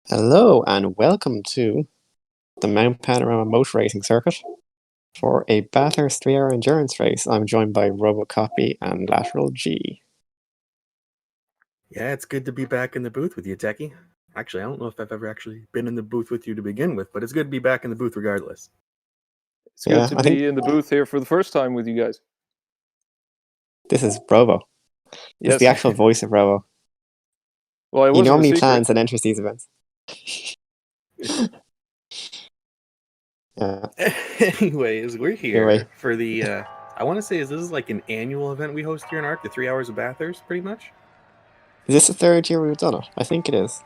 Hello and welcome to the Mount Panorama Motor Racing Circuit for a Bathurst 3-hour endurance race. I'm joined by Robocopy and Lateral G. Yeah, it's good to be back in the booth with you, Techie. Actually, I don't know if I've ever actually been in the booth with you to begin with, but it's good to be back in the booth regardless. It's good to be in the booth here for the first time with you guys. This is Robo. Yes. It's the actual voice of Robo. Well, he normally plans and enters these events. Anyways, we're here for the, I want to say, this is like an annual event we host here in ARC, the 3 Hours of Bathurst, pretty much. Is this the third year we've done it? I think it is.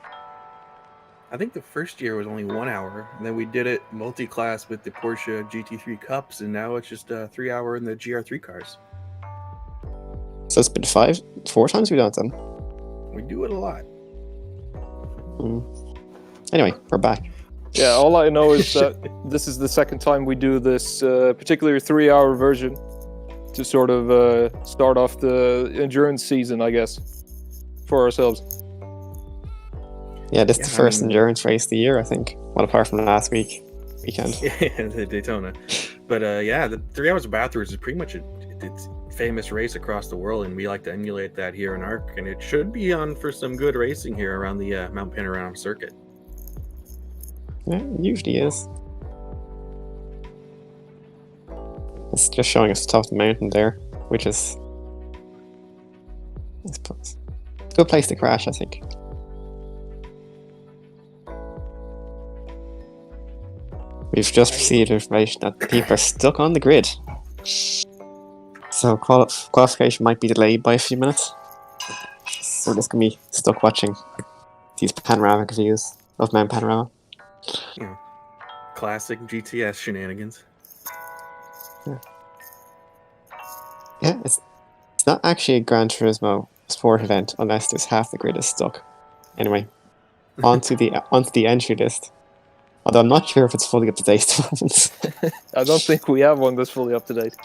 I think the first year was only 1 hour, and then we did it multi-class with the Porsche GT3 Cups, and now it's just a 3 hour in the GR3 cars. So it's been 4 times we've done it then? We do it a lot. Anyway, we're back. Yeah, all I know is that this is the second time we do this particular 3 hour version to sort of start off the endurance season, I guess, for ourselves. Yeah, this is the first endurance race of the year, I think. Well, apart from last weekend. Yeah, the Daytona. But yeah, the 3 Hours of Bathurst is pretty much it's famous race across the world, and we like to emulate that here in ARC, and it should be on for some good racing here around the Mount Panorama circuit. Yeah, it usually is. It's just showing us the top of the mountain there, which is, I suppose, a good place to crash, I think. We've just received information that people are stuck on the grid. So qualification might be delayed by a few minutes. So we're just going to be stuck watching these panoramic views of Mount Panorama. Yeah. Classic GTS shenanigans. Yeah, it's not actually a Gran Turismo Sport event unless there's half the grid is stuck. Anyway, onto the entry list. Although I'm not sure if it's fully up to date. I don't think we have one that's fully up to date.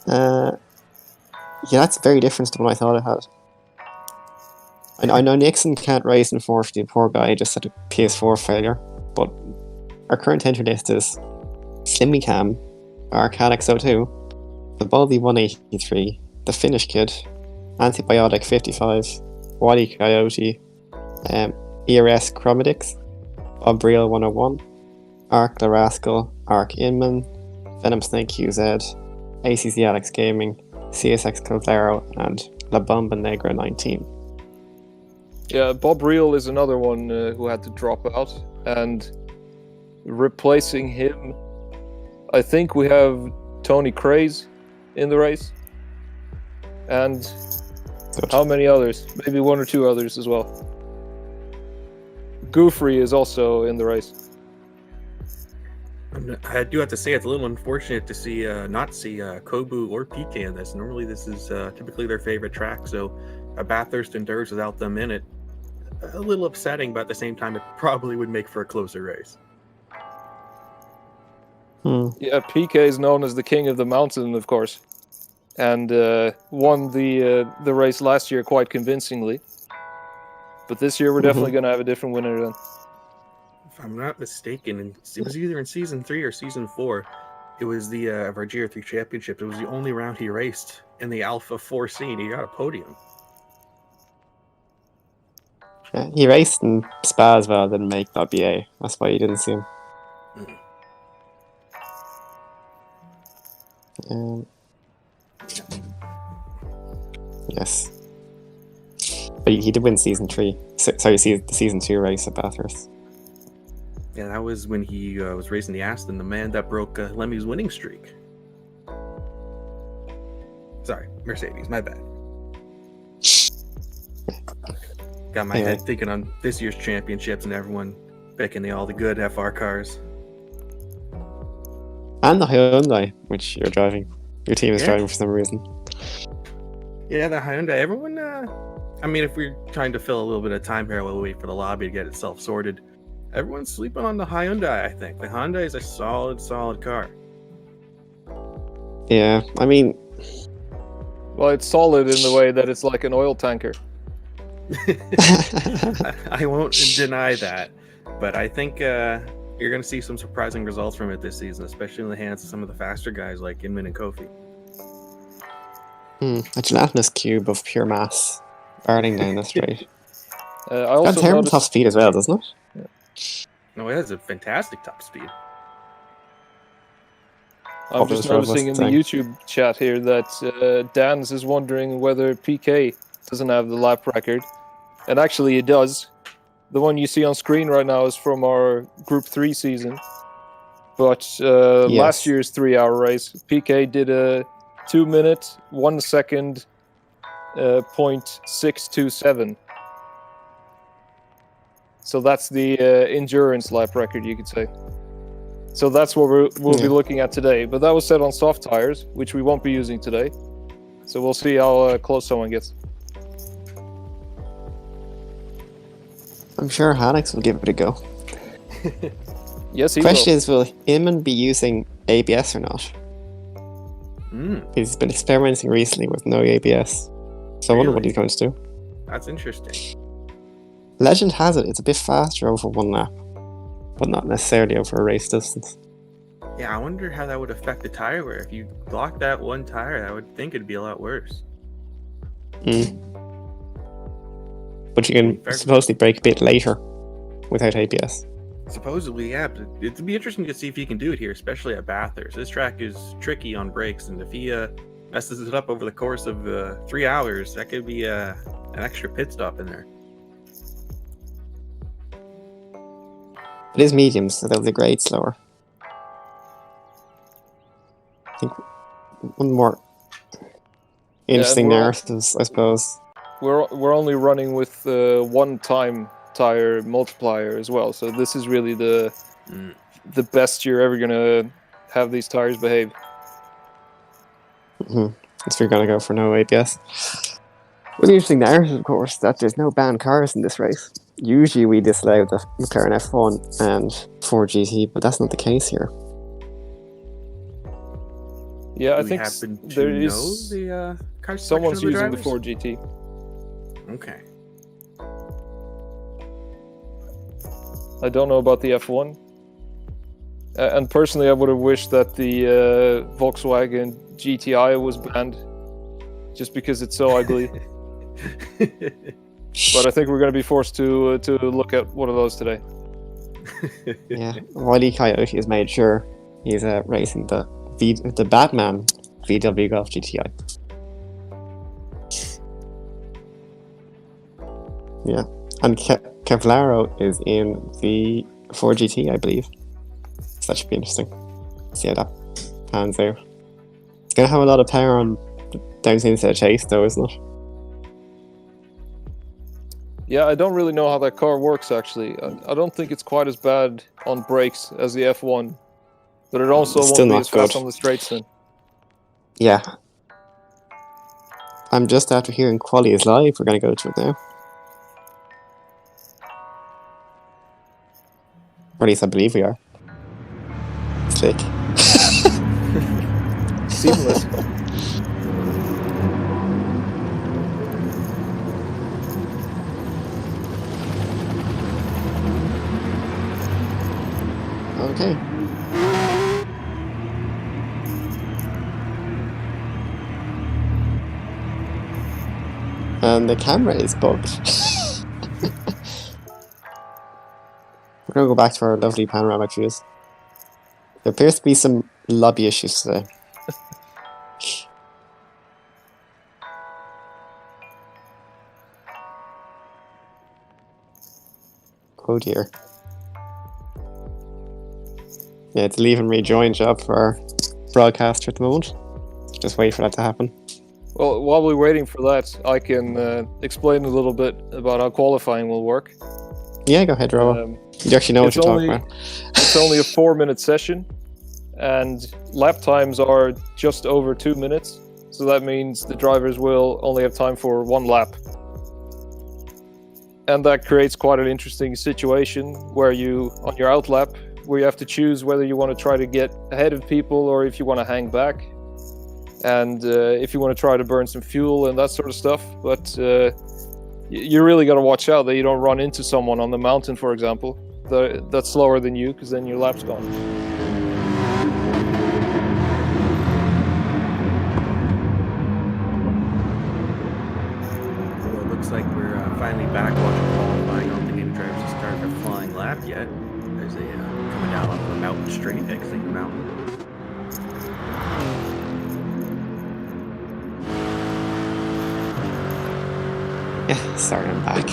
Yeah, that's very different to what I thought it had. I know Nixon can't race, unfortunately. Poor guy just had a PS4 failure. But our current entry list is Simicam, Arcade X02, the Baldy 183, the Finnish Kid, Antibiotic 55, Wally Coyote, ERS Chromatics, Bob Breel 101, Arc the Rascal, Arc Inman, Venom Snake QZ, ACC Alex Gaming, CSX Caldero, and La Bomba Negra 19. Yeah, Bob Reel is another one who had to drop out, and replacing him, I think we have Tony Craze in the race, and how many others? Maybe 1 or 2 others as well. Goofrey is also in the race. I do have to say it's a little unfortunate to not see Kobu or PK in this. Normally this is typically their favorite track, so a Bathurst Endurance without them in it, a little upsetting, but at the same time it probably would make for a closer race. Yeah, PK is known as the king of the mountain, of course, and won the race last year quite convincingly. But this year we're definitely going to have a different winner then. If I'm not mistaken, it was either in Season 3 or Season 4, it was the of our GR3 Championship. It was the only round he raced in the Alpha 4 scene. He got a podium. Yeah, he raced in Spa as well, didn't make .BA. That's why you didn't see him. Yes. But he did win Season 3. Sorry, the Season 2 race at Bathurst. Yeah, that was when he was racing the Aston, the man that broke Lemmy's winning streak. Sorry, Mercedes, my bad. Got my head thinking on this year's championships and everyone picking all the good FR cars. And the Hyundai, which you're driving. Your team is driving for some reason. Yeah, the Hyundai. Everyone, I mean, if we're trying to fill a little bit of time here while we wait for the lobby to get itself sorted, everyone's sleeping on the Hyundai, I think. The Hyundai is a solid car. Yeah, I mean... Well, it's solid in the way that it's like an oil tanker. I won't deny that, but I think you're going to see some surprising results from it this season, especially in the hands of some of the faster guys like Inman and Kofi. A gelatinous cube of pure mass burning down the straight. I also terrible noticed... top speed as well, doesn't it? No, it has a fantastic top speed. I'm just noticing in the YouTube chat here that Dan's is wondering whether PK doesn't have the lap record. And actually it does. The one you see on screen right now is from our Group 3 season. But last year's 3-hour race, PK did a 2 minute, 1 second, 0.627. So that's the endurance lap record, you could say. So that's what we'll be looking at today. But that was set on soft tires, which we won't be using today. So we'll see how close someone gets. I'm sure Hanix will give it a go. Yes, he Question will. is, will Inman be using ABS or not? He's been experimenting recently with no ABS. So I wonder what he's going to do. That's interesting. Legend has it, it's a bit faster over 1 lap, but not necessarily over a race distance. Yeah, I wonder how that would affect the tire wear. If you block that one tire, I would think it'd be a lot worse. But you can supposedly brake a bit later without ABS. Supposedly, yeah, but it'd be interesting to see if he can do it here, especially at Bathurst. This track is tricky on brakes, and if he messes it up over the course of 3 hours, that could be an extra pit stop in there. It is mediums, so they'll degrade slower. I think one more interesting narratives, I suppose. We're only running with 1 time tire multiplier as well, so this is really the best you're ever gonna have these tires behave. If you're gonna go for no ABS. What's the interesting narrative, of course, that there's no banned cars in this race. Usually we disallow the McLaren F1 and Ford GT, but that's not the case here. Yeah, I think there is the someone's using the Ford GT. Okay. I don't know about the F1. And personally, I would have wished that the Volkswagen GTI was banned, just because it's so ugly. But I think we're going to be forced to look at one of those today. Yeah, Wiley Coyote has made sure he's racing the Batman VW Golf GTI. Yeah, and Kevlaro is in the Ford GT, I believe. So that should be interesting. See how that pans out. It's going to have a lot of power on down to the chase, though, isn't it? Yeah, I don't really know how that car works, actually. I don't think it's quite as bad on brakes as the F1, but it also won't be as fast on the straights then. Yeah. I'm just after hearing Quali is live. We're going to go to it now. Or at least I believe we are. Slick. Seamless. Okay. And the camera is bugged. We're going to go back to our lovely panoramic views. There appears to be some lobby issues today. Oh dear. Yeah, it's a leave and rejoin job for our broadcaster at the moment. Just wait for that to happen. Well, while we're waiting for that, I can explain a little bit about how qualifying will work. Yeah, go ahead, Robo. You actually know what you're talking about. It's only a 4-minute session, and lap times are just over 2 minutes. So that means the drivers will only have time for 1 lap. And that creates quite an interesting situation where you, on your out lap, where you have to choose whether you want to try to get ahead of people or if you want to hang back. And if you want to try to burn some fuel and that sort of stuff. But you really got to watch out that you don't run into someone on the mountain, for example, that's slower than you, because then your lap's gone. Well, it looks like we're finally back watching qualifying. I don't think any drivers have started a flying lap yet. There's a coming down off the mountain straight, exiting the mountain. Yeah, sorry, I'm back.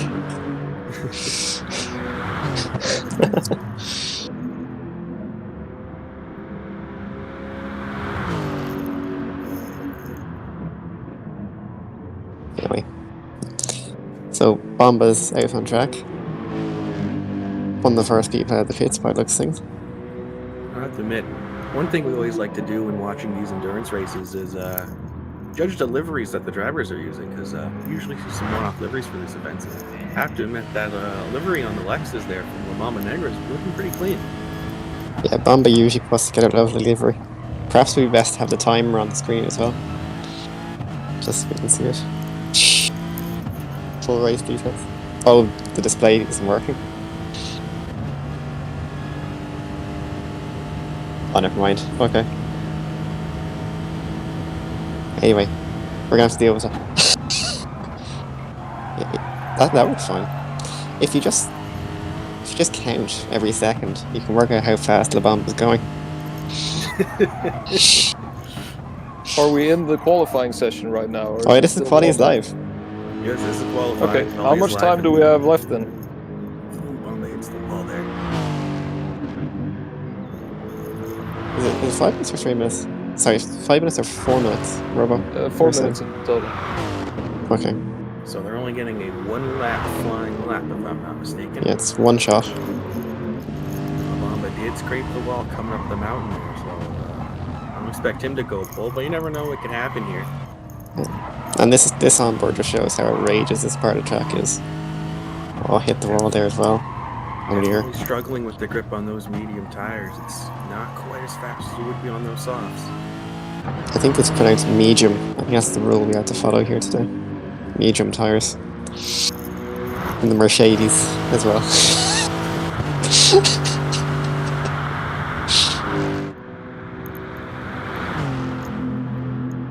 Anyway, so Bomba's out on track. One of the first people out of the pits by looks things. I have to admit, one thing we always like to do when watching these endurance races is judge the liveries that the drivers are using, because we usually see some one-off liveries for these events. I have to admit that livery on the Lexus there from La Mama Negra is looking pretty clean. Yeah, Bomba usually puts together a lovely livery. Perhaps it would be best to have the timer on the screen as well, just so we can see it. Full race details. Oh, the display isn't working. Oh, never mind. Okay. Anyway, we're gonna have to deal with it. Yeah, that works fine. If you just count every second, you can work out how fast the bomb is going. Are we in the qualifying session right now? Or Oh, this is quality is live. Yes, this is qualifying. Okay, how much time do we have left then? Bomba hits the wall there. Is it 5 minutes or 3 minutes? Sorry, 5 minutes or 4 minutes, Robo? 4 minutes in total. Okay. So they're only getting a one-lap flying lap, if I'm not mistaken. Yeah, it's one shot. Bomba did scrape the wall coming up the mountain there, so I don't expect him to go full, but you never know what can happen here. And this onboard just shows how outrageous this part of the track is. Oh, hit the wall there as well. Oh dear. Really struggling with the grip on those medium tires. It's not quite as fast as you would be on those softs. I think it's pronounced medium. I think that's the rule we have to follow here today. Medium tires. And the Mercedes as well.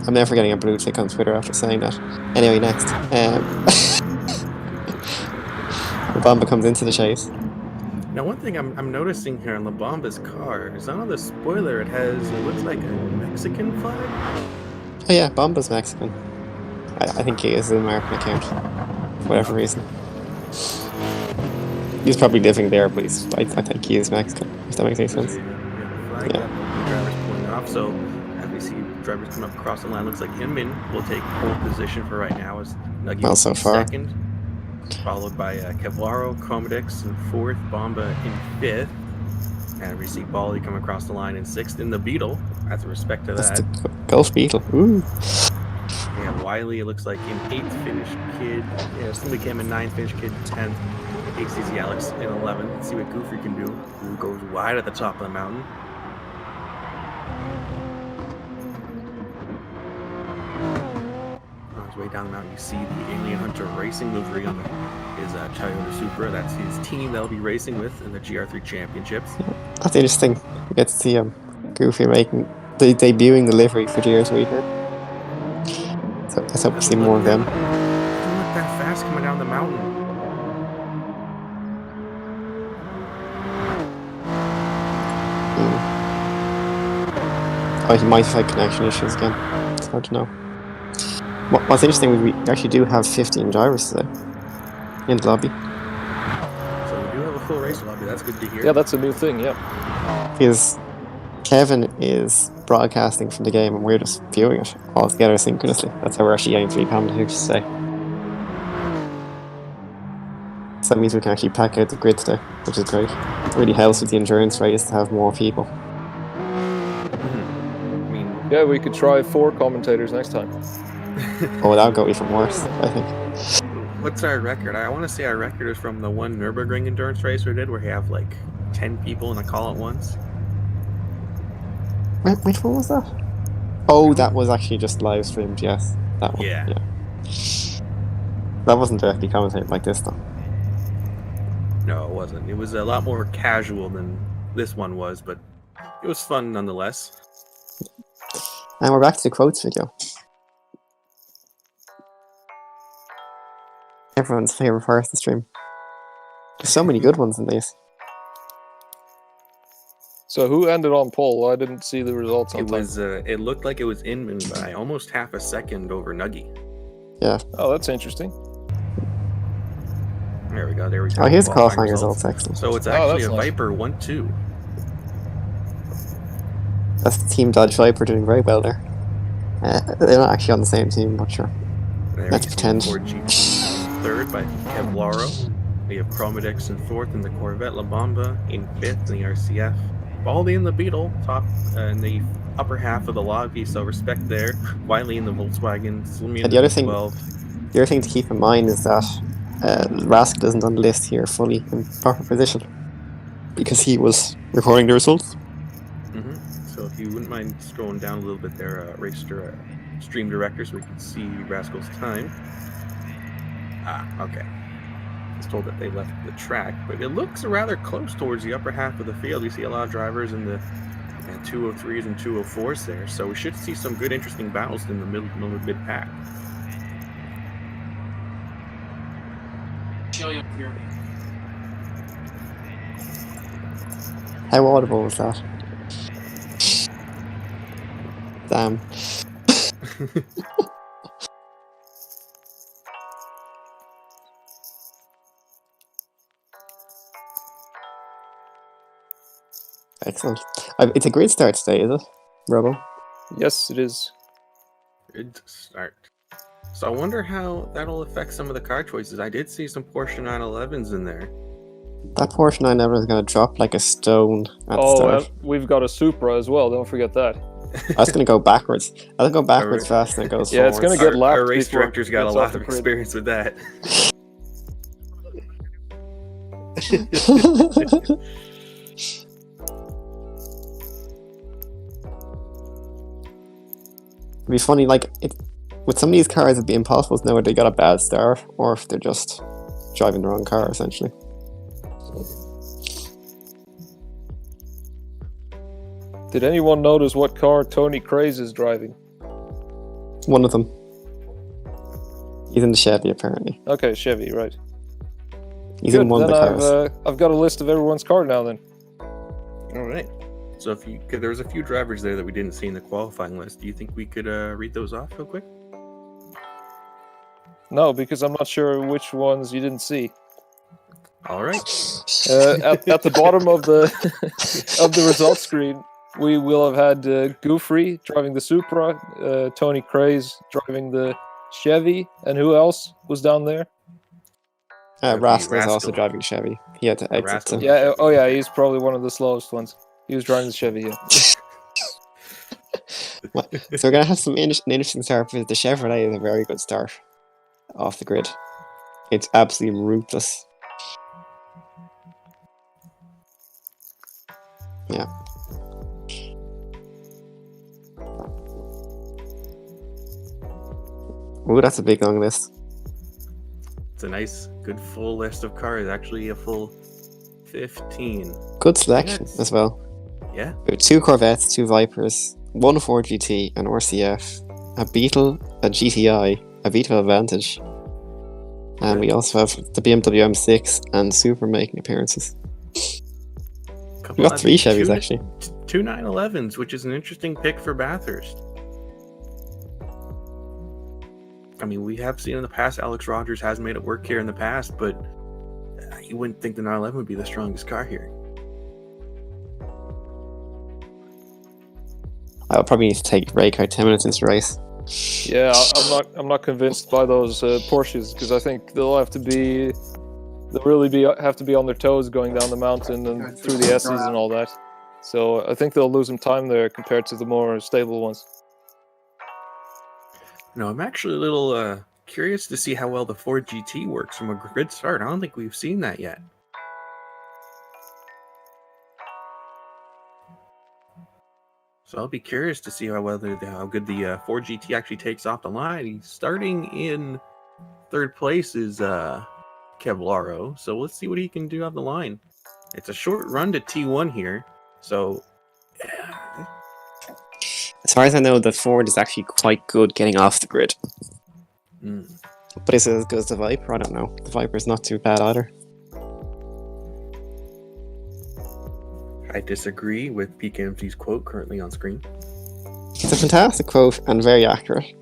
I'm never getting a blue tick on Twitter after saying that. Anyway, next. The Bomba comes into the chase. Now, one thing I'm noticing here on La Bomba's car is on the spoiler it looks like a Mexican flag. Oh yeah, Bomba's Mexican. I think he is an American account, for whatever reason. He's probably living there, but I think he is Mexican, if that makes any sense. Flag that drivers pulling off, so as we see drivers come up across the line, looks like Inman will take pole position for right now as Nugget Well, so far. second, followed by Kevlaro, Comodix in fourth, Bomba in fifth, and we see Bali come across the line in sixth in the Beetle, as a respect to That's that. the Gulf Beetle. Ooh. And Wiley, it looks like in 8th finish, Kid. Yeah, somebody came in 9th finish, Kid 10th. HCZ Alex in 11th. Let's see what Goofy can do. Who goes wide at the top of the mountain. On his way down the mountain, you see the Alien Hunter Racing livery on his Toyota Supra. That's his team they'll be racing with in the GR3 Championships. That's interesting. We get to see Goofy debuting the livery for GR3 here. So let's hope to see more of them. Doesn't look that fast coming down the mountain. Oh, he might have had connection issues again. It's hard to know. What's interesting, we actually do have 15 drivers today in the lobby. So we do have a full race lobby. That's good to hear. Yeah, that's a new thing, yeah. Because Kevin is broadcasting from the game and we're just viewing it all together synchronously. That's how we're actually getting 3 commentators today. So that means we can actually pack out the grid today, which is great. It really helps with the endurance race to have more people. Yeah, we could try 4 commentators next time. Oh, that would go even worse, I think. What's our record? I want to say our record is from the one Nürburgring endurance race we did where you have like 10 people in a call at once. Which one was that? Oh, that was actually just live streamed, yes. That one. Yeah. That wasn't directly commentated like this, though. No, it wasn't. It was a lot more casual than this one was, but it was fun nonetheless. And we're back to the quotes video. Everyone's favourite part of the stream. There's so many good ones in these. So who ended on pole? I didn't see the results on It time. was. It looked like it was Inman by almost half a second over Nuggy. Yeah. Oh, that's interesting. There we go. There we go. Oh, here's qualifying results. Excellent. So it's actually that's a nice. Viper 1-2. That's the Team Dodge Viper doing very well there. They're not actually on the same team, but sure. There Let's you see pretend. Ford GT third by Kevlaro. We have Chromadex in fourth, and the Corvette La Bamba in fifth, and the RCF. Baldy and the Beetle top in the upper half of the lobby, so respect there. Wiley in the Volkswagen, Slimy in And the other the thing- 12. The other thing to keep in mind is that Rascal isn't on the list here fully in proper position because he was recording the results. So if you wouldn't mind scrolling down a little bit there, stream director, so we can see Rascal's time. Okay. I was told that they left the track, but it looks rather close towards the upper half of the field. You see a lot of drivers in the 203s and 204s there, so we should see some good, interesting battles in the mid pack. How audible was that? Damn. Excellent. It's a great start today, is it, Robo? Yes, it is. Good start. So I wonder how that'll affect some of the car choices. I did see some Porsche 911s in there. That Porsche 911 is going to drop like a stone at the start. We've got a Supra as well. Don't forget that. I was going to go backwards. I'll go backwards fast and it goes Yeah, it's forwards. gonna get lapped Our race before it director's got a gets lot off the of grid. experience with that. It'd be funny, like, with some of these cars, it'd be impossible to know if they got a bad start or if they're just driving the wrong car, essentially. Did anyone notice what car Tony Craze is driving? One of them. He's in the Chevy, apparently. Okay, Chevy, right. He's Good, in one of then the cars. I've got a list of everyone's car now then. All right. So if you could, there was a few drivers there that we didn't see in the qualifying list. Do you think we could read those off real quick? No, because I'm not sure which ones you didn't see. All right. At the bottom of the of the results screen, we will have had Goofrey driving the Supra, Tony Craze driving the Chevy, and who else was down there? That'd be Rascal is also Rascal. driving Chevy. He had to exit. Rascal. So. Yeah, oh yeah, he's probably one of the slowest ones. He was driving the Chevy, yeah. So we're going to have an interesting start because the Chevrolet is a very good start off the grid. It's absolutely ruthless. Yeah. Ooh, that's a big long list. It's a nice, good full list of cars. Actually, a full 15. Good selection Yes. as well. Yeah. We have 2 Corvettes, 2 Vipers, 1 Ford GT, an RCF, a Beetle, a GTI, a Beetle Advantage, and we also have the BMW M6 and Super making appearances. We got 3 Chevys actually. Two 911s, which is an interesting pick for Bathurst. I mean, we have seen in the past Alex Rogers has made it work here in the past, but you wouldn't think the 911 would be the strongest car here. I would probably need to take a break out 10 minutes into the race. Yeah, I'm not convinced by those Porsches because I think they'll have to be on their toes going down the mountain and through the S's and all that. So I think they'll lose some time there compared to the more stable ones. No, I'm actually a little curious to see how well the Ford GT works from a grid start. I don't think we've seen that yet. So I'll be curious to see how good the Ford GT actually takes off the line. He's starting in third place is Kevlaro. So let's see what he can do on the line. It's a short run to T1 here. So As far as I know, the Ford is actually quite good getting off the grid. But is it as good as the Viper? I don't know. The Viper's not too bad either. I disagree with PKMC's quote currently on screen. It's a fantastic quote and very accurate.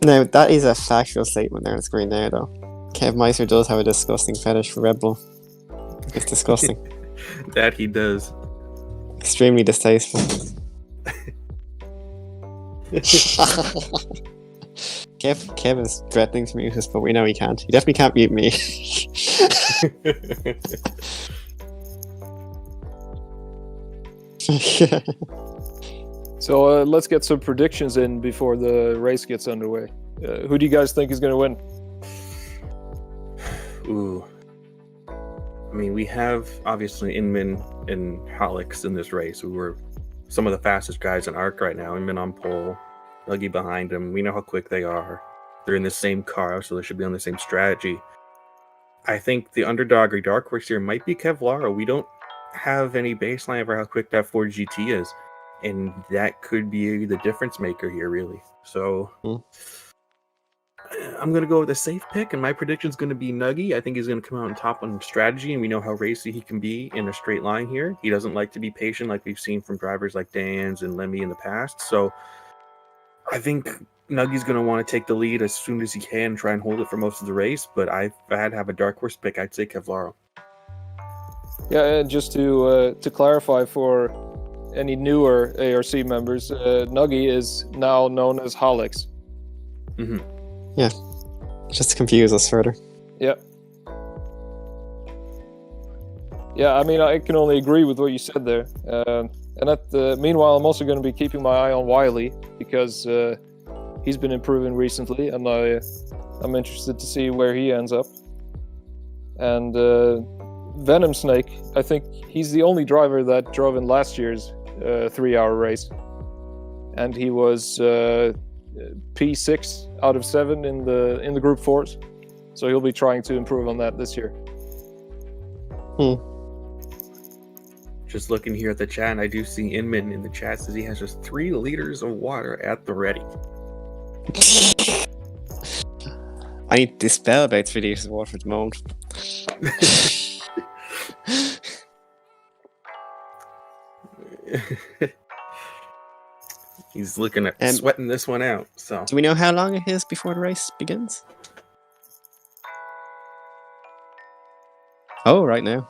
Now, that is a factual statement there on the screen there, though. Kev Meister does have a disgusting fetish for Red Bull. It's disgusting. That he does. Extremely distasteful. Kev is threatening to mute us, but we know he can't. He definitely can't mute me. So let's get some predictions in before the race gets underway. Who do you guys think is going to win? Ooh. I mean, we have obviously Inman and Hallex in this race, who are some of the fastest guys in ARC right now. Inman on pole, Nuggy behind him. We know how quick they are. They're in the same car, so they should be on the same strategy. I think the underdog or dark horse here might be Kevlaro. We don't have any baseline for how quick that Ford GT is, and that could be the difference maker here, really. So I'm going to go with a safe pick, and my prediction is going to be Nuggy. I think he's going to come out on top on strategy, and we know how racy he can be in a straight line here. He doesn't like to be patient like we've seen from drivers like Dans and Lemmy in the past. So I think Nuggy's going to want to take the lead as soon as he can, try and hold it for most of the race. But if I had to have a dark horse pick, I'd say Kevlaro. Yeah, and just to clarify for any newer ARC members, Nuggy is now known as Hallex. Mm-hmm. Yeah, just to confuse us further. Yeah. Yeah, I mean, I can only agree with what you said there. Meanwhile, I'm also going to be keeping my eye on Wiley because he's been improving recently, and I'm interested to see where he ends up. And Venom Snake, I think he's the only driver that drove in last year's 3-hour race, and he was P6 out of 7 in the group 4s, so he'll be trying to improve on that this year. Just looking here at the chat, and I do see Inman in the chat says he has just 3 liters of water at the ready. I need to dispel about 3 liters of water at the moment. He's looking at sweating this one out. So, do we know how long it is before the race begins? Oh, right now.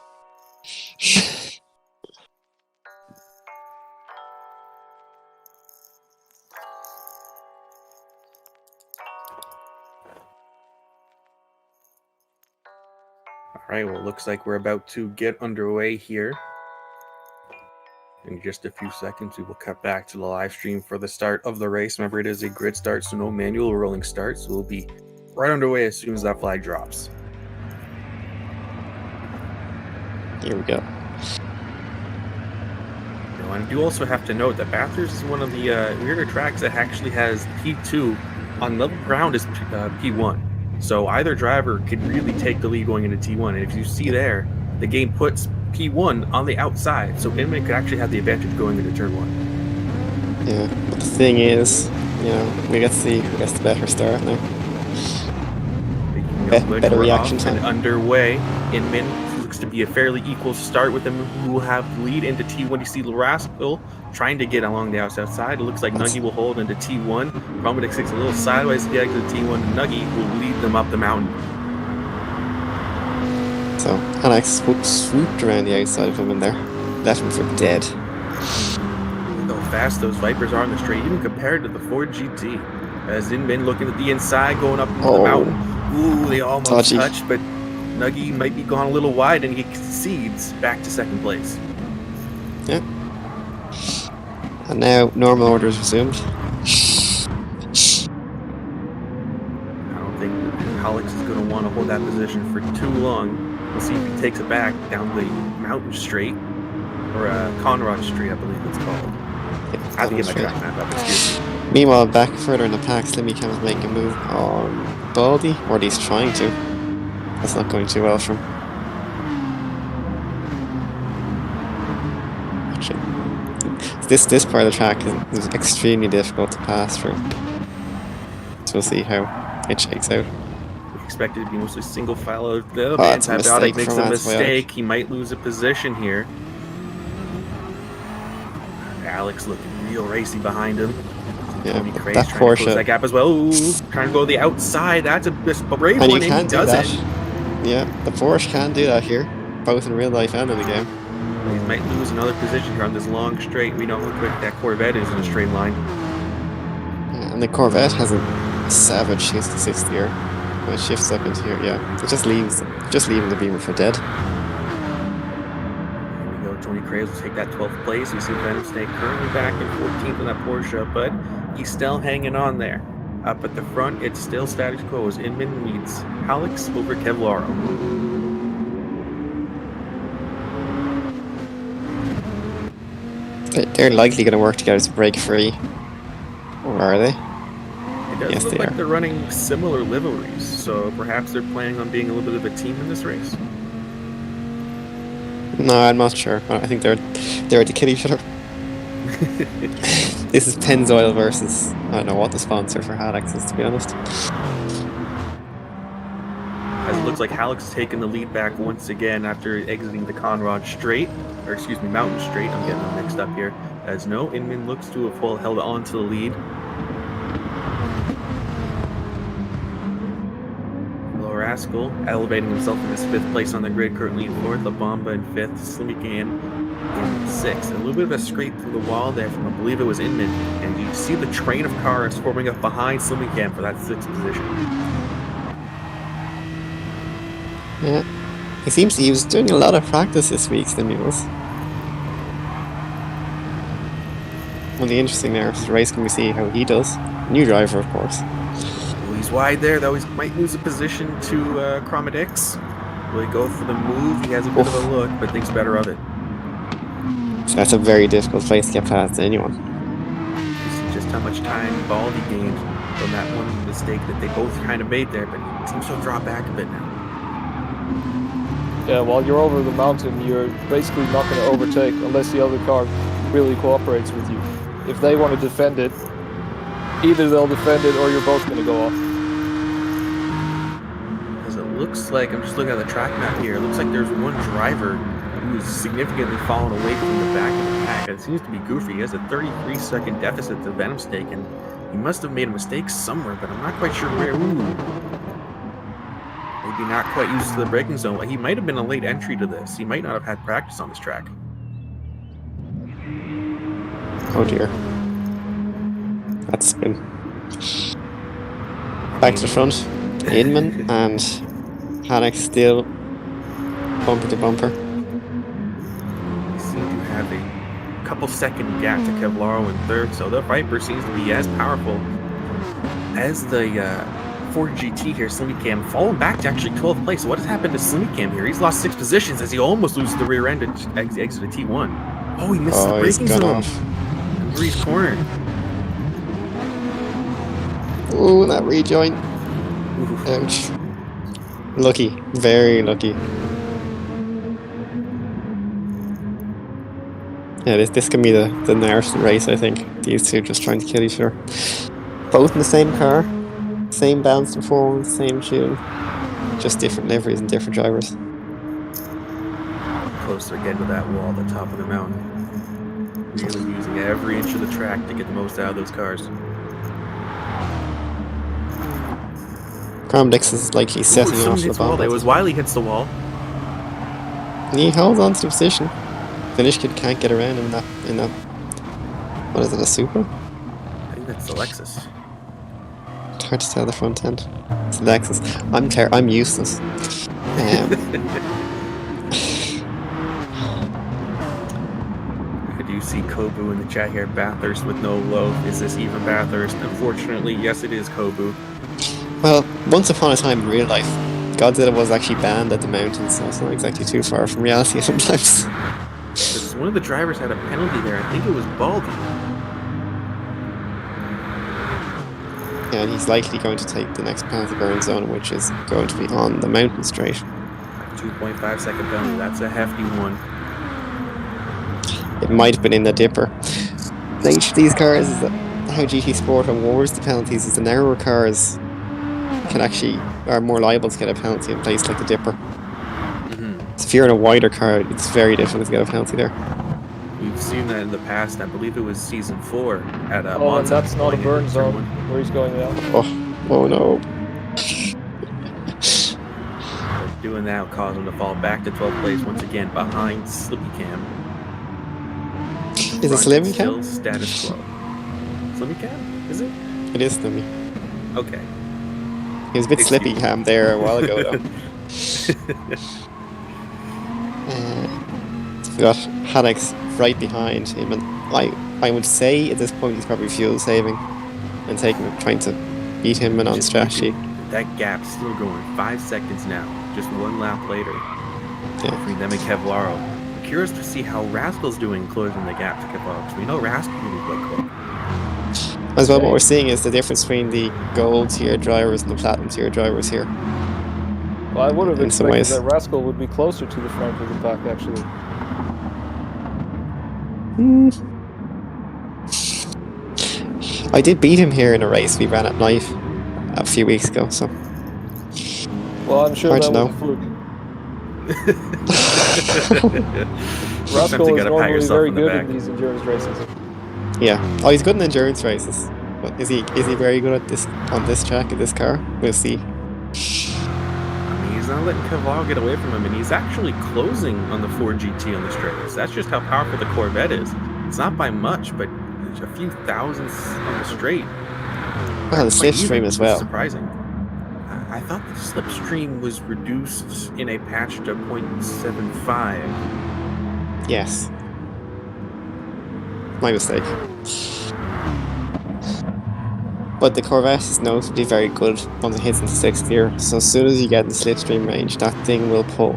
All right, well, it looks like we're about to get underway here. In just a few seconds, we will cut back to the live stream for the start of the race. Remember, it is a grid start, so no manual rolling start. So we'll be right underway as soon as that flag drops. Here we go. And you also have to note that Bathurst is one of the weirder tracks that actually has P2 on level ground as P1. So either driver could really take the lead going into T1. And if you see there, the game puts P1 on the outside, so Inman could actually have the advantage going into turn 1. Yeah, but the thing is, we get to see who gets the better start now. Better reaction time. Underway. Inman looks to be a fairly equal start with them, who will have the lead into T1. You see Larasco trying to get along the outside side. It looks like Nuggy will hold into T1. Romanic 6 a little sideways to get to the T1, and Nuggy will lead them up the mountain. So Alex swooped around the outside of him in there, left him for dead. Look how fast those Vipers are on the straight, even compared to the Ford GT. As Inman looking at the inside, going up into the mountain. Ooh, they almost touched, but Nuggy might be gone a little wide, and he concedes back to second place. Yeah. And now normal order is resumed. I don't think Alex is going to want to hold that position for too long. We'll see if he takes it back down the mountain straight, or Conrad Street, I believe it's called. I have to get my track map up, excuse me. Meanwhile, back further in the pack, Slimmy Cam is making a move on Baldy, or at least trying to. That's not going too well for him. Actually, this part of the track is extremely difficult to pass through. So we'll see how it shakes out. Expected to be mostly single file out though. That's a mistake makes from a Antibiotic. mistake. He might lose a position here. Alex looking real racy behind him. Yeah, Tony Craze that trying to close Porsche. that gap as well. Ooh, trying to go the outside. That's a brave And you one, and can he do does that. it. Yeah, the Porsche can do that here, both in real life and in the game. He might lose another position here on this long straight. We know how quick that Corvette is in a straight line. Yeah, and the Corvette has a savage shift assist here. When it shifts up into here, yeah, it just leaves the Beamer for dead. Here we go. Tony Craze will take that 12th place. We see Venom Snake currently back in 14th in that Porsche, but he's still hanging on there. Up at the front, it's still status quo as Inman leads Alex over Kevlaro. They're likely going to work together to break free. Or are they? It does Yes, look they like are. they're running similar liveries, so perhaps they're planning on being a little bit of a team in this race. No, I'm not sure. I think they're to kill each other. This is Pennzoil versus I don't know what the sponsor for Halex is, to be honest. As it looks like Halleck's taken the lead back once again after exiting the Conrad straight, or excuse me, Mountain Straight. I'm getting them mixed up here. As no, Inman looks to have held on to the lead. Rascal elevating himself in his 5th place on the grid, currently in 4th, La Bamba in 5th, Slimmy Cam in 6th. And a little bit of a scrape through the wall there from, I believe it was Inman. And you see the train of cars forming up behind Slimmy Cam for that 6th position. Yeah, he was doing a lot of practice this week, Slimmy was. One of the interesting there is the race, can we see how he does? New driver, of course. He's wide there, though. He might lose a position to Chromedix. Will he go for the move? He has a bit of a look, but thinks better of it. So that's a very difficult place to get past to anyone. You see just how much time Baldy gained from that one mistake that they both kind of made there, but he seems to have dropped back a bit now. Yeah, while you're over the mountain, you're basically not going to overtake unless the other car really cooperates with you. If they want to defend it, either they'll defend it or you're both going to go off. As it looks like, I'm just looking at the track map here, it looks like there's one driver who's significantly fallen away from the back of the pack. It seems to be Goofy. He has a 33-second deficit to Venom Snake, and he must have made a mistake somewhere, but I'm not quite sure where. Ooh. Maybe not quite used to the braking zone. He might have been a late entry to this. He might not have had practice on this track. Oh dear. That's spin. Back to the front. Inman and Haddock still bumper to bumper. They seem to have a couple second gap to Kevlaro in 3rd, so the Viper seems to be as powerful as the Ford GT here. Slimmy Cam falling back to actually 12th place. So what has happened to Slimmy Cam here? He's lost 6 positions as he almost loses the rear end and exit a T1. Oh, he missed the braking zone. And Breeze cornered. Ooh, that rejoin. Ouch. Lucky. Very lucky. Yeah, this can be the Narson race, I think. These two just trying to kill each other. Both in the same car. Same balanced performance, same tune. Just different liveries and different drivers. Closer again to that wall at the top of the mountain. Really using every inch of the track to get the most out of those cars. Chromedix is likely setting off the bomb. It was Wiley hits the wall. And he holds on to the position. Finnish kid can't get around in that what is it, a Supra? I think that's the Lexus. It's hard to tell the front end. It's a Lexus. I'm useless. I do see Kobu in the chat here. Bathurst with no loaf. Is this even Bathurst? Unfortunately, yes, it is Kobu. Well, once upon a time in real life, Godzilla was actually banned at the mountains, so it's not exactly too far from reality sometimes. Because one of the drivers had a penalty there. I think it was Baldy. Yeah, and he's likely going to take the next penalty burn zone, which is going to be on the mountain straight. 2.5 second penalty. That's a hefty one. It might have been in the dipper. The nature of these cars is that how GT Sport awards the penalties is the narrower cars are more liable to get a penalty in a place like the dipper. So if you're in a wider car, it's very difficult to get a penalty there. We've seen that in the past. I believe it was season 4 at Oh, and Monza. that's not a burn zone where he's going now. Oh no. Doing that will cause him to fall back to 12th place once again behind Slippy Cam. Is it Slippy Cam? Still status quo. Slippy Cam? Is it? It is Slippy. Okay. He was a bit Slippy Cam there a while ago though. We got Haddix right behind him, and I would say at this point he's probably fuel saving and trying to beat him and on strategy. That gap's still going. 5 seconds now. Just one lap later. Yeah. Between them and Kevlaro. I'm curious to see how Rascal's doing closing the gap to Kevlaro, because we know Rascal can be quite quick. As well, what we're seeing is the difference between the gold tier drivers and the platinum tier drivers here. Well, I would have In some expected ways. that Rascal would be closer to the front of the pack, actually. I did beat him here in a race we ran at night a few weeks ago, so Well, I'm sure hard that to was know. a fluke. Sometimes Rascal you is gotta pat normally yourself very on the good back. in these endurance races. yeah. Oh, he's good in endurance races. But is he very good at this on this track in this car? We'll see. I mean, he's not letting Kevlaro get away from him, and he's actually closing on the Ford GT on the straights. That's just how powerful the Corvette is. It's not by much, but a few thousandths on the straight. Well, the slipstream as well. Surprising. I thought the slipstream was reduced in a patch to 0.75. Yes. My mistake. But the Corvette is known to be very good once it hits into 6th gear, so as soon as you get in the slipstream range, that thing will pull.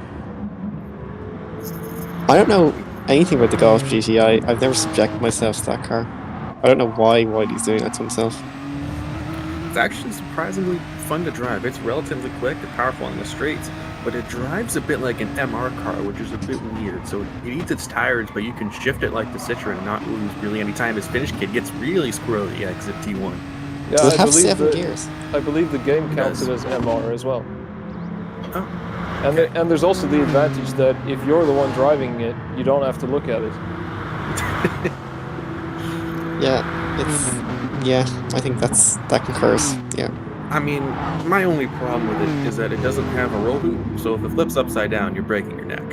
I don't know anything about the Golf GTI. I've never subjected myself to that car. I don't know why Whitey's doing that to himself. It's actually surprisingly fun to drive. It's relatively quick and powerful on the straights, but it drives a bit like an MR car, which is a bit weird. So it eats its tires, but you can shift it like the Citroen and not lose really any time. His finish kit gets really squirrely at exit T1. Yeah, Does it I have believe 7 the- gears? I believe the game It counts does. it as MR as well. Oh. And there's also the advantage that if you're the one driving it, you don't have to look at it. Yeah, I think that concurs. Yeah. I mean, my only problem with it is that it doesn't have a roll hoop, so if it flips upside down, you're breaking your neck.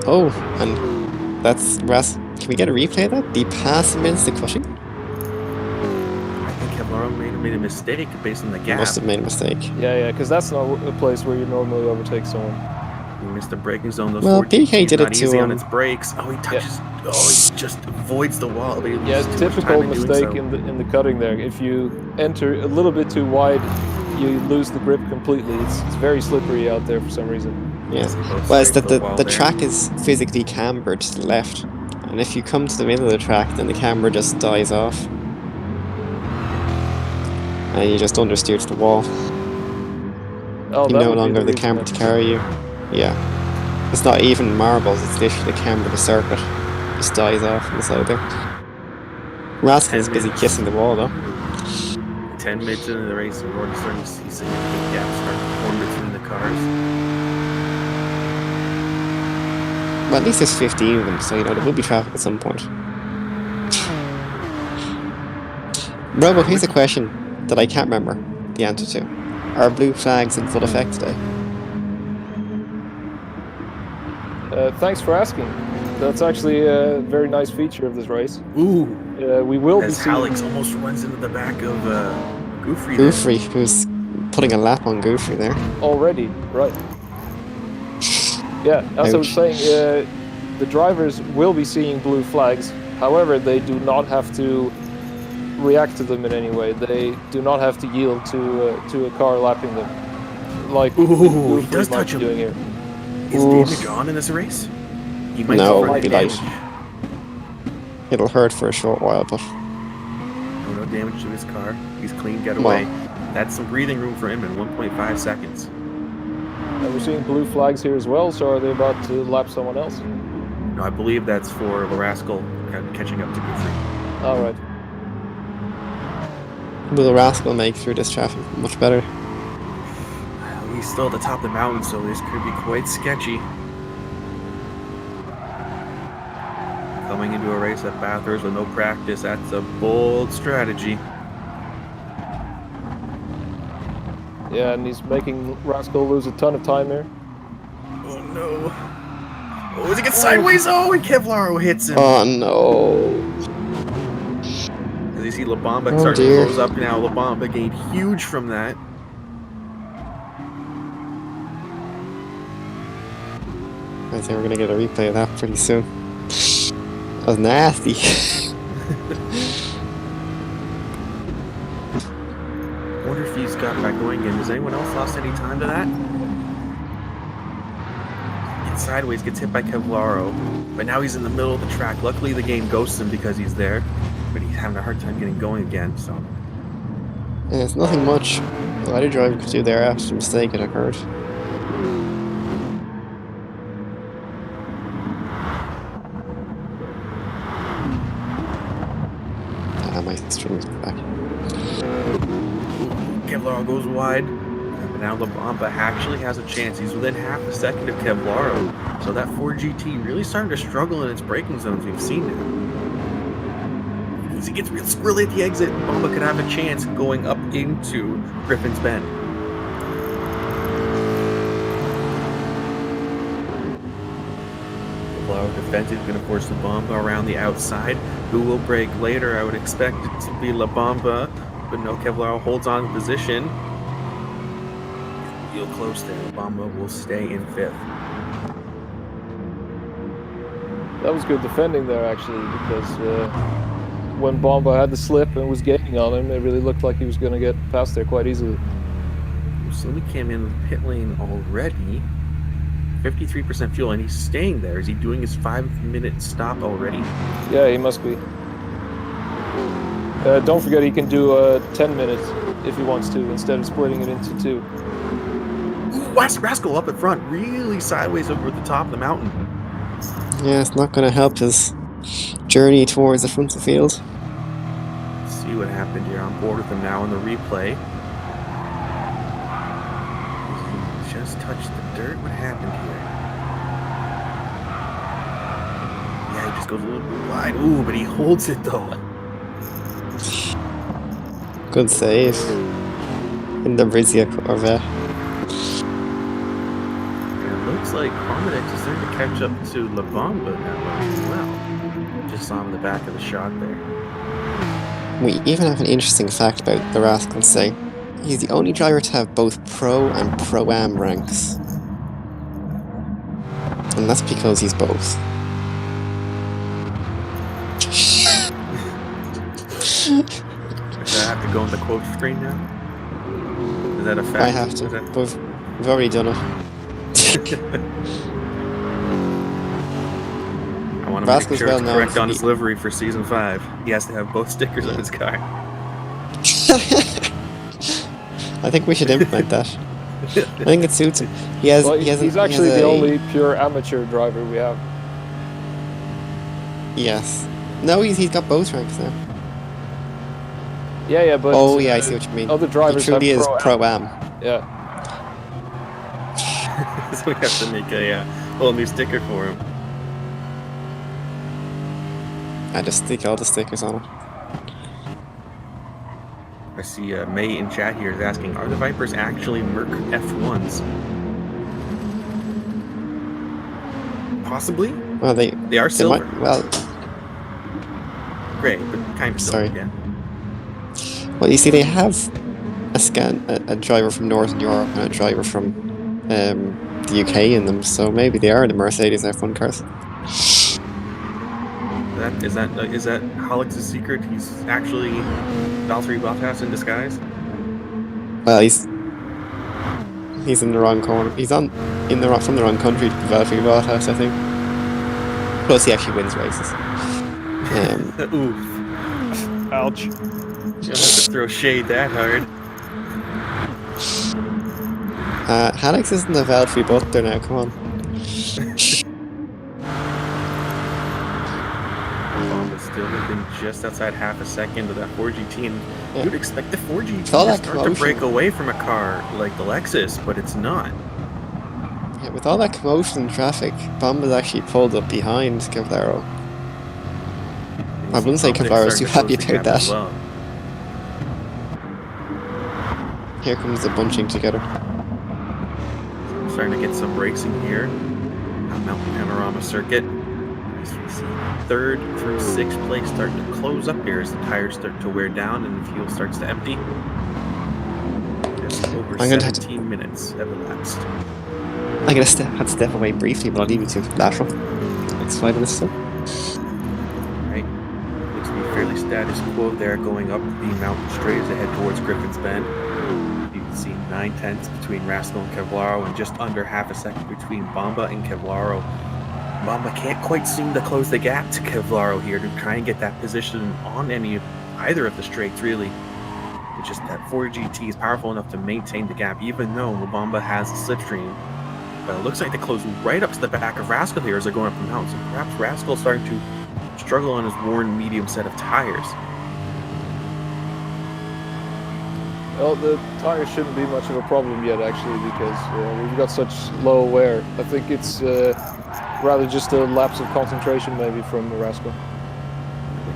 Oh, and that's can we get a replay of that? The pass amidst the cutting? I think Kevlaro made a mistake based on the gap. Must have made a mistake. Yeah, because that's not a place where you normally overtake someone. He missed the braking zone. Those Well, Ford PK GTs did not it to easy on him. its brakes. Oh, he touches. Oh, he just avoids the wall. But he Yeah, loses too much typical time in doing mistake so. in the cutting there. If you enter a little bit too wide, you lose the grip completely. It's very slippery out there for some reason. Yeah. Goes Well, it's straight that to the wall there. track is physically cambered to the left, and if you come to the middle of the track, then the camber just dies off, and you just understeer to the wall. Oh, You that no would be longer have the reason camber then. to carry you. Yeah. It's not even marbles, it's literally the camber to circuit. Just dies off on the side there. Rascal is busy kissing the wall though. 10 minutes into the race, and we're already starting to see significant gaps start to form between the cars. Well, at least there's 15 of them, so you know there will be traffic at some point. Robo, here's a question that I can't remember the answer to. Are blue flags in full effect today? Thanks for asking. That's actually a very nice feature of this race. Ooh, We will be as seeing Alex almost runs into the back of Goofrey there. Goofrey, who's putting a lap on Goofrey there. already, right? Yeah, as I was Ouch. saying, the drivers will be seeing blue flags. However, they do not have to react to them in any way. They do not have to yield to a car lapping them, like Ooh, he Goofrey does might touch be him. doing here. Is Oof. damage on in this race? He might No, suffer it'll be damage. light. It'll hurt for a short while, but Oh, no damage to his car. He's clean getaway. That's some breathing room for him in 1.5 seconds. And we're seeing blue flags here as well, so are they about to lap someone else? No, I believe that's for Rascal catching up to Goofy. Alright. Will the Rascal make through this traffic much better? He's still at the top of the mountain, so this could be quite sketchy. Coming into a race at Bathurst with no practice, that's a bold strategy. Yeah, and he's making Rascal lose a ton of time here. Oh no. Oh, does he get sideways? Oh, and Kevlaro hits him. Oh no. As you see LaBamba starting to close up now. LaBamba gained huge from that. I think we're gonna get a replay of that pretty soon. That was nasty. I wonder if he's got back going again. Has anyone else lost any time to that? Gets sideways, gets hit by Kevlaro, but now he's in the middle of the track. Luckily the game ghosts him because he's there, but he's having a hard time getting going again, so. Yeah, it's nothing much either driver could do there after the mistake had occurred. My strings back. Kevlaro goes wide, but now LaBamba actually has a chance. He's within half a second of Kevlaro, so that Ford GT really starting to struggle in its braking zones. We've seen it. As he gets real squirrely at the exit, Bamba could have a chance going up into Griffin's Bend. Kevlaro defensive, going to force LaBamba around the outside. Who will break later? I would expect it to be LaBamba, but no, Kevlaro holds on to position. Real close there. LaBamba will stay in 5th. That was good defending there, actually, because when Bamba had the slip and was gaining on him, it really looked like he was going to get past there quite easily. So he came in the pit lane already. 53% fuel, and he's staying there. Is he doing his 5-minute stop already? Yeah, he must be. Don't forget he can do 10 minutes if he wants to, instead of splitting it into 2. Ooh, Rascal up in front, really sideways over the top of the mountain. Yeah, it's not going to help his journey towards the front of the field. Let's see what happened here. On board with him now in the replay. He just touched the dirt. What happened here? Yeah, he just goes a little bit wide. Ooh, but he holds it though. Good save. In the Brizia Corvette. And it looks like Harmonix is starting to catch up to LaBamba now as well. Just saw him in the back of the shot there. We even have an interesting fact about the Rascal say. He's the only driver to have both Pro and Pro-Am ranks. And that's because he's both. Does that have to go on the quote screen now? Is that a fact? I have to, but we've already done it. I want to make sure it's correct on his livery for Season 5. He has to have both stickers on his car. I think we should implement that. I think it suits him. He's actually the only pure amateur driver we have. Yes. No, he's got both ranks now. Yeah, but... Oh, yeah, I see what you mean. Other drivers he truly have is Pro-Am. Yeah. So we have to make a whole new sticker for him. I just stick all the stickers on it. I see May in chat here is asking, are the Vipers actually Merc F1s? Possibly? Well, they are silver. Well, gray, but kind of silver, yeah. Well, you see, they have a driver from Northern Europe and a driver from the UK in them, so maybe they are the Mercedes F1 cars. Is that Holix's secret? He's actually Valtteri Bottas in disguise? Well, he's in the wrong corner. He's from the wrong country to be Valtteri Bottas, I think. Plus, he actually wins races. Oof. Ouch. You don't have to throw shade that hard. Alex isn't a Valtteri Butler now, come on. Bomba's still within just outside half a second of that 4GT, and Yeah. you'd expect the 4GT It's all to that start to commotion. break away from a car like the Lexus, but it's not. Yeah, with all that commotion and traffic, Bomba's actually pulled up behind Cavallaro. I wouldn't say Cavallero's too happy about that. Well. Here comes the bunching together. Starting to get some racing here on Mountain Panorama Circuit. As we see 3rd through 6th place starting to close up here as the tires start to wear down and the fuel starts to empty. And over I'm gonna 17 minutes have elapsed. I'm gonna have to step away briefly, but I'll leave you to lateral. Next 5 minutes or so. Right. Looks to be fairly status quo there going up the mountain straight as they head towards Griffin's Bend. You can see 9/10 between Rascal and Cavallaro and just under half a second between Bomba and Cavallaro. Bomba can't quite seem to close the gap to Cavallaro here to try and get that position on either of the straights, really. It's just that 4GT is powerful enough to maintain the gap, even though Bomba has a slipstream. But it looks like they close right up to the back of Rascal here as they're going up the mountain. So perhaps Rascal's starting to struggle on his worn medium set of tires. Well, the tires shouldn't be much of a problem yet, actually, because we've got such low wear. I think it's rather just a lapse of concentration, maybe, from Rascal.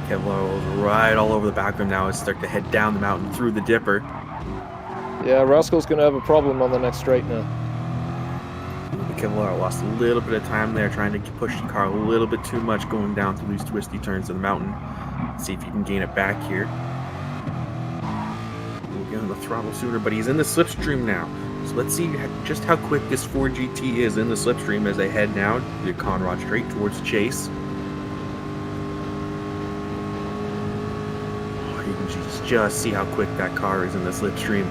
Cavallaro is right all over the back of him now as they start to head down the mountain through the dipper. Yeah, Rascal's going to have a problem on the next straight now. Cavallaro lost a little bit of time there trying to push the car a little bit too much going down through these twisty turns of the mountain. Let's see if he can gain it back here. We'll get on the throttle sooner, but he's in the slipstream now. So let's see just how quick this 4GT is in the slipstream as they head now to Conrad Straight towards Chase. Oh, you can just see how quick that car is in the slipstream.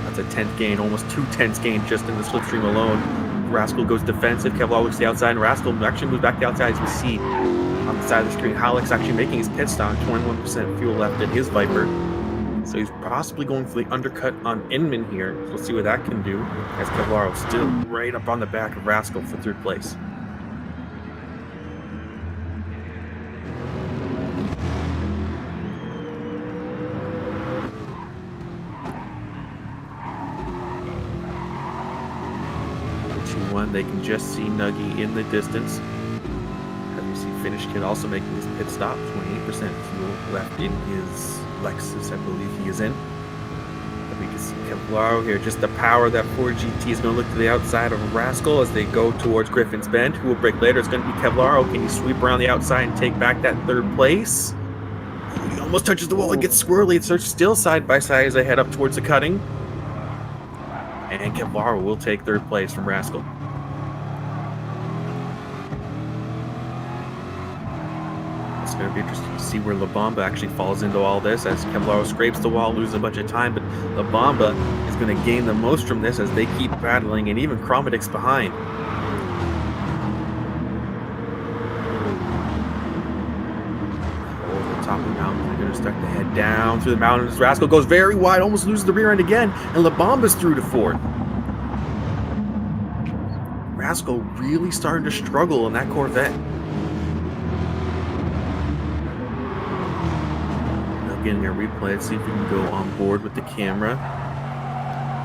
That's a 10th gain, almost 2 tenths gain just in the slipstream alone. Rascal goes defensive. Cavallaro looks to the outside, and Rascal actually moves back to the outside as we see on the side of the screen. Halleck's actually making his pit stop, 21% fuel left in his Viper. So he's possibly going for the undercut on Inman here. So we'll see what that can do as Cavallaro still right up on the back of Rascal for 3rd place. They can just see Nuggy in the distance. As we see Finish Kid also making his pit stop. 28% fuel left in his Lexus, I believe he is in. And we can see Cavallaro here. Just the power of that 4GT is going to look to the outside of Rascal as they go towards Griffin's Bend. Who will break later? It's going to be Cavallaro. Can he sweep around the outside and take back that 3rd place? He almost touches the wall and gets squirrely. It's still side by side as they head up towards the cutting. And Cavallaro will take 3rd place from Rascal. It's going to be interesting to see where La Bamba actually falls into all this as Cavallaro scrapes the wall, loses a bunch of time, but La Bamba is going to gain the most from this as they keep battling, and even Chromatics behind. Over the top of the mountain, they're going to start to head down through the mountains. Rascal goes very wide, almost loses the rear end again, and La Bamba's through to 4th. Rascal really starting to struggle in that Corvette. Getting a replay. Let's see if we can go on board with the camera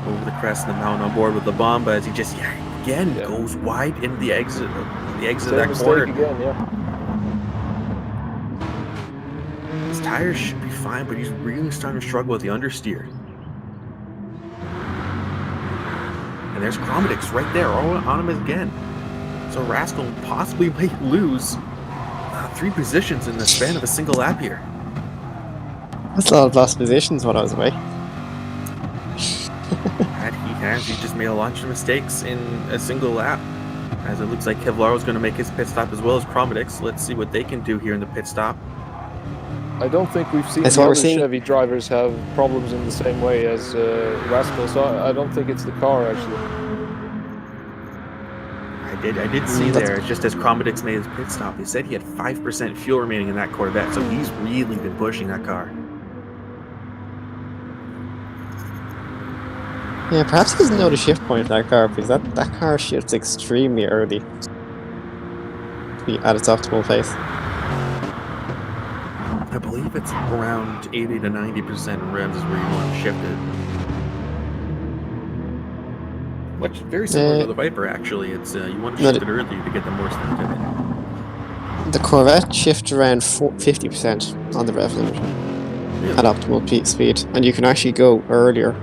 over the crest of the mountain, on board with La Bamba as he just goes wide into the exit of that corner. Again, His tires should be fine, but he's really starting to struggle with the understeer. And there's Chromatics right there on him again. So Rascal possibly might lose 3 positions in the span of a single lap here. That's a lot of lost positions while I was away. He just made a bunch of mistakes in a single lap. As it looks like Cavallero's going to make his pit stop as well as Chromatics. Let's see what they can do here in the pit stop. I don't think we've seen the other Chevy drivers have problems in the same way as Rascal, so I don't think it's the car, actually. I did see there, just as Chromatics made his pit stop, he said he had 5% fuel remaining in that Corvette, so he's really been pushing that car. Yeah, perhaps he doesn't know the shift point of that car, because that car shifts extremely early to be at its optimal pace. I believe it's around 80 to 90% revs is where you want to shift it. Which very similar to the Viper, actually. It's you want to shift it early to get the most out of it. The Corvette shifts around 50% on the rev limiter at optimal peak speed, and you can actually go earlier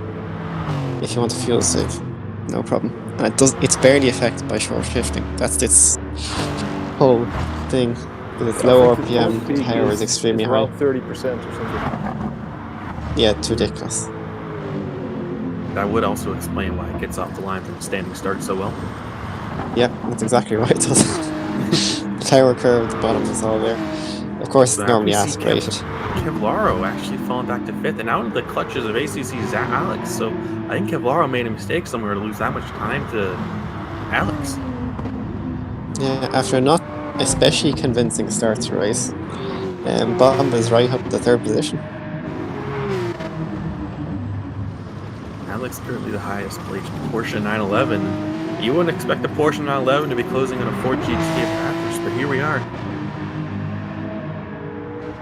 if you want to fuel save. No problem. And it's barely affected by short shifting. That's its whole thing. Because its low RPM power is extremely high. Around 30% or something. Yeah, it's ridiculous. That would also explain why it gets off the line from standing start so well. Yeah, that's exactly why it does. The power curve at the bottom is all there. Of course, it's normally aspirated. Kevlaro actually falling back to 5th, and out of the clutches of ACC's Alex. So I think Kevlaro made a mistake somewhere to lose that much time to Alex. Yeah, after not especially convincing start to race, Bomb is right up the 3rd position. Alex currently the highest placed Porsche 911. You wouldn't expect the Porsche 911 to be closing on a Ford GT at Bathurst, but here we are.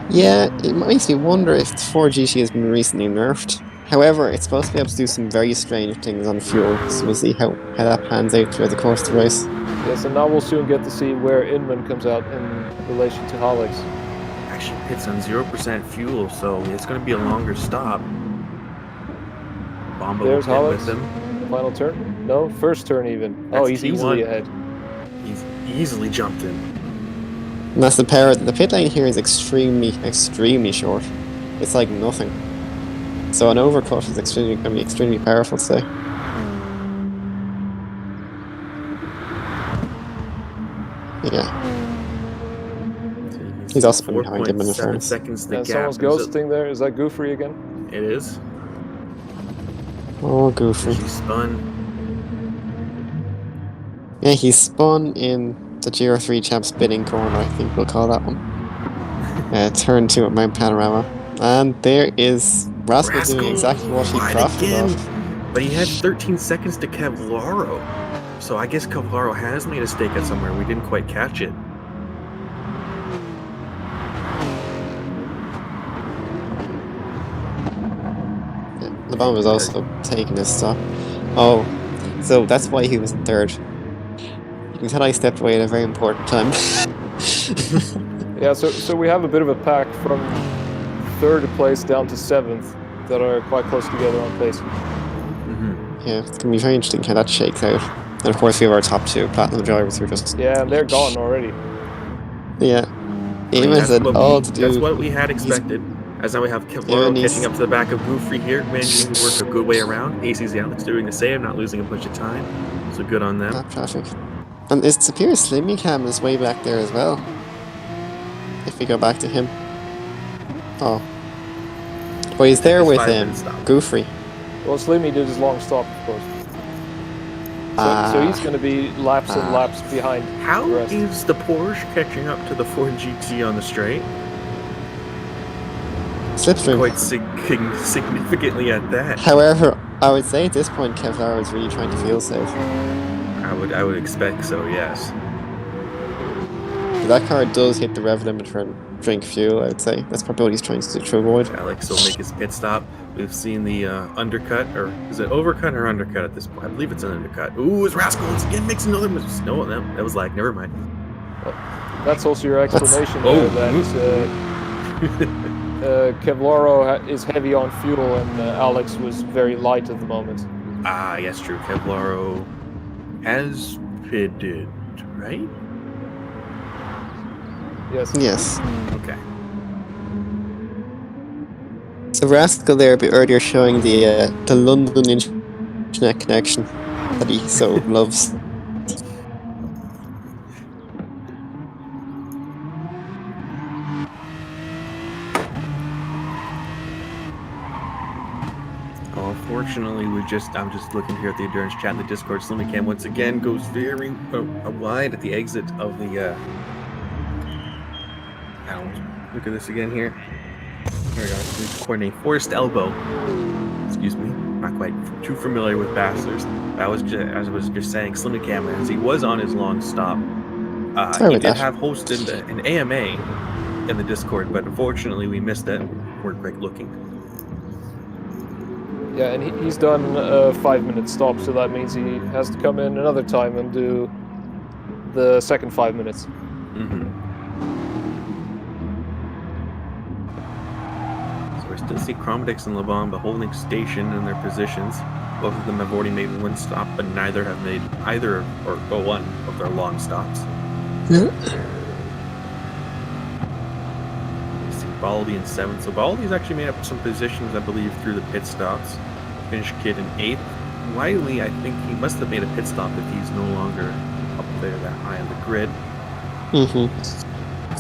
Yeah, it makes me wonder if the Ford GT has been recently nerfed. However, it's supposed to be able to do some very strange things on fuel, so we'll see how that pans out throughout the course of the race. Yes, and now we'll soon get to see where Inman comes out in relation to Alex. Actually pits on 0% fuel, so it's going to be a longer stop. Bomba There's will Alex. with him. Final turn? No, first turn even. That's he's T1. easily ahead. He's easily jumped in. And that's the power. The pit lane here is extremely short. It's like nothing. So an overcut is going to be extremely powerful today. Yeah. He's also been behind him in the front. Seconds the and gap. Someone's ghosting there. Is that Goofy again? It is. Oh, Goofy. He spun. Yeah, he spun in the GR3 Champ spinning corner, I think we'll call that one. Turn 2 at Mount Panorama. And there is Rascal doing exactly what he profited off. But he had 13 seconds to Kevlaro. So I guess Kevlaro has made a stake at somewhere. We didn't quite catch it. The bomb was also taking his stop. Oh, so that's why he was in 3rd. You can tell I stepped away at a very important time. Yeah, so we have a bit of a pack from 3rd place down to 7th that are quite close together on pace. Yeah, it's going to be very interesting how that shakes out. And of course we have our top 2 Platinum drivers who are just... Yeah, and they're gone already. Yeah. Eamon said all to do... That's what we had expected. As now we have Kevlaro catching up to the back of Goofy here, managing to work a good way around. AC's Alex doing the same, not losing a bunch of time. So good on them. Not traffic. And it appears Slimmy Cam is way back there as well. If we go back to him. Oh. Well, he's there with him. Goofy. Well, Slimmy did his long stop, of course. So he's going to be laps and laps behind. How the rest. is the Porsche catching up to the Ford GT on the straight? Slipstream. Quite significantly at that. However, I would say at this point Kevlar is really trying to feel safe. I would expect so, yes. That car does hit the rev limiter and drink fuel, I would say. That's probably what he's trying to avoid. Alex will make his pit stop. We've seen the undercut, or is it overcut or undercut at this point? I believe it's an undercut. Ooh, it's Rascal once again makes another mistake. No, that was like, never mind. That's also your explanation there, that Kevlaro is heavy on fuel and Alex was very light at the moment. Ah, yes, true. Kevlaro has pitted, right? Yes. Yes. Okay. So Rascal there a bit earlier showing the London internet connection that he so loves. Unfortunately, I'm just looking here at the endurance chat in the Discord. Slimmy Cam once again goes very wide at the exit of the. Look at this again here. Here we go. Coordinate forced elbow. Excuse me. My not quite too familiar with Bathurst. As I was just saying, Slim Cameron, as he was on his long stop, he did have hosted an AMA in the Discord, but unfortunately we missed it. We're great looking. Yeah, and he's done a 5-minute stop, so that means he has to come in another time and do the second 5 minutes. Mm-hmm. So we still see Chromedix and Lebon holding station in their positions. Both of them have already made one stop, but neither have made one of their long stops. Yeah. Baldy in 7th. So Baldy's actually made up some positions, I believe, through the pit stops. Finished Kid in 8th. Wiley, I think he must have made a pit stop if he's no longer up there that high on the grid. Mm-hmm.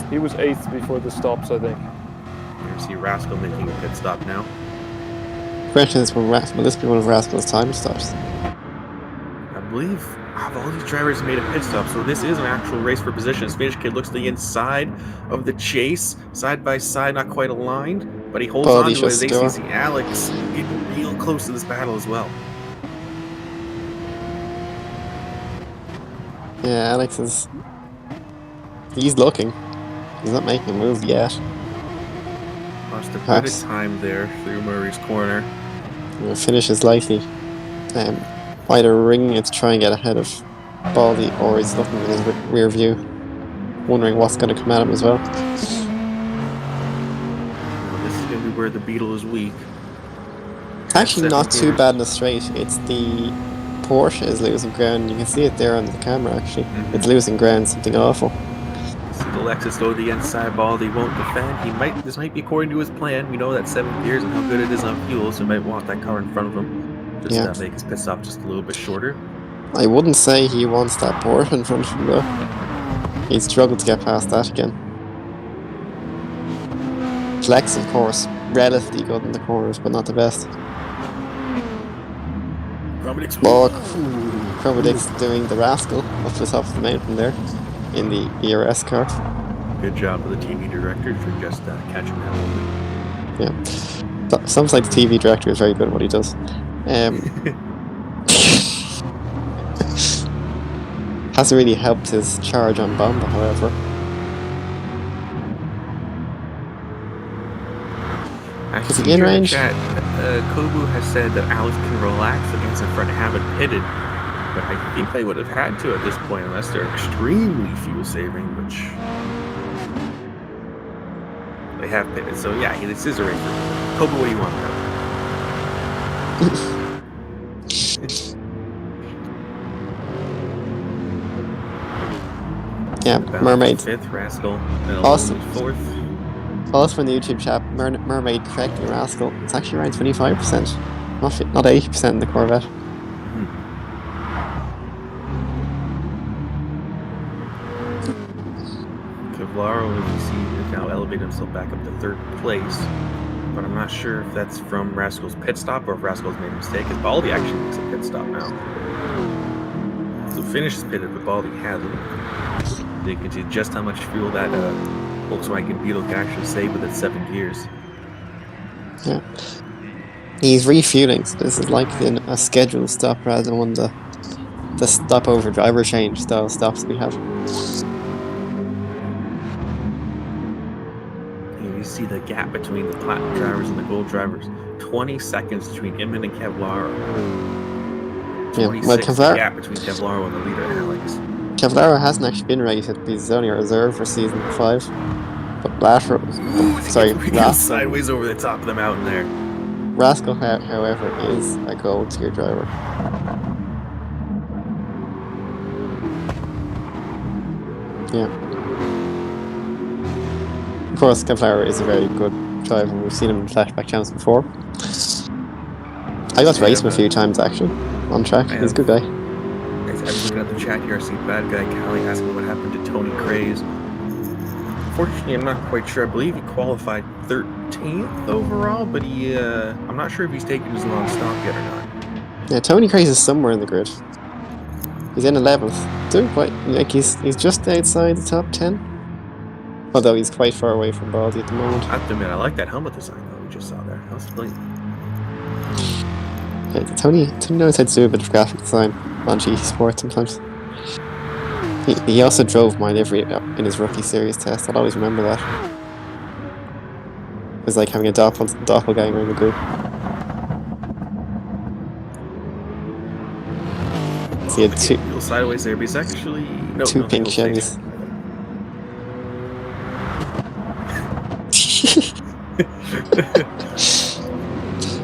He was 8th before the stops, I think. You see Rascal making a pit stop now. Question is, will this be one of Rascal's time stops? I believe all these drivers made a pit stop, so this is an actual race for position. Spanish Kid looks to the inside of the chase, side by side, not quite aligned, but he holds on to his ACC. Alex getting real close to this battle as well. Yeah, Alex he's looking. He's not making a move yet. Lost a bit of time there through Murray's corner. The finish is likely. Either ringing it to try and get ahead of Baldy, or he's looking in his rear view, wondering what's going to come at him as well. This is going to be where the Beetle is weak. Actually, not too bad in the straight. It's the Porsche is losing ground. You can see it there on the camera, actually. Mm-hmm. It's losing ground, something awful. The Lexus though, the inside Baldy won't defend. This might be according to his plan. We know that 7 gears and how good it is on fuel, so he might want that car in front of him. Just make his pit stop just a little bit shorter. I wouldn't say he wants that Porsche in front of him though. He struggled to get past that again. Flex, of course, relatively good in the corners, but not the best. Chromedix doing the Rascal up the top of the mountain there in the ERS car. Good job of the TV director for just catching that moment. Yeah. Sounds like the TV director is very good at what he does. Hasn't really helped his charge on Bomba, however. Actually, in range? Chat, Kobu has said that Alex can relax against the front and have it pitted, but I think they would have had to at this point unless they're extremely fuel saving, which they have pitted. So yeah, this is a race. Kobu, what do you want now? Yeah, Mermaid. 5th, Rascal. Awesome. 4th. Also from the YouTube chat, Mermaid correctly Rascal. It's actually around 25%. Not 80% in the Corvette. Kevlaro, as you see, has now elevated himself back up to 3rd place. But I'm not sure if that's from Rascal's pit stop or if Rascal's made a mistake, because Baldy actually makes a pit stop now. So finish is pitted, but Baldy hasn't. You can see just how much fuel that Volkswagen Beetle can actually save with its 7 gears. Yeah. He's refueling, so this is like a scheduled stop rather than one of the stopover driver change style stops we have. You see the gap between the platinum drivers and the gold drivers. 20 seconds between Inman and Kevlaro. 26 gap between Kevlaro and the leader, Alex. Kevlaro hasn't actually been rated because he's only a reserve for season 5. But Rascal sideways over the top of the mountain there. Rascal, however, is a gold tier driver. Yeah. Of course, Kevlaro is a very good driver. We've seen him in flashback champs before. I got to race him a few times actually on track. He's a good guy. I'm looking at the chat here. I see Bad Guy Callie asking what happened to Tony Craze. Unfortunately, I'm not quite sure. I believe he qualified 13th overall, but I'm not sure if he's taken his long stop yet or not. Yeah, Tony Craze is somewhere in the grid. He's in 11th. Doing quite he's just outside the top 10. Although he's quite far away from Baldy at the moment. I have to admit, I like that helmet design though we just saw there. That was clean. Tony knows how to do a bit of graphic design on GT Sport sometimes. He also drove my livery in his rookie series test. I'll always remember that. It was like having a doppelganger in the group. So he had two sideways there, but he's actually two pink Chevys.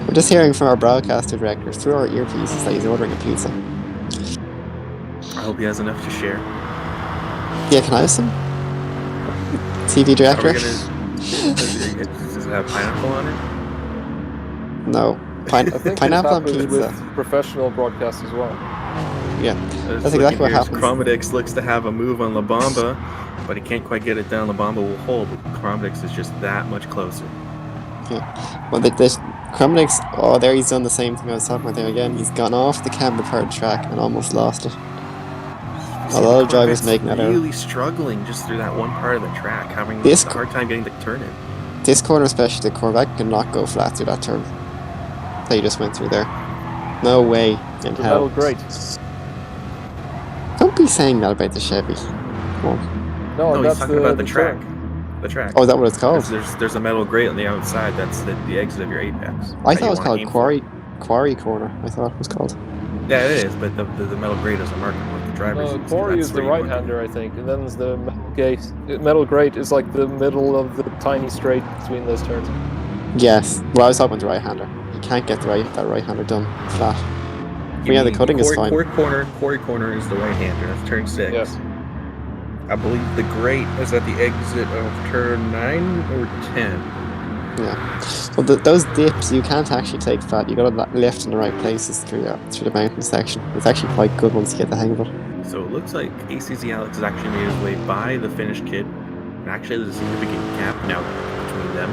We're just hearing from our broadcaster director through our earpieces that he's ordering a pizza. I hope he has enough to share. Yeah, can I have some? TV director? Does it have pineapple on it? No. I think Pineapple on happens pizza. with professional broadcasts as well. Yeah, that's exactly what happens. Chromedix looks to have a move on La Bamba, but he can't quite get it down. La Bamba will hold, but Chromedix is just that much closer. Yeah. Well, Chromedix, oh, there he's done the same thing I was talking about there again. He's gone off the camber part track and almost lost it. A lot of drivers making that out. Really struggling just through that one part of the track, having a hard time getting the turn in. This corner especially, the Corvette cannot go flat through that turn that you just went through there. No way in hell. Metal Great. Don't be saying that about the Chevy. No, he's talking about the track. The track. Oh, is that what it's called? There's a metal grate on the outside. That's the exit of your apex. I thought it was called Quarry Corner. I thought it was called. Yeah, it is, but the metal grate is a marker with the driver's. Quarry is the right-hander, I think, and then there's the metal gate. Metal grate is like the middle of the tiny straight between those turns. Yes. Well, I was talking about the right-hander. You can't get that right-hander done flat. But yeah, the cutting is fine. Quarry corner is the right-hander. That's turn 6. Yes. I believe the grate is at the exit of turn 9 or 10. Yeah. Well, those dips you can't actually take flat. You got to left in the right places through the mountain section. It's actually quite good once you get the hang of it. So it looks like ACZ Alex has actually made his way by the Finnish kid. And actually, there's a significant gap now between them.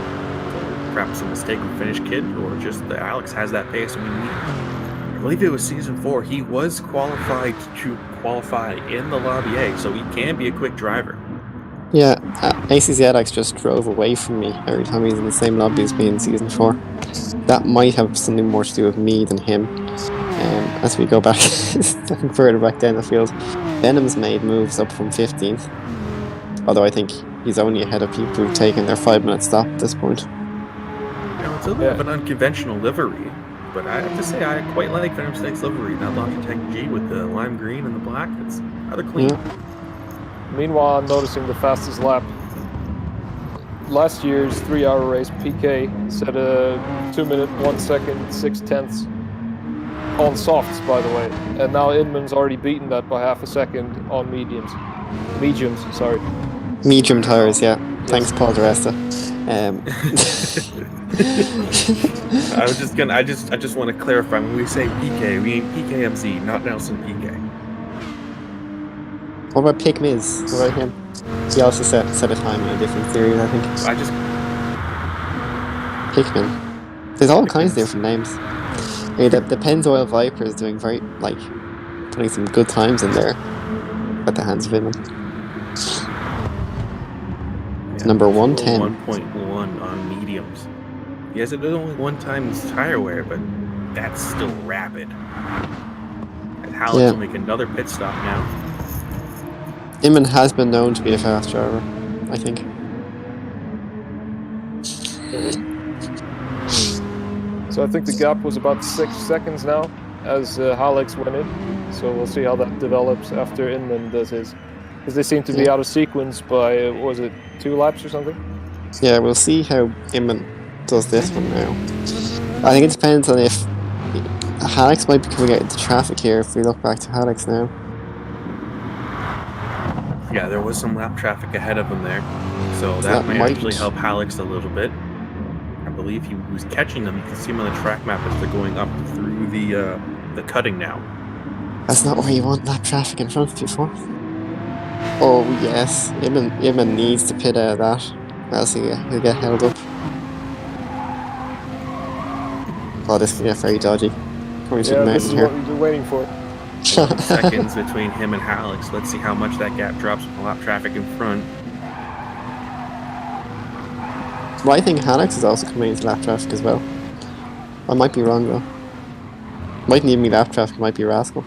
Perhaps a mistake with Finnish kid, or just that Alex has that pace when we meet. I believe it was season 4. He was qualified to qualify in the Lobby A, so he can be a quick driver. Yeah, ACZX just drove away from me every time he's in the same lobby as me in season 4. That might have something more to do with me than him. As we go back further back down the field, Venom's made moves up from 15th. Although I think he's only ahead of people who've taken their 5-minute stop at this point. It's a little bit of an unconventional livery, but I have to say I quite like Venom 6 livery. That Logitech G with the lime green and the black, it's rather clean. Yeah. Meanwhile, I'm noticing the fastest lap. Last year's 3-hour race, PK set a 2-minute, 1 second, 6/10 on softs, by the way. And now Inman's already beaten that by half a second on mediums. Sorry. Medium tires, yeah. Thanks, Paul DeResta. I just want to clarify, when we say PK, we mean PKMZ, not Nelson PK. What about Pick Miz? What about him? He also set a time in a different series, I think. Pickman. There's all kinds of different names. Yeah, the Pennzoil Viper is doing putting some good times in there at the hands of him. Yeah, number 110. 1.1 on mediums. Yes, it is only 1 times tire wear, but that's still rapid. And Halleck will make another pit stop now. Inman has been known to be a fast driver, I think. So I think the gap was about 6 seconds now as Hallex went in. So we'll see how that develops after Inman does his. Because they seem to be out of sequence by, was it 2 laps or something? Yeah, we'll see how Inman does this one now. I think it depends on if Hallex might be coming out into traffic here if we look back to Hallex now. Yeah, there was some lap traffic ahead of him there, so that might actually help Hallex a little bit. I believe he was catching them. You can see him on the track map as they're going up through the cutting now. That's not where you want lap traffic in front of you for. Oh yes, Inman needs to pit out of that, else he'll get held up. Oh, this can get very dodgy. Coming to the this is here. what we've been waiting for. Seconds between him and Hallex. Let's see how much that gap drops with the lap traffic in front. Well, I think Hallex is also coming into lap traffic as well. I might be wrong though. Mightn't even be lap traffic, might be Rascal.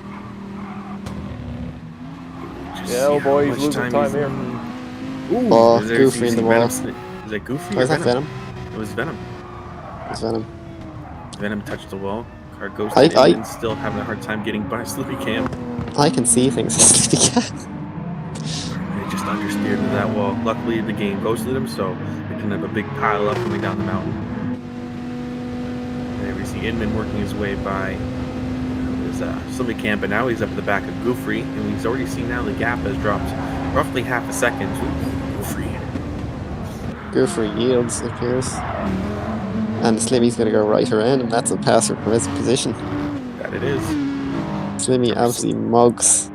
Just Yeah, oh see boy, how he's much losing time here. Ooh, Oh, there's Goofy you in see the wall. Is that Goofy Oh, or is that Venom? Venom? It was Venom. It's Venom. Venom touched the wall. Car goes I- to Inman, still having a hard time getting by Slippy Cam. I can see things. They just understeered into that wall. Luckily, the game ghosted him, so we didn't have a big pile up coming down the mountain. And there we see Inman working his way by his Slippy Cam, but now he's up at the back of Goofy, and we've already seen now the gap has dropped roughly half a second. Ooh, Goofy. Goofy yields, it appears. And Slimmy's going to go right around him. That's a passer from his position. That it is. Slimmy absolutely mugs.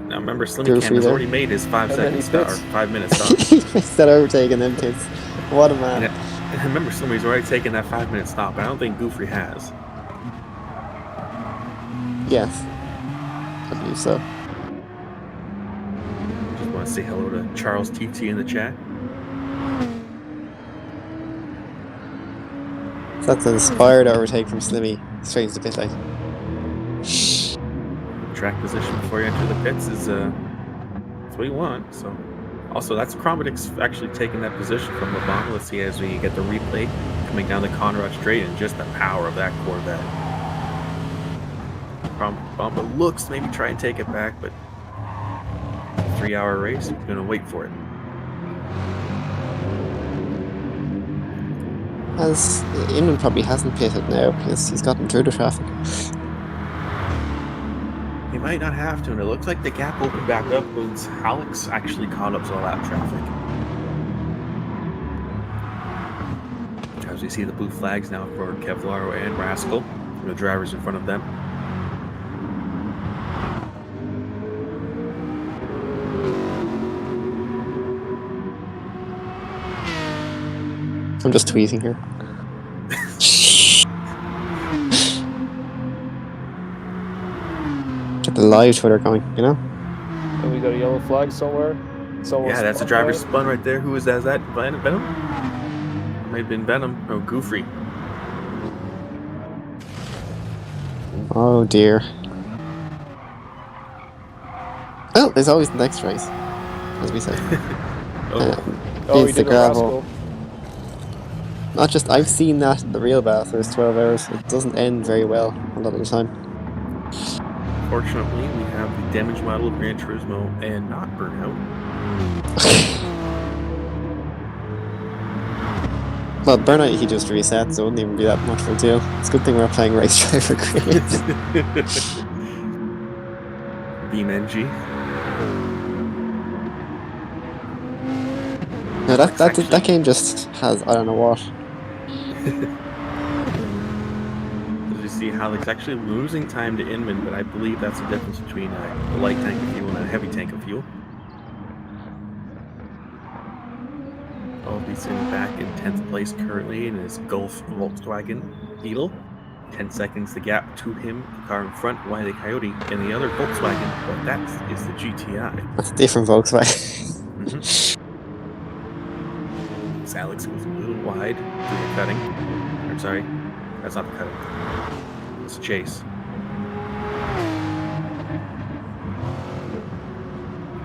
Now remember, Slimmy Goofy Cam has there. already made his 5 And then second he stop, or pits. 5 minute stop. He makes that overtake and then pits. What a man. And remember, Slimmy's already taken that 5 minute stop, but I don't think Goofy has. Yes. I believe so. Just want to say hello to Charles TT in the chat. So that's an inspired overtake from Slimmy. Straight into the pit lane. Track position before you enter the pits is that's what you want. So, also that's Chromatics actually taking that position from LeBon. Let's see as we get the replay coming down the Conrad Straight and just the power of that Corvette. Bomba looks to maybe try and take it back, but 3-hour race, he's gonna wait for it. As Inman probably hasn't pitted now because he's gotten through the traffic. He might not have to, and it looks like the gap opened back up once Alex actually caught up to all that traffic. As we see the blue flags now for Kevlar and Rascal, the drivers in front of them. I'm just tweeting here. Get the live Twitter going, you know? And we got a yellow flag somewhere. Someone Yeah, that's a spun driver's by. spun right there. Who is that? Is that Venom? It might have been Venom. Oh, Goofy. Oh dear. Well, there's always the next race, as we say. Oh, he It's the did a gravel. rascal. Not just, I've seen that in the real Bathurst 12 hours. It doesn't end very well a lot of the time. Fortunately, we have the damage model of Gran Turismo and not Burnout. Well, Burnout he just resets, so it wouldn't even be that much of a deal. It's a good thing we're playing Race Driver Creates. Beam NG. No, that game just has, I don't know what. As you see, Alex actually losing time to Inman, but I believe that's the difference between a light tank of fuel and a heavy tank of fuel. He's in back in 10th place currently in his Golf Volkswagen Beetle. 10 seconds the gap to him, the car in front, Wile E. Coyote, and the other Volkswagen, but that is the GTI. That's a different Volkswagen. Mm-hmm. Alex goes a little wide through the cutting. I'm sorry, that's not the cutting. It's a chase.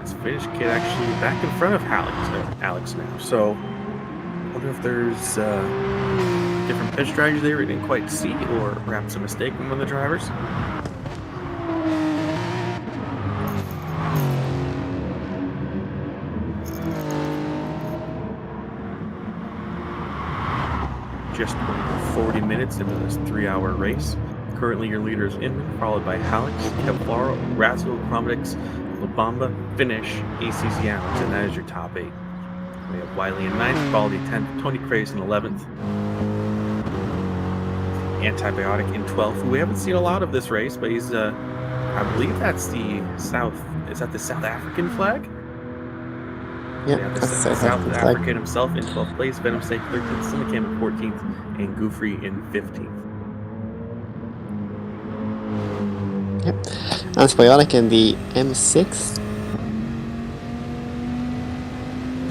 This finish kid actually back in front of Alex now. So, I wonder if there's different pitch strategy there we didn't quite see, or perhaps a mistake from one of the drivers. Just over 40 minutes into this 3-hour race. Currently, your leader is Inman, followed by Alex, Kevlar, Razzo, Chromatics, Labamba, Finish, ACZ Alex, and that is your top 8. We have Wiley in 9th, Baldy 10th, Tony Craze in 11th, Antibiotic in 12th, who we haven't seen a lot of this race, but he's, I believe that's the South, is that the South African flag? Yeah, Yeah, that's the the South African himself in 12th place, Venom Safe 13th, Silicam in 14th, and Goofy in 15th. Yep. Antibiotic in the M6.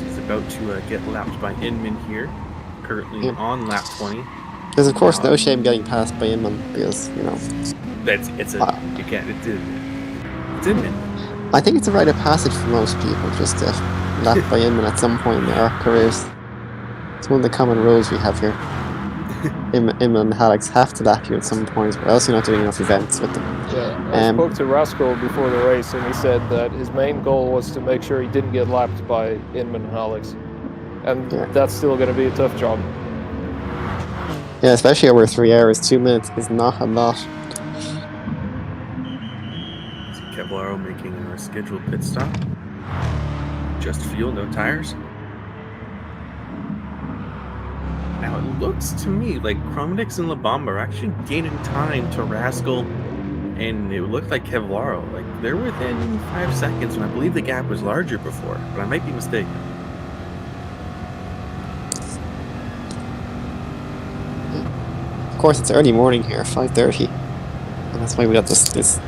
He's about to get lapped by Inman here, currently Yep. on lap 20. There's of course no shame getting passed by Inman because you know. You can't. It's in it. I think it's a rite of passage for most people just to lap by Inman at some point in their careers. It's one of the common rules we have here. Inman and Alex have to lap you at some point, or else you're not doing enough events with them. Yeah, I spoke to Rascal before the race, and he said that his main goal was to make sure he didn't get lapped by Inman and Alex. And that's still going to be a tough job. Yeah, especially over 3 hours. 2 minutes is not a lot. Kevlaro making our scheduled pit stop. Just fuel, no tires. Now it looks to me like Chromedix and La Bomba are actually gaining time to Rascal, and it looked like Kevlaro. Like they're within 5 seconds, and I believe the gap was larger before, but I might be mistaken. Of course, it's early morning here, 5:30, and that's why we got this.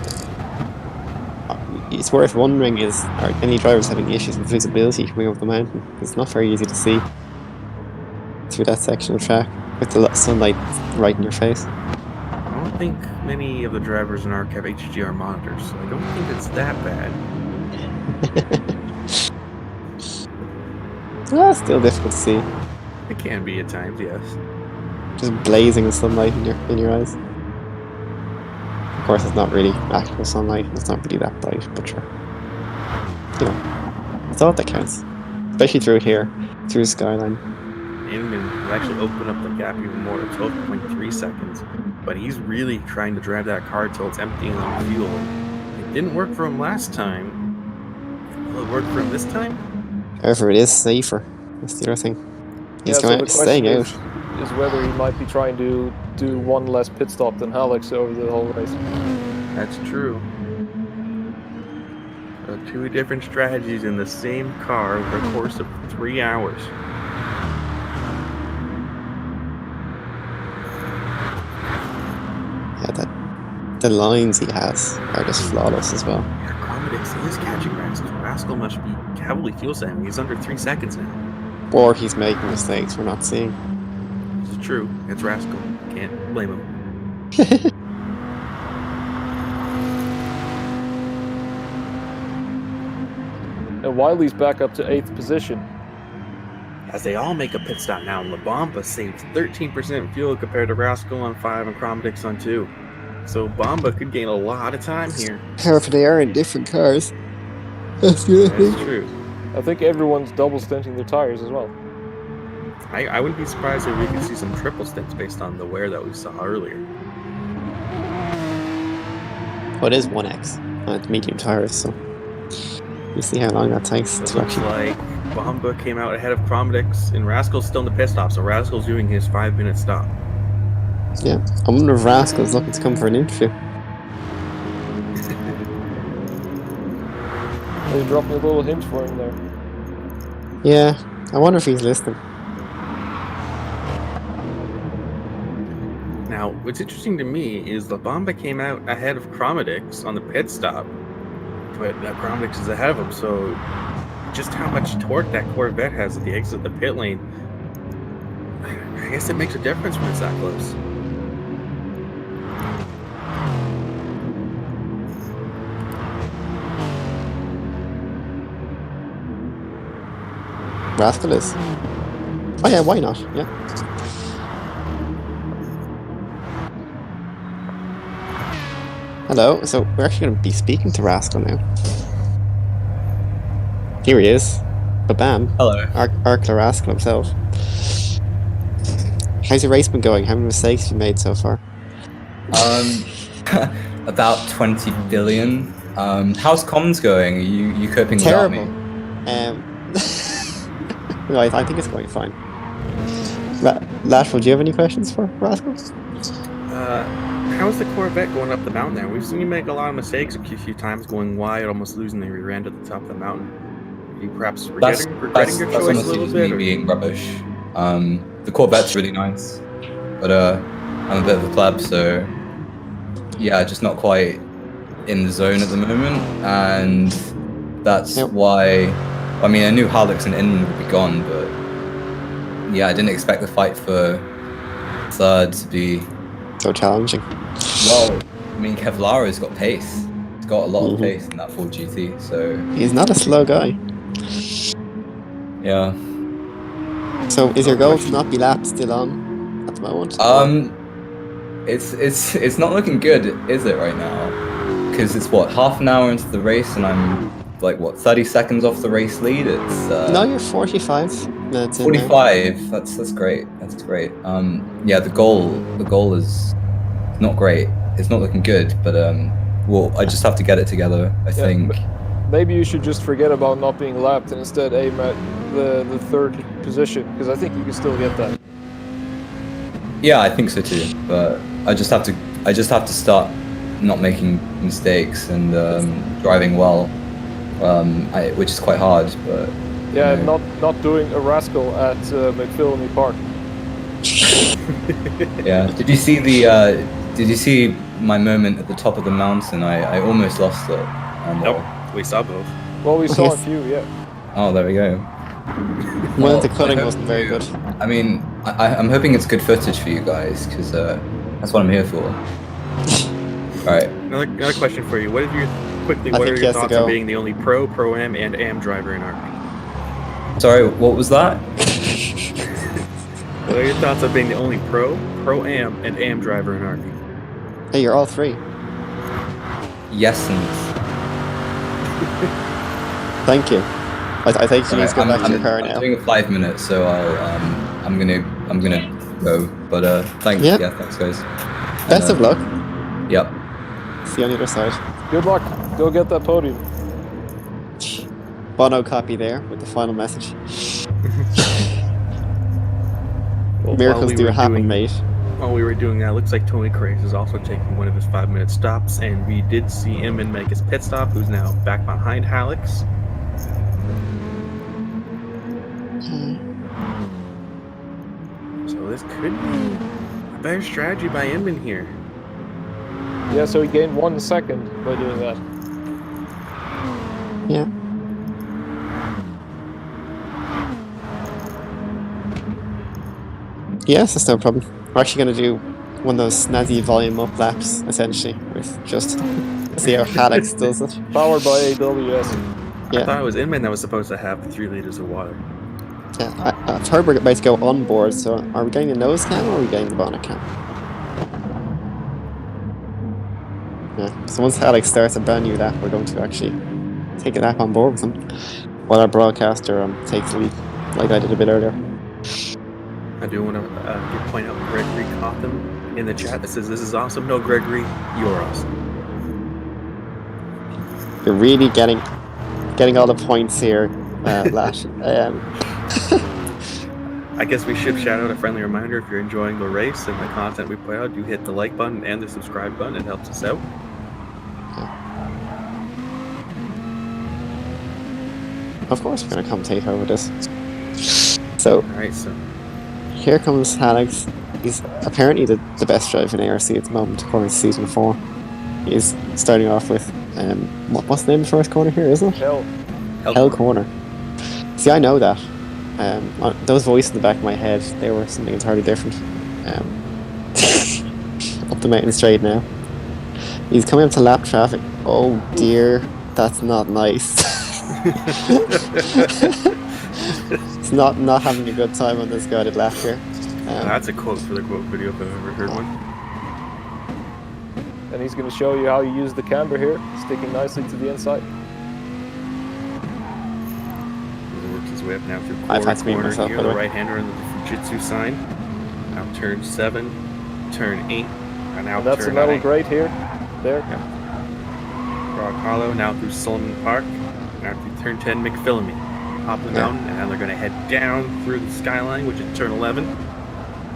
It's worth wondering are any drivers having issues with visibility coming over the mountain? It's not very easy to see through that section of track with the sunlight right in your face. I don't think many of the drivers in ARC have HDR monitors, so I don't think it's that bad. Well, still difficult to see. It can be at times, yes. Just blazing sunlight in your eyes. Of course, it's not really actual sunlight. It's not really that bright, but sure. You know, it's all that counts, especially through here, through the skyline. Inman will actually open up the gap even more to 12.3 seconds, but he's really trying to drive that car till it's emptying on fuel. It didn't work for him last time. Will it work for him this time? However, it is safer. That's the other thing. He's staying out. Is whether he might be trying to do one less pit stop than Alex over the whole race. That's true. Two different strategies in the same car over the course of 3 hours. Yeah, the lines he has are just flawless as well. Yeah, Chromedix is catching Rascal. Rascal must be heavily fuel saving. He's under 3 seconds now. Or he's making mistakes we're not seeing. This is true. It's Rascal. Can't blame him. And Wiley's back up to 8th position. As they all make a pit stop now, La Bomba saves 13% fuel compared to Rascal on 5 and Chromedix on 2. So Bomba could gain a lot of time here. However, they are in different cars. That's true. I think everyone's double stinting their tires as well. I wouldn't be surprised if we could see some triple stints based on the wear that we saw earlier. Well, it is 1X on medium tires, so we'll see how long that takes It to looks actually... like Bomba came out ahead of Chromedix, and Rascal's still in the pit stop, so Rascal's doing his 5-minute stop. Yeah, I wonder if Rascal's looking to come for an interview. They dropped me a little hint for him there. Yeah, I wonder if he's listening. Now, what's interesting to me is La Bomba came out ahead of Chromedix on the pit stop, but Chromedix is ahead of him, so just how much torque that Corvette has at the exit of the pit lane, I guess it makes a difference when it's that close. Rascal is. Oh yeah, why not? Yeah. Hello, so we're actually going to be speaking to Rascal now. Here he is. Ba-bam. Hello. Arkler Rascal himself. How's your race been going? How many mistakes have you made so far? About 20 billion. How's comms going? Are you coping Terrible. without me? No, I think it's going fine. Lateral, do you have any questions for Rascal? How's the Corvette going up the mountain there? We've seen you make a lot of mistakes a few times, going wide, almost losing the rear end at the top of the mountain. Are you perhaps regretting your choice a little bit? Me being rubbish. The Corvette's really nice, but I'm a bit of a pleb, so yeah, just not quite in the zone at the moment, and that's why. I mean, I knew Hallex and Inman would be gone, but yeah, I didn't expect the fight for to be... So challenging. Well, I mean, Kevlara's got pace. He's got a lot of Mhm. pace in that Ford GT, so... He's not a slow guy. Yeah. So is your No goal to question. not be lapped still on at the moment? It's not looking good, is it, right now? Because it's, what, half an hour into the race, and I'm, like, what, 30 seconds off the race lead? It's... No, you're 45 minutes in now. 45. That's great. That's great. Yeah, the goal is not great. It's not looking good, but well, I just have to get it together. I think. Maybe you should just forget about not being lapped and instead aim at the third position, because I think you can still get that. Yeah, I think so too. But I just have to start not making mistakes and driving well, which is quite hard. But Yeah, you know. not doing a rascal at McPhillamy Park. Yeah. Did you see my moment at the top of the mountain? I almost lost it. Nope, we saw both. Well, we saw a Yes. few, yeah. Oh, there we go. Well, the I cutting hope wasn't very you- good. I mean, I'm hoping it's good footage for you guys, because that's what I'm here for. Alright. Another question for you. What are your I think your he has to thoughts go. on being the only Pro-Am, and Am driver in ARC? Sorry, what was that? What are your thoughts on being the only Pro-Am, and Am driver in ARC? Hey, you're all three. Yes, and Thank you. I think you need to go back to your car I'm now. doing a 5 minutes, so I'm gonna go. But thanks, Yeah. thanks guys. Best of luck. Yep. See you on the other side. Good luck. Go get that podium. Bono copy there with the final message. Well, Miracles do happen, mate. While we were doing that, looks like Tony Craze is also taking one of his 5-minute stops, and we did see Inman make his pit stop, who's now back behind Hallex. So this could be a better strategy by Inman here. Yeah, so he gained 1 second by doing that. Yeah. Yes, that's no problem. We're actually going to do one of those snazzy volume up laps, essentially, with just see how Hallex does it. Powered by AWS. I thought it was Inman that was supposed to have the 3 liters of water. Yeah, I've heard we're about to go on board, so are we getting the nose cam or are we getting the bonnet cam? Yeah, so once Alex starts a brand new lap, we're going to actually take a lap on board with him, while our broadcaster takes the lead, like I did a bit earlier. I do want to point out Gregory Cotham in the chat that says, "This is awesome." No, Gregory, you're awesome. You're really getting all the points here, Lash. I guess we should shout out a friendly reminder: if you're enjoying the race and the content we put out, do hit the like button and the subscribe button. It helps us out. Of course, we're going to commentate over this. So, All right, so here comes Alex. He's apparently the best driver in ARC at the moment, according to Season 4. He's starting off with, what's the name of the first corner here, isn't it? Hell Corner. See, I know that. Those voices in the back of my head, they were something entirely different. Up the mountain straight now. He's coming up to lap traffic. Oh dear, that's not nice. He's not having a good time on this guided lap here. that's a quote for the quote video if I've ever heard one. And he's going to show you how you use the camber here, sticking nicely to the inside. He works his way up now through I've had to mute corner myself, here, by the the way. right-hander under the Fujitsu sign. Now turn 7, turn 8, and now And that's a turn metal 9. grate here. There. Rock Hollow, now through Solomon Park, now through turn 10 McPhillamy. Top of the mountain, and now they're going to head down through the skyline, which is turn 11.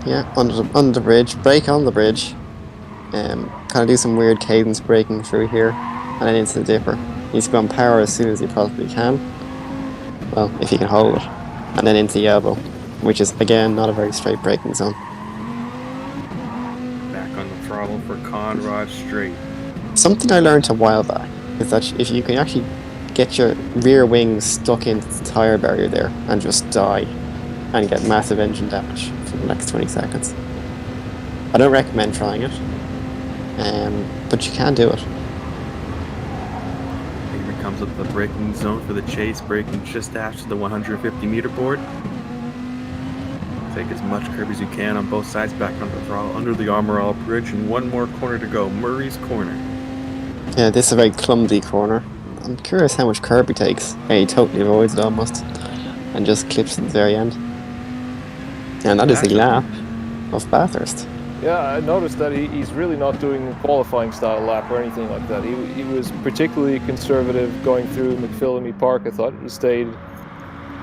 Yeah, under the bridge, brake on the bridge. Kind of do some weird cadence braking through here, and then into the dipper. Needs to go on power as soon as he possibly can. Well, if he can hold it. And then into the elbow, which is, again, not a very straight braking zone. Back on the throttle for Conrad Straight. Something I learned a while back is that if you can actually get your rear wing stuck into the tyre barrier there and just die and get massive engine damage for the next 20 seconds. I don't recommend trying it, but you can do it. Here comes up the braking zone for the chase, braking just after the 150-meter board. Take as much curb as you can on both sides, back on the throttle, under the Armor All Bridge, and one more corner to go, Murray's Corner. Yeah, this is a very clumsy corner. I'm curious how much curb he takes. Yeah, he totally avoids it almost, and just clips at the very end. And that is the lap of Bathurst. Yeah, I noticed that he's really not doing a qualifying style lap or anything like that. He was particularly conservative going through McPhillamy Park, I thought. He stayed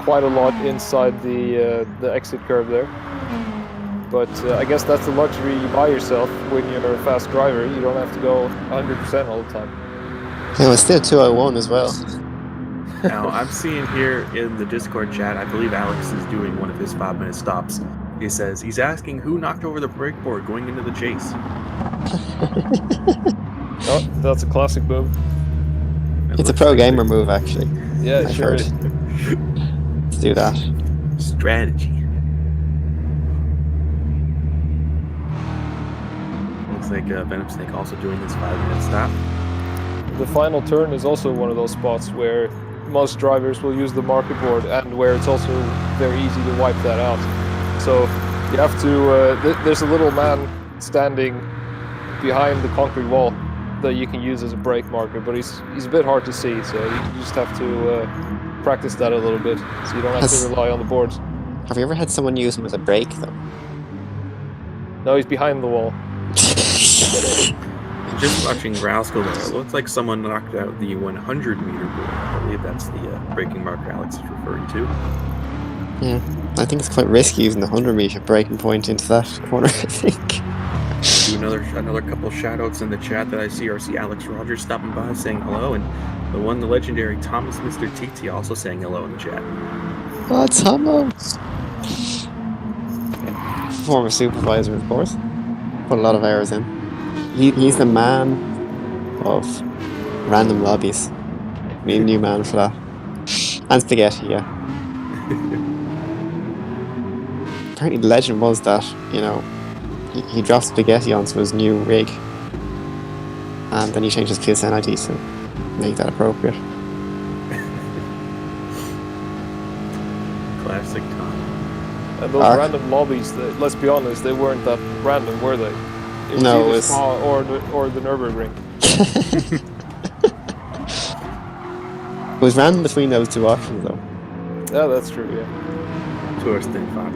quite a lot inside the exit curve there. But I guess that's the luxury you buy yourself when you're a fast driver. You don't have to go 100% all the time. Yeah, it's still 201 as well. Now, I'm seeing here in the Discord chat, I believe Alex is doing one of his 5-minute stops. He says he's asking who knocked over the brake board going into the chase. Oh, that's a classic move. It's a pro gamer move, actually. Yeah, it I've sure heard. is. Let's do that. Strategy. Looks like Venom Snake also doing his 5-minute stop. The final turn is also one of those spots where most drivers will use the market board and where it's also very easy to wipe that out. So you have to, there's a little man standing behind the concrete wall that you can use as a brake marker, but he's a bit hard to see, so you just have to practice that a little bit, so you don't have to rely on the boards. Have you ever had someone use him as a brake, though? No, he's behind the wall. Just watching Rascal there, it looks like someone knocked out the 100-meter board. I believe that's the braking marker Alex is referring to. Yeah, I think it's quite risky using the 100-meter braking point into that corner, I think. Do another couple of shout-outs in the chat that I see. Alex Rogers stopping by saying hello, and the legendary Thomas Mr. TT also saying hello in the chat. Oh, Tomo! Former supervisor, of course. Put a lot of hours in. He's the man of random lobbies. We need a new man for that. And spaghetti, yeah. Apparently the legend was that, you know, he dropped spaghetti onto his new rig, and then he changed his PSN ID to make that appropriate. Classic Tom. And those random lobbies, let's be honest, they weren't that random, were they? It was either Spa or the Nürburgring. It was random between those two options, though. Yeah, that's true, yeah. Tourist in Fab.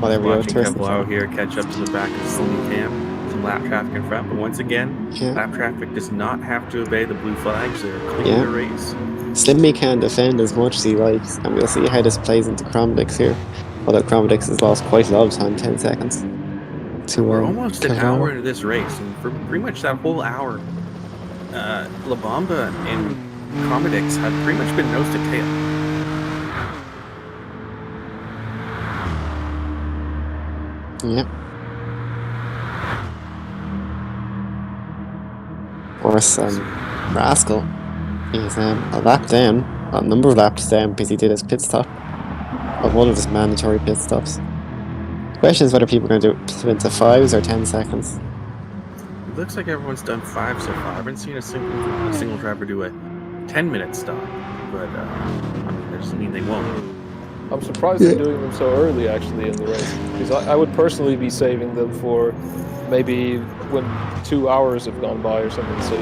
Oh, there we go. Watching Kevlar here catch up to the back of the Slimmy Cam. Some lap traffic in front, but once again, lap traffic does not have to obey the blue flags. They're clean the race. Slimmy can defend as much as he likes, and we'll see how this plays into Cromdix here. Although Cromdix has lost quite a lot of time, 10 seconds. We're almost an hour into this race, and for pretty much that whole hour, La Bamba and Cromdix have pretty much been nose to tail. Yep. Of course, Rascal, he's a lap down, a number of laps down because he did his pit stop, or one of his mandatory pit stops. The question is whether people are going to do it into 5s or 10 seconds. It looks like everyone's done 5 so far. I haven't seen a single driver do a 10-minute stop, but that doesn't mean they won't. I'm surprised they're doing them so early, actually, in the race. Because I would personally be saving them for maybe when 2 hours have gone by or something, so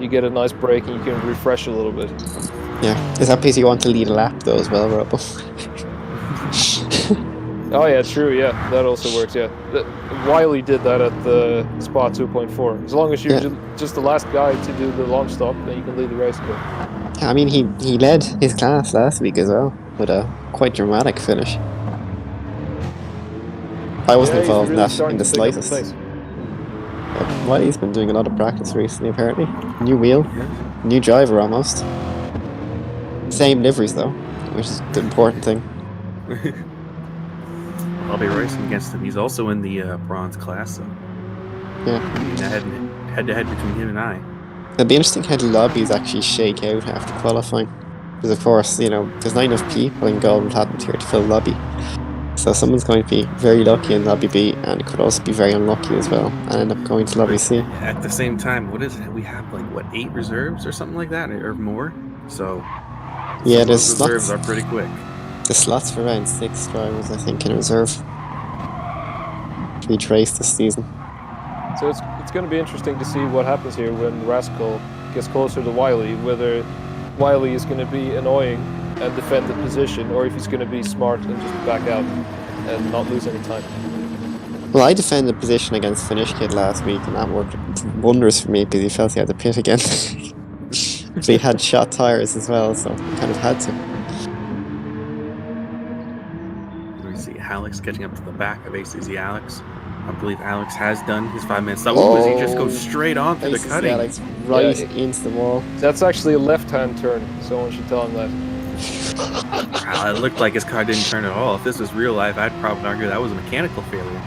you get a nice break and you can refresh a little bit. Yeah, is that because you want to lead a lap, though, as well, Robo? Oh yeah, true, yeah, that also works, yeah. Wiley did that at the Spa 2.4. As long as you're just the last guy to do the launch stop, then you can lead the race. Yeah, I mean, he led his class last week as well, with a quite dramatic finish. I wasn't involved in that in the slightest. Wiley's been doing a lot of practice recently, apparently. New wheel, new driver almost. Same liveries though, which is the important thing. I'll be racing against him. He's also in the bronze class, so yeah. Head to head between him and I. It'll be interesting how the lobbies actually shake out after qualifying. Because of course, there's not enough people in gold and platinum tier to fill lobby. So someone's going to be very lucky in lobby B, and could also be very unlucky as well, and end up going to lobby C. At the same time, what is it? We have 8 reserves or something like that, or more. So yeah, those there's reserves slots. are pretty quick. The slots for around 6 drivers, I think, in reserve for each race this season. So it's going to be interesting to see what happens here when Rascal gets closer to Wiley, whether Wiley is going to be annoying and defend the position, or if he's going to be smart and just back out and not lose any time. Well, I defended the position against Finish Kid last week, and that worked wonders for me because he felt he had the pit again. But he had shot tyres as well, so he kind of had to. We see Alex getting up to the back of ACZ Alex. I believe Alex has done his 5 minutes. That one was he just goes straight on through the ACZ cutting. Alex right into the wall. That's actually a left-hand turn. Someone should tell him that. It looked like his car didn't turn at all. If this was real life, I'd probably argue that was a mechanical failure.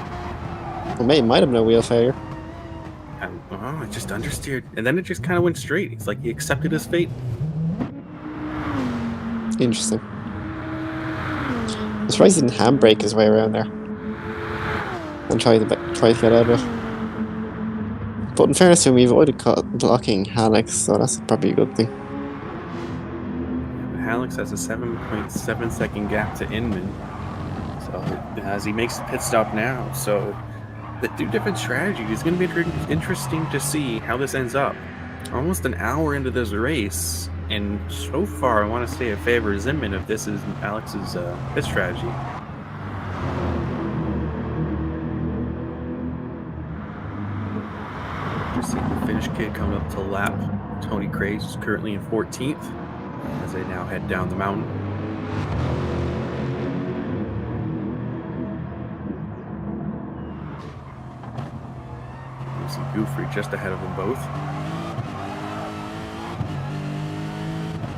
Well, it might have been a wheel failure. It just understeered. And then it just kind of went straight. It's like he accepted his fate. Interesting. I'm surprised he didn't handbrake his way around there and try to get out of it. But in fairness to him, we avoided blocking Alex, so that's probably a good thing. Alex has a 7.7 second gap to Inman, so as he makes the pit stop now. So the 2 different strategies. It's going to be interesting to see how this ends up. Almost an hour into this race, and so far I want to say it favors Inman if this is Alex's pit strategy. Just see the Finnish kid coming up to lap Tony Craze, who's currently in 14th. As they now head down the mountain. You see Goofrey just ahead of them both.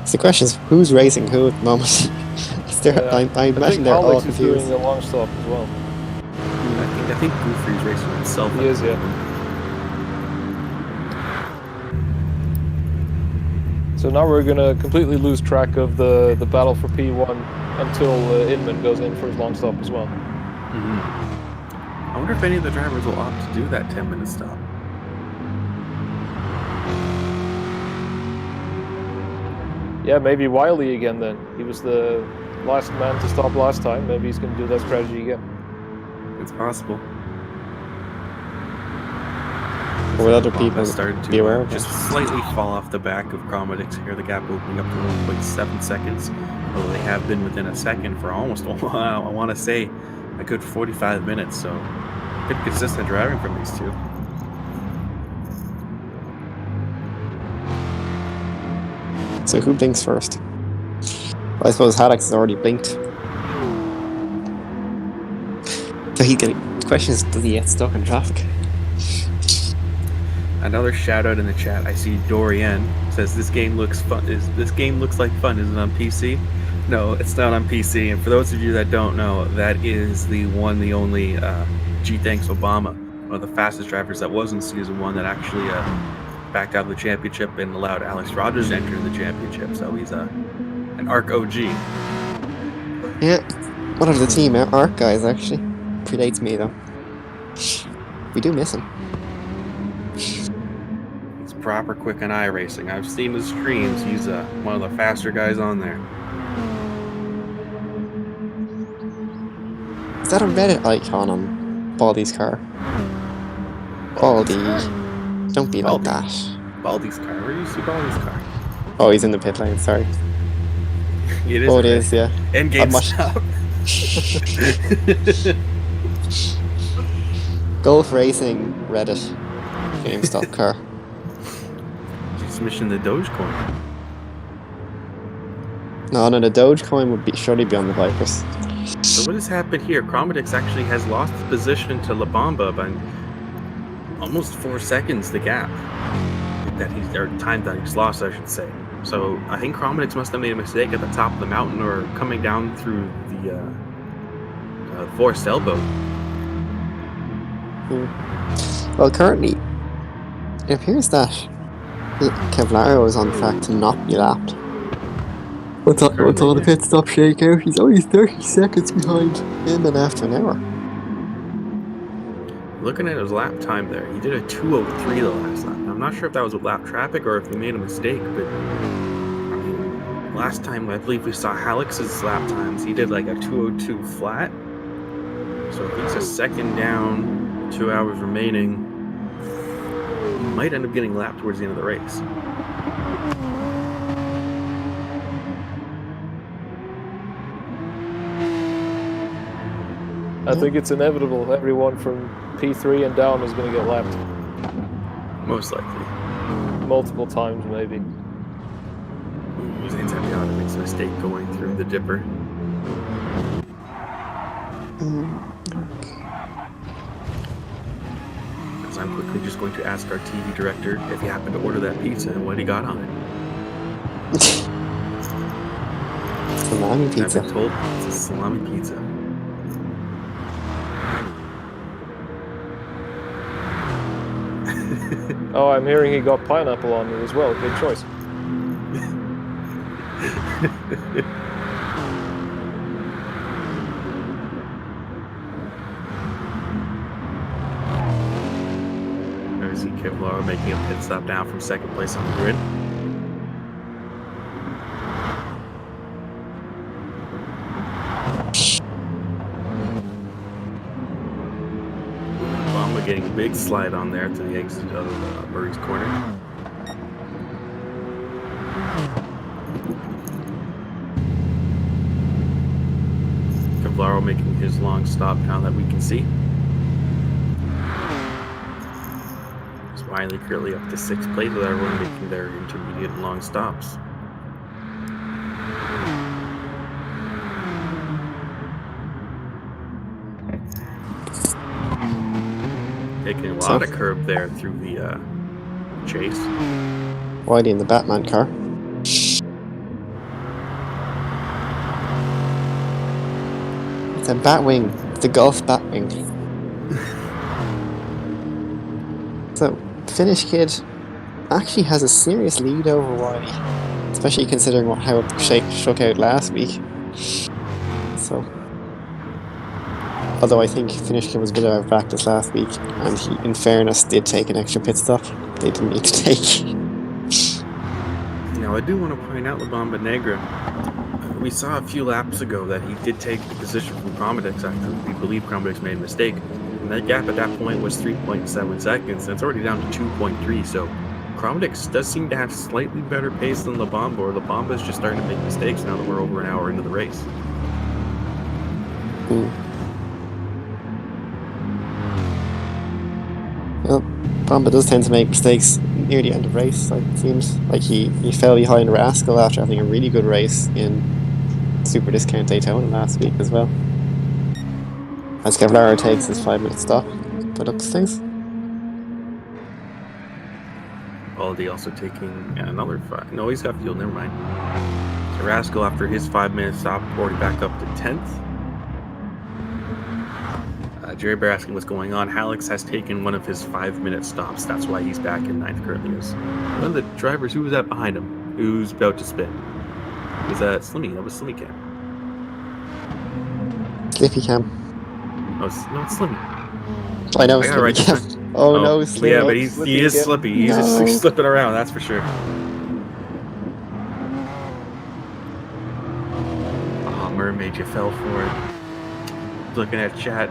So the question is, who's racing who at the moment? I imagine they're all Alex is confused. doing a long stop as well. I think Goofrey's racing himself. He is, yeah. So now we're going to completely lose track of the battle for P1 until Inman goes in for his long stop as well. Mm-hmm. I wonder if any of the drivers will opt to do that 10-minute stop. Yeah, maybe Wiley again then. He was the last man to stop last time. Maybe he's going to do that strategy again. It's possible. Or other people started to be aware of just it. slightly fall off the back of Chromatics here. The gap opening up to 1.7 seconds. Although they have been within a second for almost, I want to say, a good 45 minutes. So good consistent driving from these two. So who blinks first? Well, I suppose Haddox has already blinked. So the question is, does he get stuck in traffic? Another shout out in the chat. I see Dorian says this game looks fun. This game looks like fun? Is it on PC? No, it's not on PC. And for those of you that don't know, that is the only G Thanks Obama, one of the fastest drivers that was in Season 1 that actually backed out of the championship and allowed Alex Rogers to enter the championship. So he's an ARC OG. Yeah, one of the team ARC guys actually. Predates me though. We do miss him. He's proper quick on iRacing. I've seen his streams. He's one of the faster guys on there. Is that a Reddit icon on Baldy's car? Baldy. Don't be like that. Baldy's car. Where do you see Baldy's car? Oh, he's in the pit lane, sorry. It is. Oh, it is, yeah. End game much- stop. Golf Racing Reddit GameStop car. Just missing the Dogecoin. No, the Dogecoin would surely be on the Vipers. So what has happened here? Chromatics actually has lost his position to La Bamba by almost 4 seconds, the gap or time that he's lost, I should say. So I think Chromatics must have made a mistake at the top of the mountain or coming down through the forest elbow. Well, currently, it appears that Kevlaro is on track to not be lapped. What's all the pit stop shakeout? He's only 30 seconds behind him and after an hour. Looking at his lap time there, he did a 2:03 the last lap. I'm not sure if that was with lap traffic or if he made a mistake, but I mean, last time I believe we saw Alex's lap times, he did like a 2:02 flat. So if he's a second down, 2 hours remaining, he might end up getting lapped towards the end of the race. I think it's inevitable. Everyone from P3 and down is going to get lapped. Most likely. Multiple times, maybe. Zane's Aviana makes a mistake going through the dipper. As I'm quickly just going to ask our TV director if he happened to order that pizza and what he got on it. Salami pizza. I've been told it's a salami pizza. Oh, I'm hearing he got pineapple on it as well. Good choice. There's Kevlar making a pit stop down from second place on the grid. Bamba getting a big slide on there to the exit of Murray's corner. Kevlar making his long stop now that we can see. Wiley currently up to 6th place with everyone making their intermediate and long stops. Taking a lot of curb there through the chase. Whitey in the Batman car. It's a Batwing. It's a Golf Batwing. So, Finnish kid actually has a serious lead over Wiley, especially considering how it shook out last week. So, although I think Finnish kid was a bit out of practice last week, and he, in fairness, did take an extra pit stop they didn't need to take. Now, I do want to point out Labamba Negra. We saw a few laps ago that he did take the position from Chromadex after we believe Chromadex made a mistake. And that gap at that point was 3.7 seconds, and it's already down to 2.3, so Chromadex does seem to have slightly better pace than Labamba, or Labamba is just starting to make mistakes now that we're over an hour into the race. Well, Bamba does tend to make mistakes near the end of the race, like it seems. Like he fell behind Rascal after having a really good race in Super Discount Daytona last week as well. As Kevlar takes his 5-minute stop, put up things. Aldi also taking another 5. No, he's got fuel, never mind. So Rascal, after his 5-minute stop, already back up to 10th. Jerry Bear asking what's going on. Alex has taken one of his 5-minute stops. That's why he's back in 9th currently. One of the drivers, who was that behind him? Who's about to spin? Was that Slimmy? That was Slimmy Cam. Slippy Cam. Oh, no, it's Slimmy. I know, I got it Slippy right Cam. this time. Oh no, Slippy. Yeah, but he is slippy. He's just slipping around, that's for sure. Oh, Mermaid, you fell for it. Looking at chat.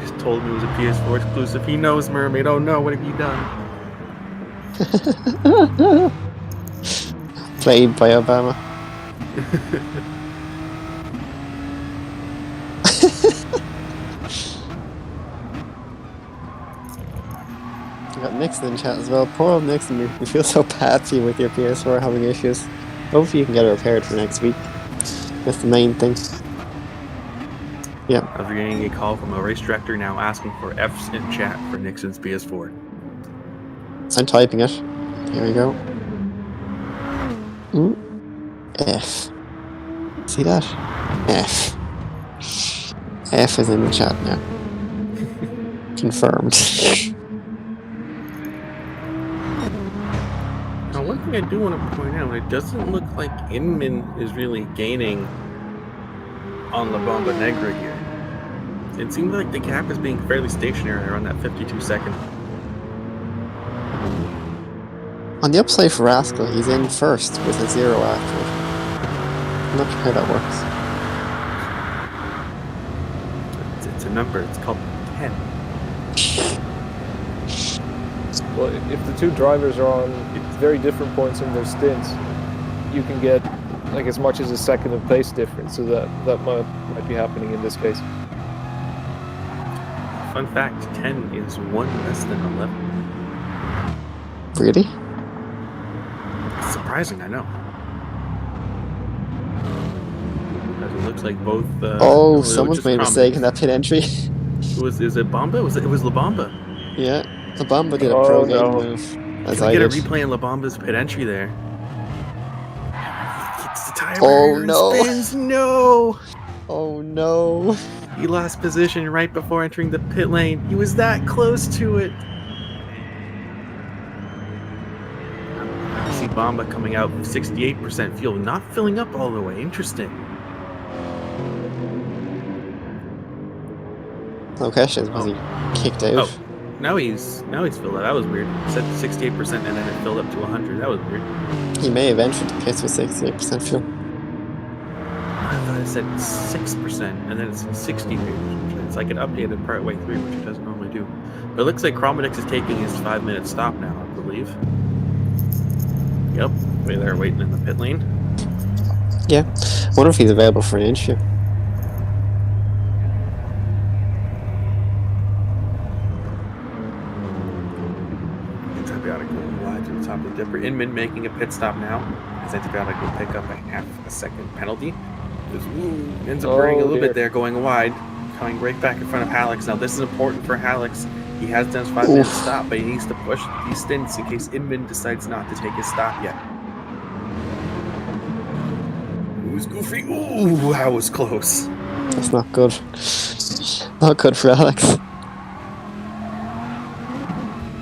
Just told me it was a PS4 exclusive. He knows Mermaid. Oh no, what have you done? Played by Obama. We got Nixon in chat as well. Poor old Nixon, we feel so bad for you with your PS4 having issues. Hopefully you can get it repaired for next week. That's the main thing. Yeah. I was getting a call from a race director now asking for F's in chat for Nixon's PS4. So I'm typing it. Here we go. F. See that? F. F is in the chat now. Confirmed. Now, one thing I do want to point out, it doesn't look like Inman is really gaining on La Bomba Negra here. It seems like the gap is being fairly stationary around that 52-second. On the upside for Rascal, he's in first with a 0 after it. I'm not sure how that works. It's a number. It's called 10. Well, if the two drivers are on very different points in their stints, you can get like as much as a second of pace difference. So that might be happening in this case. Fun fact: 10 is 1 less than 11. Really? It's surprising, I know. Because it looks like both. Someone's made a mistake in that pit entry. Is it Bomba? It was La Bomba. Yeah, La Bomba did a pro game move. As Can I we get a did. replay on La Bomba's pit entry there? It's the tire Oh, and no. spins. No! Oh no! He lost position right before entering the pit lane. He was that close to it. I see Bomba coming out 68% fuel, not filling up all the way. Interesting. No question. Was he kicked out? Oh, now he's filled up. That was weird. He said 68% and then it filled up to 100. That was weird. He may have entered the pits with 68% fuel. I thought it said 6% and then it's 60. It's like it updated part way through, which it doesn't normally do. But it looks like Chromadex is taking his 5-minute stop now, I believe. Yep, way there waiting in the pit lane. Yeah. Wonder if he's available for an interview. Antibiotic going wide to the top of the dipper. Inman making a pit stop now. As Antibiotic will pick up a half-a-second penalty. Ends up burning a little bit there, going wide. Coming right back in front of Hallex. Now this is important for Hallex. He has done his 5-minute stop, but he needs to push these stints in case Inman decides not to take his stop yet. Who's Goofy? Ooh, that was close. That's not good. Not good for Alex.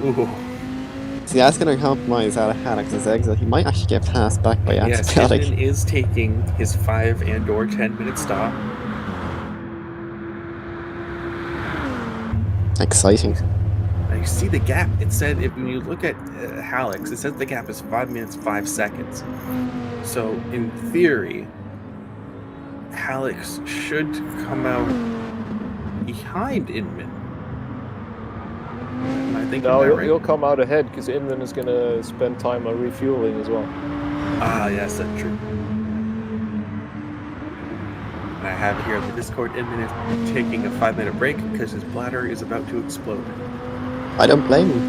Ooh. See, that's going to compromise Alex's exit. He might actually get passed back by Yes, Antibiotic. Inman is taking his 5 and or 10-minute stop. Exciting. Now you see the gap. It said, when you look at Hallex, it says the gap is 5 minutes, 5 seconds. So, in theory, Hallex should come out behind Inman. Am I thinking No, that right? he'll come out ahead because Inman is going to spend time on refueling as well. Ah, yes, that's true. And I have here on the Discord, Inman is taking a 5-minute break because his bladder is about to explode. I don't blame him.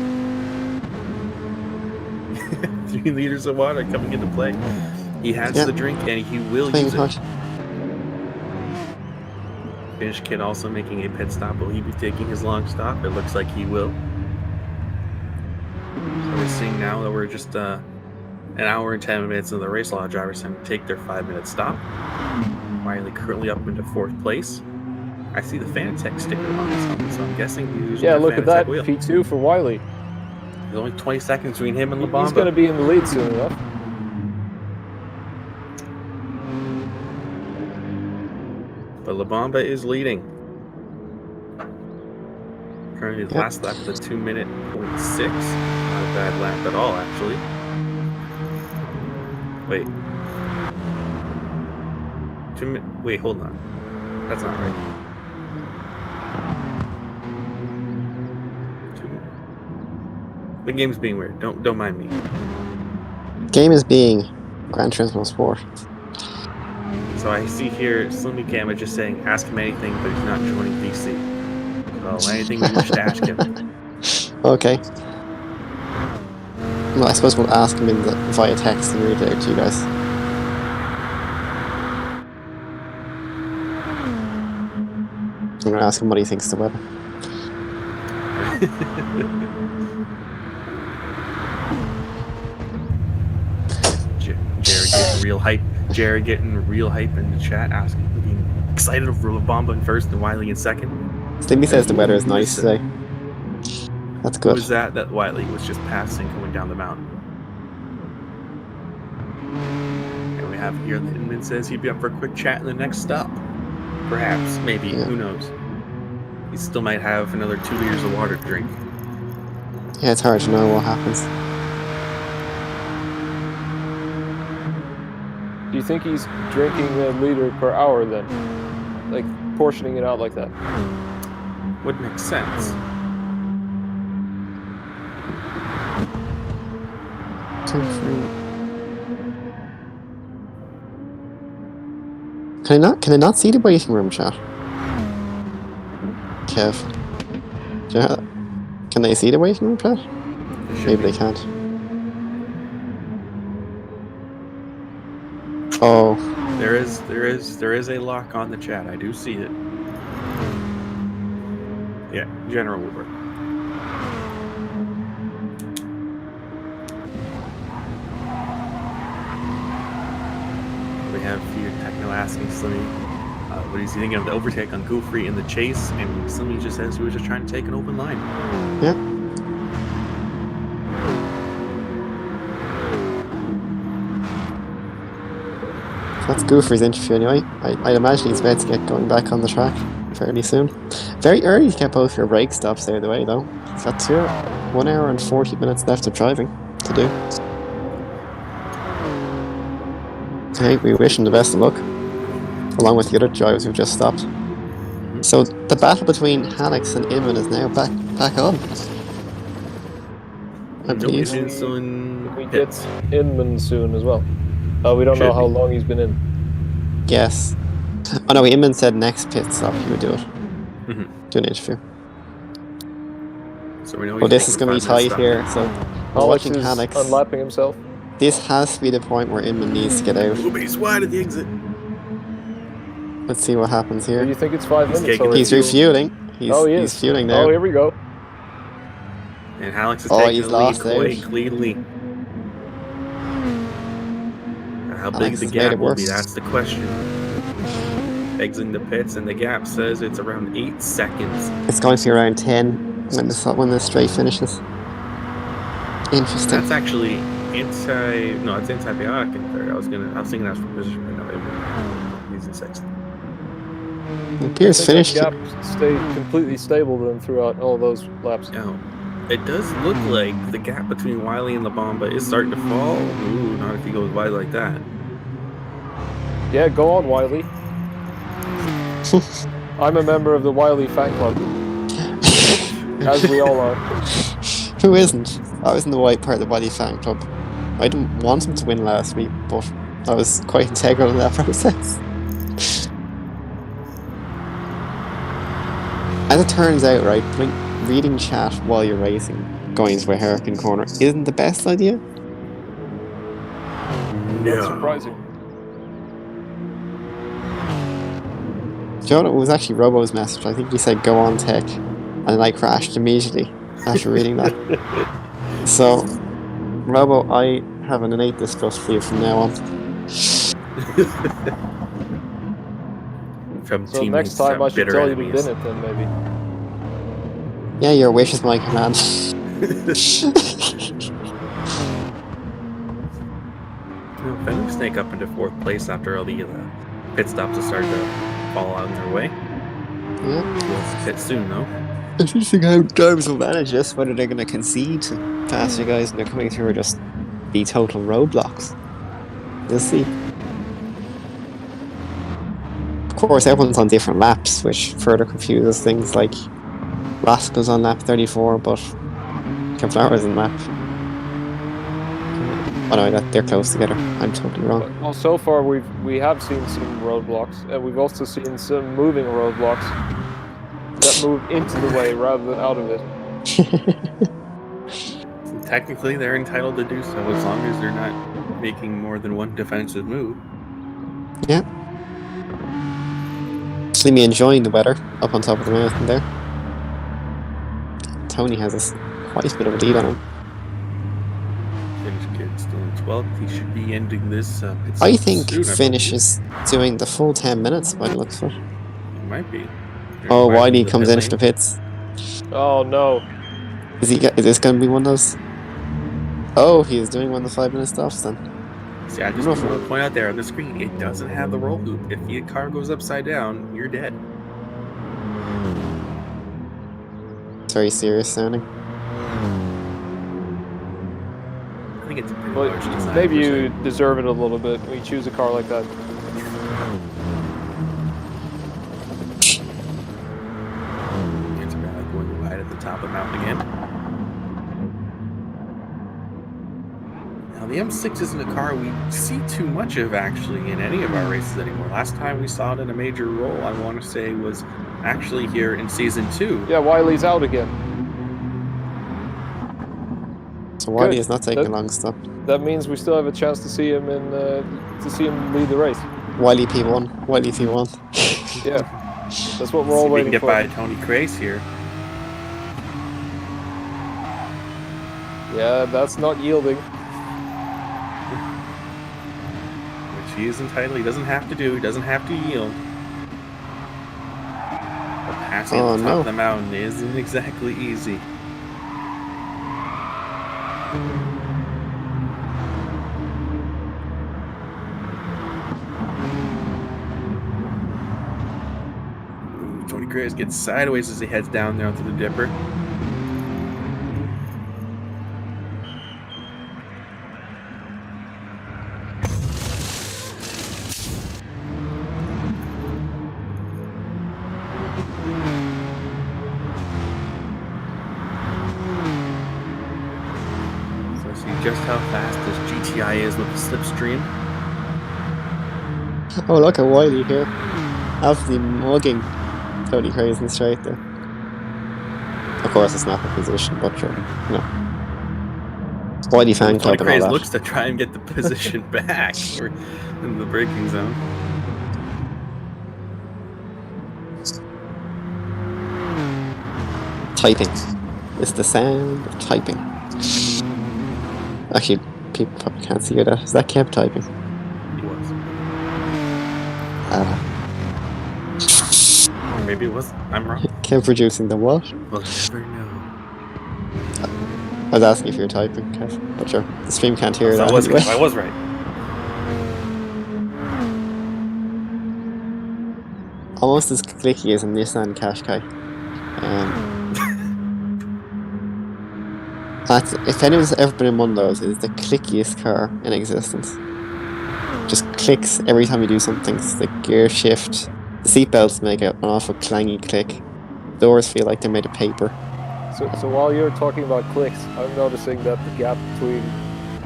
3 liters of water coming into play. He has the drink and he will Playing use it. hard. Finnish Kid also making a pit stop. Will he be taking his long stop? It looks like he will. So we're seeing now that we're just an hour and 10 minutes into the race. A lot of drivers have to take their 5-minute stop. Wiley currently up into 4th place. I see the Fanatec sticker on this helmet, so I'm guessing he's using Yeah, the look at Fanatec that. wheel. P2 for Wiley. There's only 20 seconds between him and La Bomba. He's going to be in the lead soon enough. But La Bomba is leading. Currently his last lap is a 2-minute 0.6. Not a bad lap at all, actually. Wait. Wait, hold on. That's not right. The game's being weird. Don't mind me. Game is being Gran Turismo Sport. So I see here Slimmy Cam is just saying ask him anything, but he's not joining DC. So anything you wish to ask him. Okay. Well, I suppose we'll ask him via text and read it out to you guys. I'm going to ask him what he thinks of the weather. Jared getting real hype in the chat, asking, being excited over La Bomba in first and Wiley in second. Slimmy says the weather is nice today. That's good. Who was that? That Wiley was just passing going down the mountain. And we have here that Inman says he'd be up for a quick chat in the next stop. Perhaps, maybe, Yeah. who knows? He still might have another 2 liters of water to drink. Yeah, it's hard to know what happens. Do you think he's drinking a liter per hour then? Like, portioning it out like that? Would make sense. Can I not see the waiting room chat? Kev. Do you know, can they see the waiting room chat? Maybe they can't. Oh. There is a lock on the chat. I do see it. Yeah, general would work. We have here Techno asking Slimmy what is he thinking of the overtake on Goofy in the chase, and Slimmy just says he was just trying to take an open line. Yeah. That's Goofy's interview anyway. I'd imagine he's about to get going back on the track fairly soon. Very early to get both your brake stops out of the way though. He's got 1 hour and 40 minutes left of driving to do. Okay, we wish him the best of luck, along with the other drivers who've just stopped. So the battle between Hallex and Inman is now back on. I believe. Nope, still in We pits. get Inman soon as well. We don't know Should how be. long he's been in. Yes. Oh no, Inman said next pit stop he would do it. Mhm. Do an interview. So we know Well, he's this is taking going to be 5 minutes tight here, so we're Alex watching is Hallex. unlapping himself. This has to be the point where Inman needs to get out. Ooh, but he's wide at the exit. Let's see what happens Do here. you think it's 5 He's minutes taking already? He's refueling. He is fueling now. Oh, here we go. And Hallex is Oh, taking he's the lead lost quite out. cleanly. How big Alex the has made gap it will be, worse. that's the question. Exiting the pits, and the gap says it's around 8 seconds. It's going to be around 10 when the straight finishes. Interesting. That's actually it's antibiotic in third. I was thinking that's from position, but no, he's in sixth. Pierce I think finished. that gap stayed completely stable then throughout all those laps. Now, it does look like the gap between Wiley and La Bamba is starting to fall. Ooh, not if he goes wide like that. Yeah, go on, Wiley. I'm a member of the Wiley fan club, as we all are. Who isn't? I was in the white part of the Body fan club. I didn't want him to win last week, but I was quite integral in that process. As it turns out, right, reading chat while you're racing, going into a hairpin corner, isn't the best idea. That's surprising. Do you know what? It was actually Robo's message. I think he said go on tech, and then I crashed immediately after reading that. So, Robo, I have an innate distrust for you from now on. From So teammates next time I should bitter tell you to enemies. bin it then, maybe. Yeah, your wish is my command. Venom Snake up into 4th place after all the pit stops have started to fall out in their way. Yeah. We'll pit soon, though. Interesting how drivers will manage this, whether they're going to concede to faster guys and they're coming through or just be total roadblocks. We'll see. Of course, everyone's on different laps, which further confuses things like Rascal's on lap 34, but Kevlar's in lap. Oh no, they're close together. I'm totally wrong. Well, so far we have seen some roadblocks, and we've also seen some moving roadblocks that move into the way rather than out of it. So technically, they're entitled to do so as long as they're not making more than one defensive move. Yeah. Slimmy enjoying the weather up on top of the mountain there. Tony has quite a bit of a lead on him. Finnish kid still in 12th. He should be ending this. I think soon, Finnish believe. is doing the full 10 minutes by the looks of it. He might be. Oh, There's Wiley the comes pit into the lane. pits. Oh no. Is this going to be one of those? Oh, he is doing one of the 5-minute stops then. See, I just want to point out there on the screen, it doesn't have the roll hoop. If your car goes upside down, you're dead. It's very serious sounding. I think it's a pretty But large design. maybe you deserve it a little bit when you choose a car like that. It's about going wide at the top of the mountain again. Now, the M6 isn't a car we see too much of, actually, in any of our races anymore. Last time we saw it in a major role, I want to say, was actually here in Season 2. Yeah, Wiley's out again. So Wiley Good. is not taking a long stop. That means we still have a chance to see him lead the race. Wiley P1. Wiley P1. Yeah, that's what we're all See if we can waiting get for. by Tony Crace here. Yeah, that's not yielding. Which he is entitled. He doesn't have to do. He doesn't have to yield. But passing at the top of the mountain isn't exactly easy. Ooh, Tony Crace gets sideways as he heads down there onto the dipper. Just how fast this GTI is with the slipstream. Oh, look at Wiley here. Absolutely mugging Tony Craze in the straight there. Of course, it's not the position, but sure. No. Wiley fan Tony club and all Craze that. looks to try and get the position back or in the braking zone. Typing. It's the sound of typing. Actually, people probably can't see that. Is that Kev typing? He was. Or maybe it was. I'm wrong. Kev producing the what? We'll never know. I was asking if you were typing, Kev. But sure, the stream can't hear So that. I was, anyway. I was right. Almost as clicky as a Nissan Qashqai. If anyone's ever been in one of those, it's the clickiest car in existence. Just clicks every time you do something. It's the gear shift. The seatbelts make an awful clangy click. Doors feel like they're made of paper. So while you're talking about clicks, I'm noticing that the gap between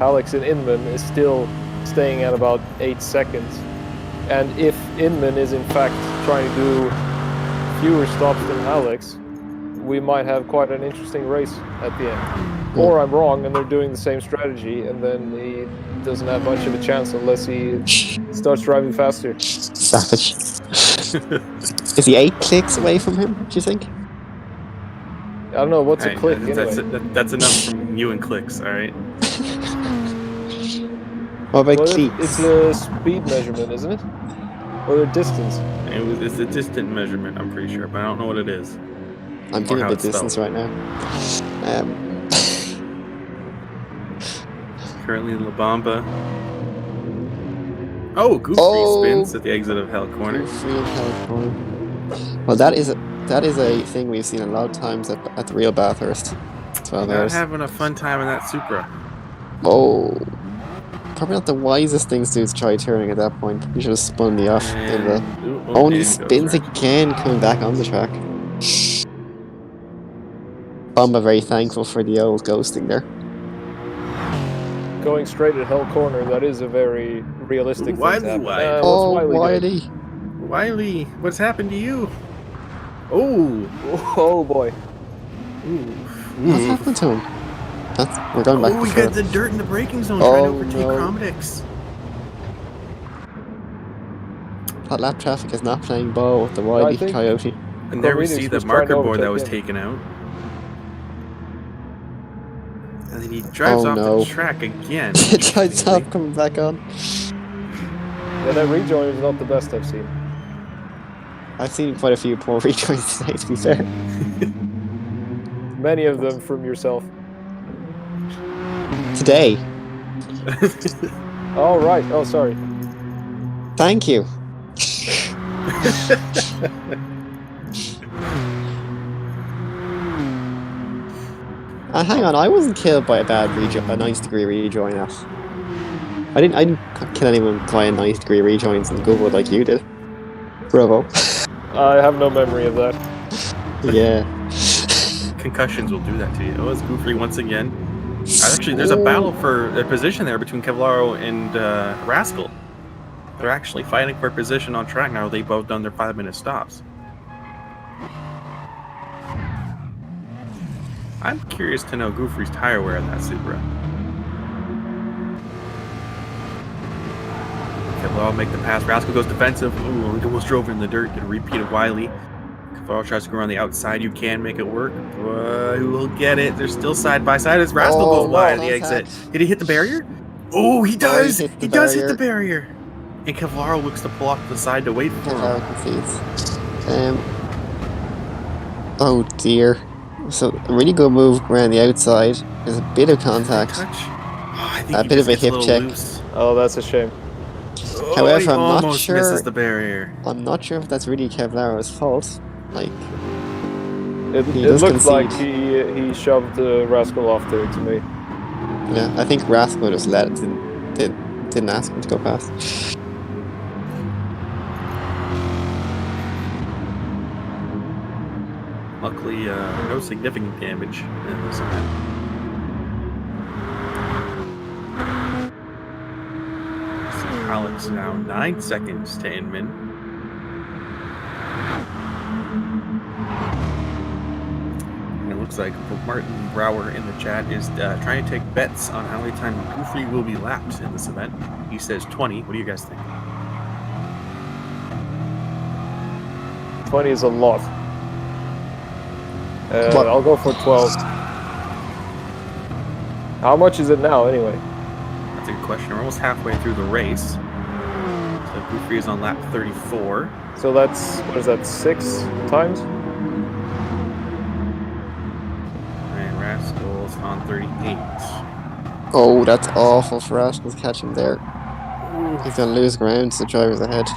Alex and Inman is still staying at about 8 seconds. And if Inman is in fact trying to do fewer stops than Alex, we might have quite an interesting race at the end. Or I'm wrong and they're doing the same strategy and then he doesn't have much of a chance unless he starts driving faster. Savage. Is he 8 clicks away from him, do you think? I don't know, what's a Hey, click that's, anyway? that's enough from you and clicks, alright? What about Well, cleats? it's a speed measurement, isn't it? Or a distance? It's a distant measurement, I'm pretty sure, but I don't know what it is. I'm or getting how the it's distance spelled. right now. Currently in La Bamba. Oh, Goofy spins at the exit of Hell Corner. Free and Hell Corner. Well, that is a thing we've seen a lot of times at the real Bathurst. 12 Not hours. having a fun time in that Supra. Oh, probably not the wisest thing to do to try turning at that point. You should have spun the off. Only spins again coming back on the track. Bomba very thankful for the old ghosting there. Going straight at Hell Corner, that is a very realistic thing to happen. Wiley. Oh, what's Wiley doing? Wiley! Wiley, what's happened to you? Oh! Oh boy. What's happened to him? We're going back. Oh, we before. got the dirt in the braking zone trying to overtake no. Chromatics. That lap traffic is not playing ball with the Wiley think- Coyote. And there we Chromatics see the was trying to marker board that overtake was him. taken out. And then he drives Oh, off no. the track again. It tried stop coming back on. Yeah, that rejoin is not the best I've seen. I've seen quite a few poor rejoins today, to be fair. Many of them from yourself. Today. Oh, right. Oh, sorry. Thank you. Hang on, I wasn't killed by a 90-degree rejoin. I didn't kill anyone via 90-degree rejoins in Goodwood like you did. Bravo. I have no memory of that. Yeah. Concussions will do that to you. Oh, it's Goofy once again. Actually, there's a battle for a position there between Kevlaro and Rascal. They're actually fighting for a position on track now. They've both done their 5-minute stops. I'm curious to know Goofy's tire wear in that Supra. Kevlaro make the pass. Rascal goes defensive. Ooh, he almost drove in the dirt. Did a repeat of Wiley. Kevlaro tries to go around the outside. You can make it work. But who will get it? They're still side by side as Rascal goes wide at the exit. Did he hit the barrier? Oh, he does! He does hit the barrier. And Kevlaro looks to pull off to the side to wait for him. Oh dear. So a really good move around the outside. There's a bit of contact. A bit of a hip check. Loose. Oh, that's a shame. However, I'm not almost sure. Misses the barrier. I'm not sure if that's really Kevlaro's fault. Like, it looked like he shoved Rascal off there to me. Yeah, I think Rascal just let it. Didn't ask him to go past. Luckily, no significant damage in this event. So Alex now 9 seconds to Inman. And it looks like Martin Brower in the chat is trying to take bets on how many times Goofy will be lapped in this event. He says 20. What do you guys think? 20 is a lot. I'll go for 12. How much is it now, anyway? That's a good question. We're almost halfway through the race. So Goofy is on lap 34. So that's, what is that, 6 times? And Rascal's on 38. Oh, that's awful for Rascal's catch him there. He's going to lose ground to the drivers ahead.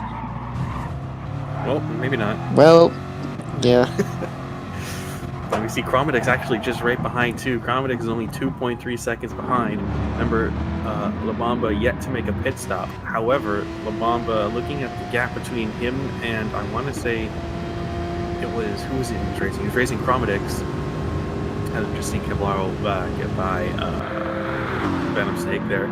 Well, maybe not. Well, yeah. We see Chromedix actually just right behind too. Chromedix is only 2.3 seconds behind. Remember, La Bamba yet to make a pit stop. However, La Bamba, looking at the gap between him and I want to say it was, who was he racing? He was racing Chromedix. I've just seen Kevlaro get by Venom Snake there.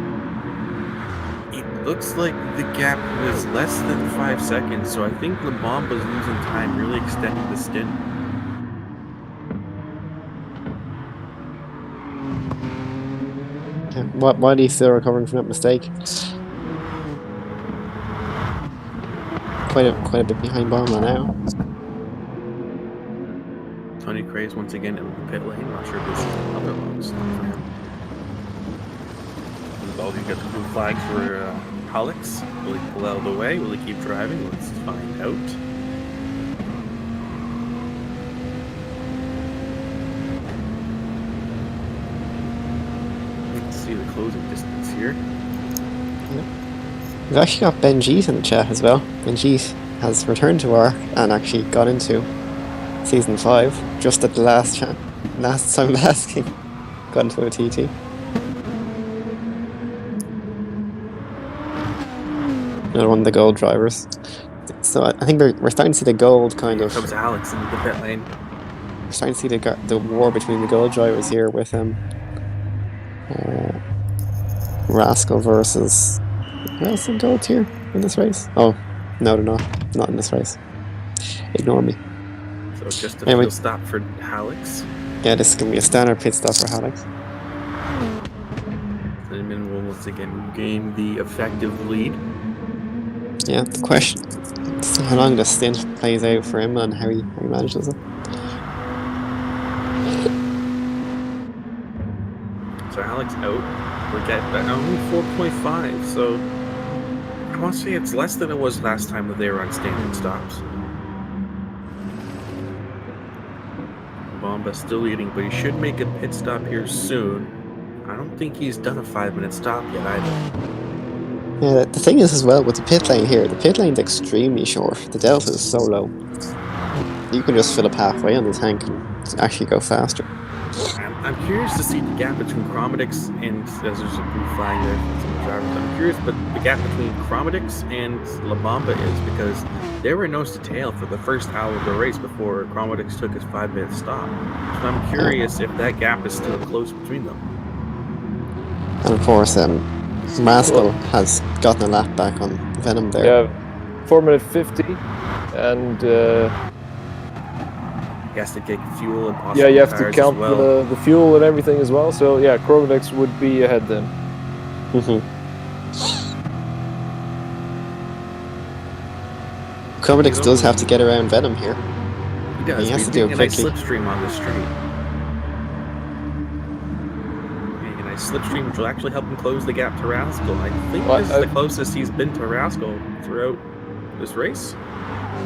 It looks like the gap was less than 5 seconds, so I think La Bamba's losing time, really extending the stint. Why are you still recovering from that mistake? Quite a bit behind Bomber now. Tony Craze once again in the pit lane. Not sure if this is another long stop for him. Well, he got the blue flags for Alex. Will he pull out of the way? Will he keep driving? Let's find out. The closing distance here. We've actually got Benjit in the chat as well. Benjit has returned to ARC and actually got into Season 5 just at the last time asking. Got into a TT. Another one of the gold drivers. So I think we're starting to see the gold kind of... Comes Alex into the pit lane. We're starting to see the war between the gold drivers here with Rascal versus... Who else in gold here in this race? Oh, no, they're not. Not in this race. Ignore me. So just a anyway, fuel stop for Alex. Yeah, this is going to be a standard pit stop for Alex. Cinnamon will once again gain the effective lead. Yeah, the question is how long the stint plays out for him and how he manages it. So Alex out. We're getting only 4.5, so I want to say it's less than it was last time that they were on standard stops. Bomba's still leading, but he should make a pit stop here soon. I don't think he's done a 5-minute stop yet either. Yeah, the thing is as well with the pit lane here, the pit lane's extremely short. The delta is so low. You can just fill up halfway on the tank and actually go faster. I'm curious to see the gap between Chromatics and there's a blue flag there from some drivers. I'm curious, but the gap between Chromatics and La Bamba is because they were nose to tail for the first hour of the race before Chromatics took his 5-minute stop. So I'm curious if that gap is still close between them. And of course, Rascal has gotten a lap back on Venom there. Yeah, 4 minute 50, and he has to get fuel and possibly yeah, you have to tires count as well. the fuel and everything as well. So yeah, Chromatics would be ahead then. Chromatics does have to get around Venom here. He does. He has He's to do getting it a nice quickly. slipstream on this straight. A nice slipstream, which will actually help him close the gap to Rascal. I think this is the closest he's been to Rascal throughout this race.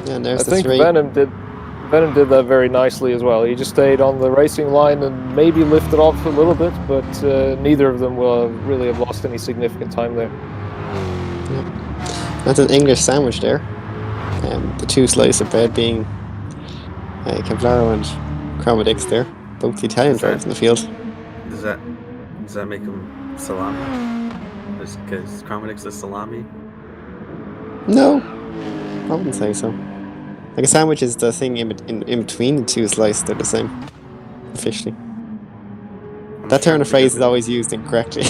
Yeah, and there's I the think three. Venom did that very nicely as well. He just stayed on the racing line and maybe lifted off a little bit, but neither of them will really have lost any significant time there. That's an English sandwich there. The two slices of bread being Kevlaro and Chromatics there. Both the Italian drivers in the field. Does that make him salami? Because Chromatics is salami? No, I wouldn't say so. Like a sandwich is the thing in between the two slices, they're the same. Officially. That turn of phrase is always used incorrectly.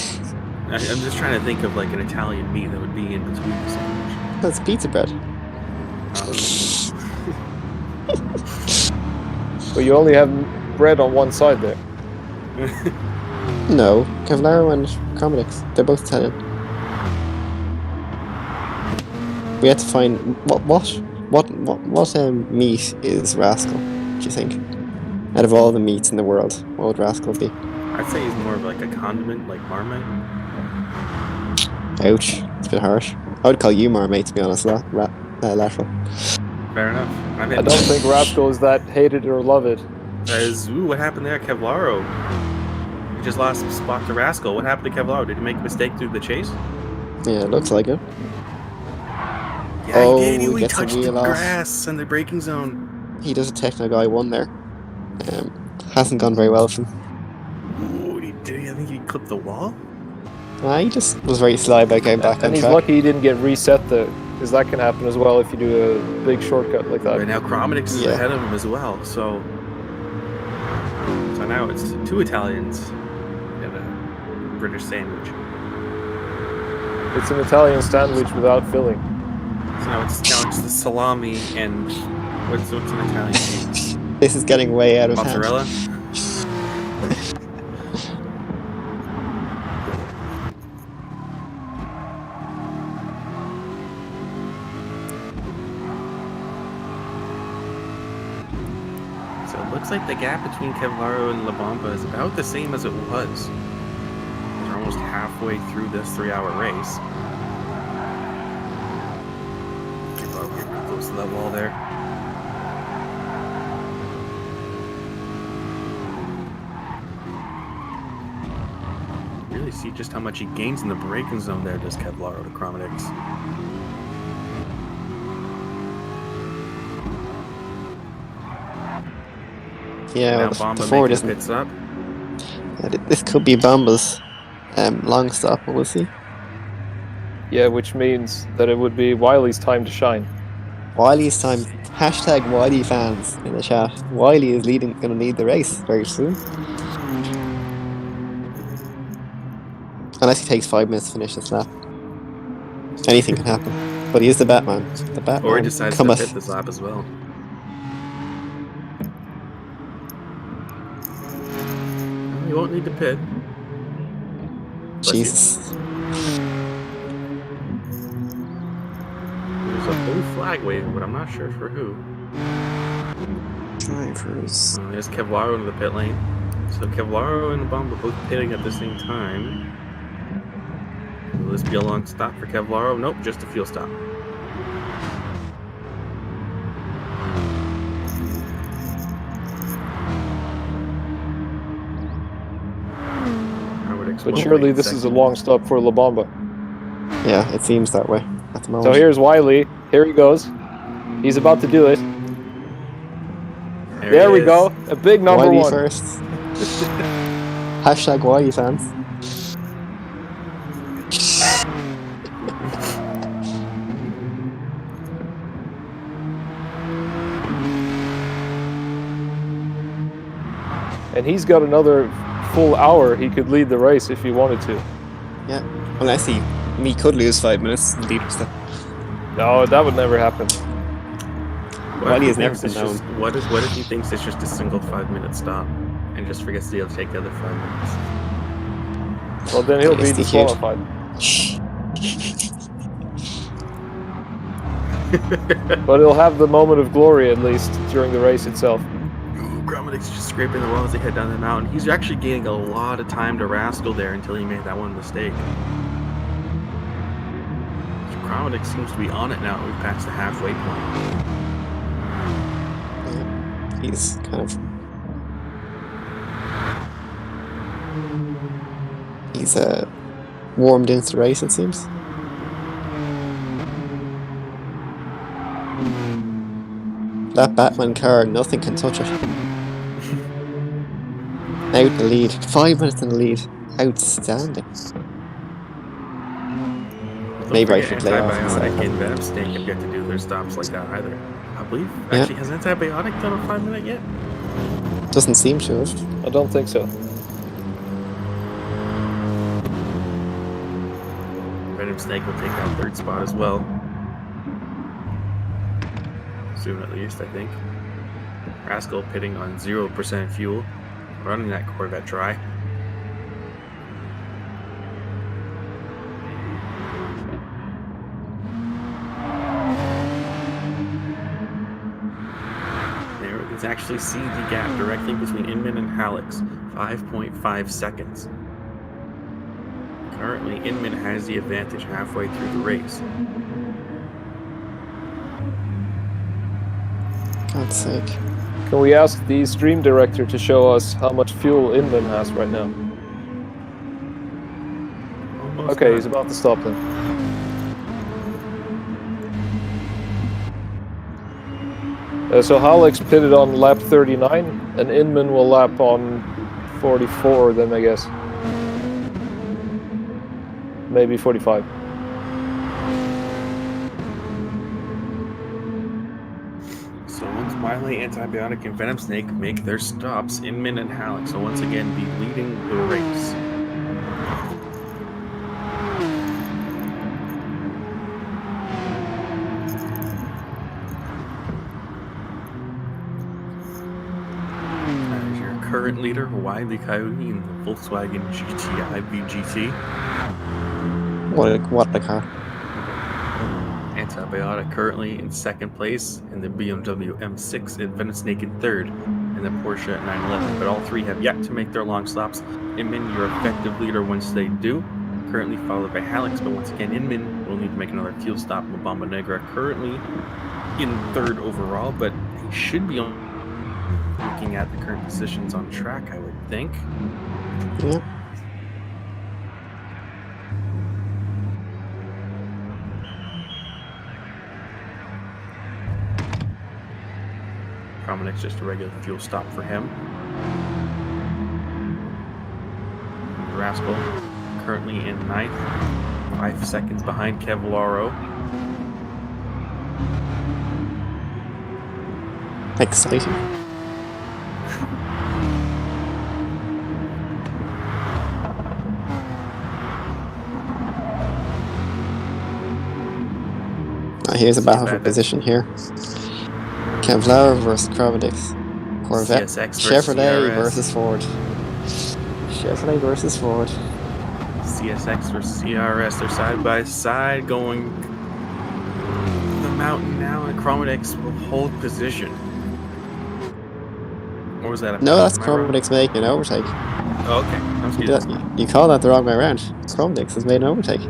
I'm just trying to think of like an Italian meat that would be in between the sandwich. That's pizza bread. But you only have bread on one side there. No, Kevlaro and Chromatics, they're both Italian. We had to find what meat is Rascal, do you think? Out of all the meats in the world, what would Rascal be? I'd say he's more of like a condiment, like Marmite. Ouch, it's a bit harsh. I would call you Marmite, to be honest, lateral. Fair enough. I don't think Rascal is that hated or loved. What happened there, Kevlaro? He just lost some spot to Rascal. What happened to Kevlaro? Did he make a mistake through the chase? Yeah, it looks like it. Yeah, he did. He gets touched the the wheel off. grass and the braking zone. He does a techno guy one there. Hasn't gone very well for him. Ooh, he did. I think he clipped the wall. He just was very sly about getting back on And he's track. lucky he didn't get reset though, because that can happen as well if you do a big shortcut like that. Right now, Chromatics is ahead of him as well. So now it's two Italians and a British sandwich. It's an Italian sandwich without filling. So now it's the salami and what's an Italian name? This is getting way out of Mozzarella. hand. So it looks like the gap between Kevlaro and La Bamba is about the same as it was. We're almost halfway through this 3-hour race. Kevlaro getting pretty close to that wall there. Really see just how much he gains in the braking zone there, does Kevlaro to Chromatics. Yeah, Now the Bamba Ford making isn't. pits up. Yeah, this could be Bamba's long stop, but we'll see. Yeah, which means that it would be Wiley's time to shine. Wiley's time. Hashtag Wiley fans in the chat. Wiley is going to lead the race very soon. Unless he takes 5 minutes to finish this lap. Anything can happen. But he is the Batman. The Batman Or he decides cometh. to pit this lap as well. He won't need to pit. Jesus. There's a blue flag waving, but I'm not sure for who. Drivers. There's Kevlaro in the pit lane. So Kevlaro and Bamba both pitting at the same time. Will this be a long stop for Kevlaro? Nope, just a fuel stop. But surely this is a long stop for La Bamba. Yeah, it seems that way at the moment. So here's Wiley. Here he goes. He's about to do it. There we go. A big number Wiley one. first. Hashtag Wiley fans. And he's got another full hour. He could lead the race if he wanted to. Yeah, unless he could lose 5 minutes and lead us. No, that would never happen. Wiley has never been it's known. just, what if he thinks it's just a single 5-minute stop and just forgets to take the other 5 minutes? Well, then he'll be Yes, he disqualified. But he'll have the moment of glory at least during the race itself. Gromick's just scraping the wall as they head down the mountain. He's actually gaining a lot of time to Rascal there until he made that one mistake. Gromick seems to be on it now. We've passed the halfway point. He's kind of... He's warmed into the race, it seems. That Batman car, nothing can touch it. Out the lead. 5 minutes in the lead. Outstanding. Maybe I should lay off. Antibiotic and Venom Snake have yet to do their stops like that either. I believe. Actually, has Antibiotic done a 5 minute yet? Doesn't seem to have. I don't think so. Venom Snake will take that third spot as well. Soon at least, I think. Rascal pitting on 0% fuel. Running that Corvette dry. There we can actually see the gap directly between Inman and Hallex. 5.5 seconds. Currently, Inman has the advantage halfway through the race. God's sake. Can we ask the stream director to show us how much fuel Inman has right now? Almost Okay, done. he's about to stop then. So Hallex pitted on lap 39, and Inman will lap on 44 then, I guess. Maybe 45. So once Wiley, Antibiotic, and Venom Snake make their stops, Inman and Hallex will once again be leading the race. As your current leader, Wiley Coyote in the Volkswagen GTI VGT. What a car. Antibiotic currently in second place, in the BMW M6, and Venom Snake in third, in the Porsche 911. But all three have yet to make their long stops. Inman, your effective leader once they do, currently followed by Hallex. But once again, Inman will need to make another fuel stop. La Bomba Negra currently in third overall, but he should be looking at the current positions on track, I would think. Yeah. Promenix just a regular fuel stop for him. Rascal currently in ninth, 5 seconds behind Kevlaro. Exciting. Here's a battle for position here. Kevlar versus Providix. Corvette. CSX versus Chevrolet CRS. versus Ford. Chevrolet versus Ford. CSX versus CRS. They're side by side going the mountain now, and Chromadex will hold position. Or was that a No, that's am I wrong? Chromedix making an overtake. Oh, okay. I'm excused. You call that the wrong way around. Chromedix has made an overtake.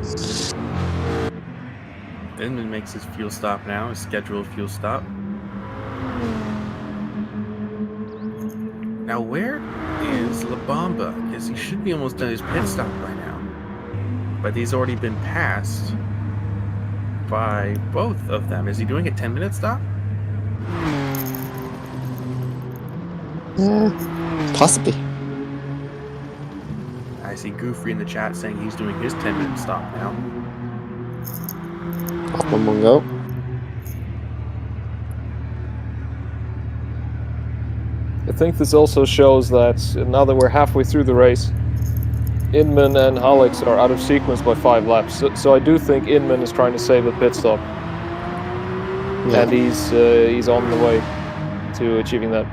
Inman makes his fuel stop now, his scheduled fuel stop. Now, where is La Bomba? Because he should be almost done his pit stop by now. but he's already been passed by both of them. Is he doing a 10-minute stop? Possibly. I see Goofy in the chat saying he's doing his 10-minute stop now. Off one go. I think this also shows that now that we're halfway through the race, Inman and Alex are out of sequence by 5 laps. So I do think Inman is trying to save a pit stop. Yeah. And he's on the way to achieving that.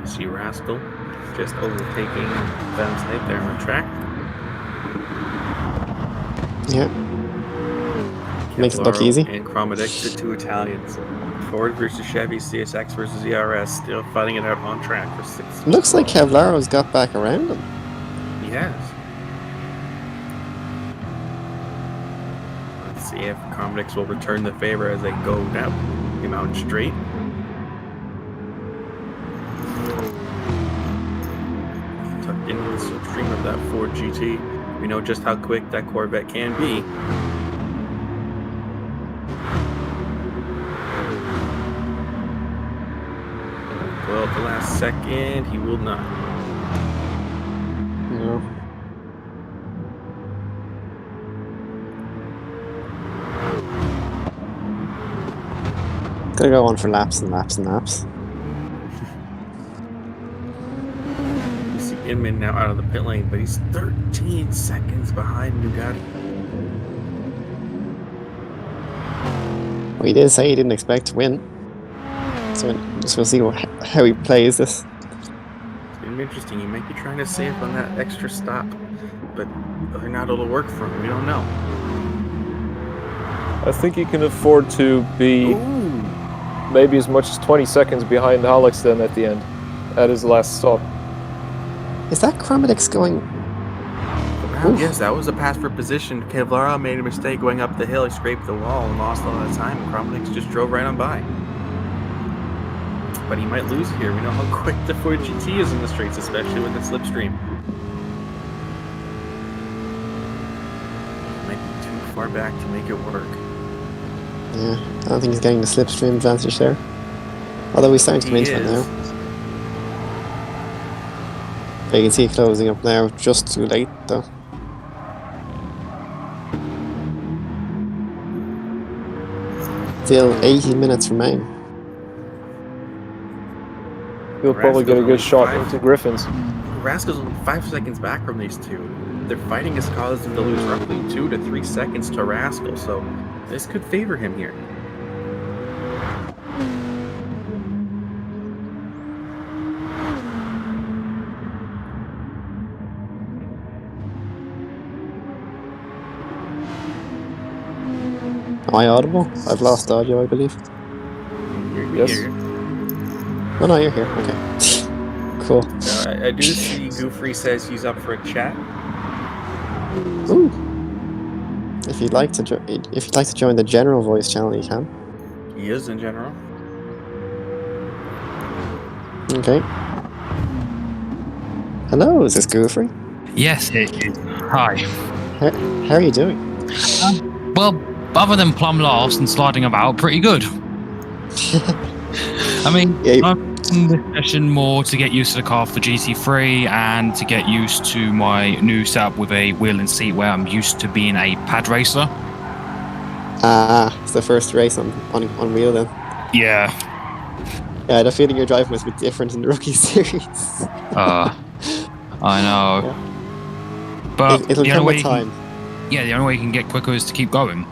See Rascal just overtaking Ben's head there on track. Yeah. Makes it look easy. And Chromadex, the 2 Italians. Ford versus Chevy, CSX versus ERS, still fighting it out on track for 6. Looks like Kevlaro's got back around him. He has. Let's see if Chromadex will return the favor as they go down the mountain straight. Tucked into the slipstream of that Ford GT. We know just how quick that Corvette can be. Well, at the last second, he will not. No. Gotta go on for laps and laps and laps. You see Inman now out of the pit lane, but he's 13 seconds behind Bugatti. Well, he did say he didn't expect to win. So we'll see how he plays this. It's been interesting. He might be trying to save on that extra stop, but whether or not it'll work for him, we don't know. I think he can afford to be Ooh. maybe as much as 20 seconds behind Alex then at the end, at his last stop. Is that Chromadex going? Wow, yes, that was a pass for position. Kevlara made a mistake going up the hill. He scraped the wall and lost a lot of time. Chromadex just drove right on by. But he might lose here. We know how quick the Ford GT is in the straights, especially with the slipstream. Might be too far back to make it work. Yeah, I don't think he's getting the slipstream advantage there. Although he's starting to come into it now. But you can see it closing up now, just too late though. Still 80 minutes remain. He'll probably get a good shot into Griffin's. Rascal's only 5 seconds back from these two. Their fighting has caused him to lose roughly 2 to 3 seconds to Rascal, so this could favor him here. Am I audible? I've lost audio, I believe. Yes. Oh no, you're here. Okay. Cool. I do see Goofrey says he's up for a chat. Ooh. If you'd like to join the general voice channel, you can. He is in general. Okay. Hello, is this Goofrey? Yes, it is. Hi. How are you doing? Well, other than plum laughs and sliding about, pretty good. I mean, Yeah, I'm in this session more to get used to the car for GT3 and to get used to my new setup with a wheel and seat where I'm used to being a pad racer. It's the first race on wheel then. Yeah. Yeah, the feeling you're driving was a bit different in the rookie series. I know. Yeah. But It'll the come only with way time. the only way you can get quicker is to keep going.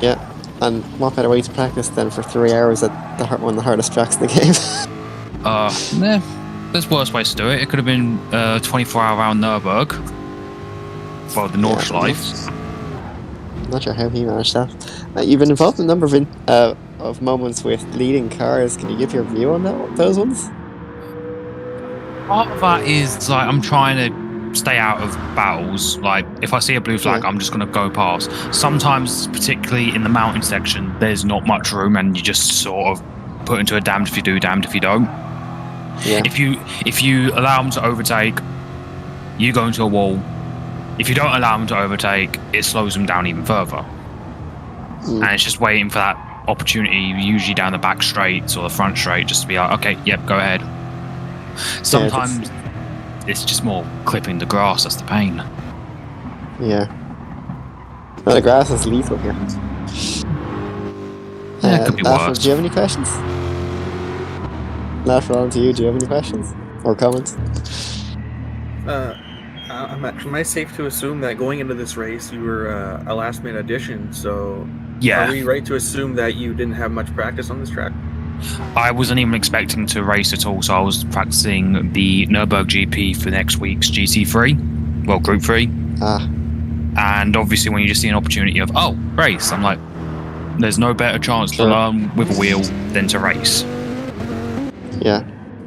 Yeah, and what better way to practice than for 3 hours at one of the hardest tracks in the game? There's worse ways to do it. It could have been 24-hour round Nürburg for the Nordschleife. I'm not sure how he managed that. You've been involved in a number of moments with leading cars. Can you give your view on those ones? Part of that is like I'm trying to stay out of battles. Like, if I see a blue flag, I'm just going to go past. Sometimes, particularly in the mountain section, there's not much room, and you just sort of put into a damned if you do, damned if you don't. Yeah. If you allow them to overtake, you go into a wall. If you don't allow them to overtake, it slows them down even further. And it's just waiting for that opportunity, usually down the back straights or the front straight, just to be like, okay, yep, go ahead. Sometimes it's just more clipping the grass, that's the pain. Yeah. No, the grass is lethal here. Yeah, it could be Lateral, worse. do you have any questions? Lateral on to you, do you have any questions? Or comments? Am I safe to assume that going into this race, you were a last-minute addition, so Yeah. are we right to assume that you didn't have much practice on this track? I wasn't even expecting to race at all, so I was practicing the Nürburgring GP for next week's GC3, well, Group 3. And obviously when you just see an opportunity of, oh, race, I'm like, there's no better chance to learn with a wheel than to race. Yeah,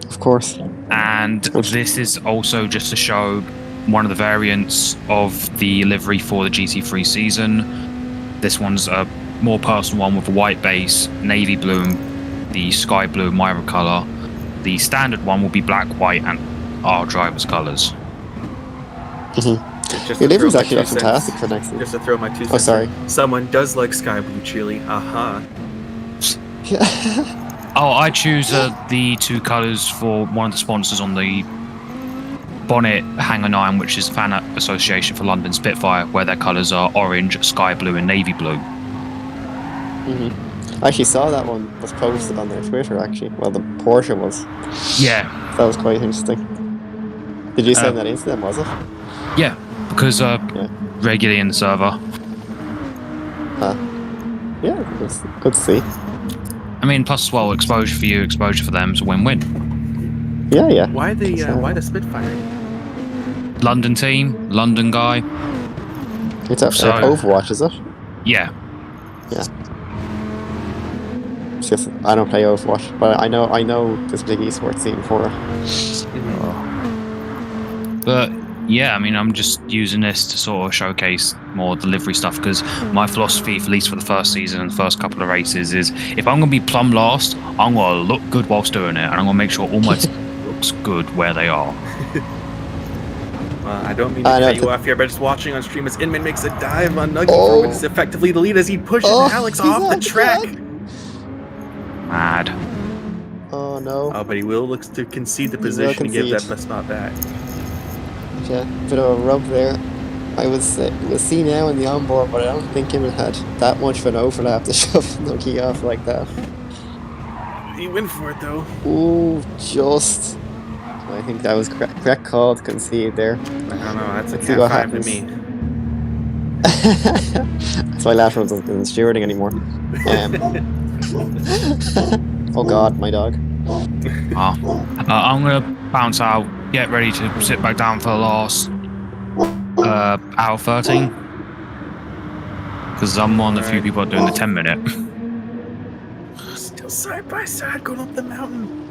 of course. And this is also just to show one of the variants of the livery for the GC3 season. This one's a more personal one with a white base, navy blue, and the sky blue Myra colour. The standard one will be black, white, and our driver's colours. Your livery's actually fantastic for next week. Just to throw my 2 cents. Oh, sorry. Someone does like sky blue chili. Aha. Oh, I choose the 2 colours for one of the sponsors on the bonnet Hangar 9, which is Fan Association for London Spitfire, where their colours are orange, sky blue, and navy blue. I actually saw that one was posted on their Twitter, actually. Well, the Porsche was. Yeah. That was quite interesting. Did you send that into them, was it? Yeah, because regularly in the server. Yeah, it's good to see. I mean, plus, well, exposure for you, exposure for them, it's a win-win. Yeah. Why the Spitfire? London team, London guy. It's Overwatch, is it? Yeah. It's just, I don't play Overwatch, but I know this big esports scene for it. But yeah, I mean, I'm just using this to sort of showcase more delivery stuff, because my philosophy, at least for the first season and the first couple of races, is if I'm going to be plumb last, I'm going to look good whilst doing it, and I'm going to make sure all my team looks good where they are. I don't mean to cut you off here, but just watching on stream as Inman makes a dive on Nugget for what is effectively the lead as he pushes Alex off the track. Mad. Oh no. Oh, but he will look to concede the position and give that best spot back. Yeah, bit of a rub there. I was see now in the onboard, but I don't think Inman had that much of an overlap to shove Nugget off like that. He went for it though. Ooh, just. I think that was correct call to concede there. I don't know, that's a Cat 5 to me. That's why Lateral doesn't stewarding anymore. Oh god, my dog. I'm going to bounce out, get ready to sit back down for the last hour 13. Because I'm one of the few people doing the 10-minute. Still side by side going up the mountain.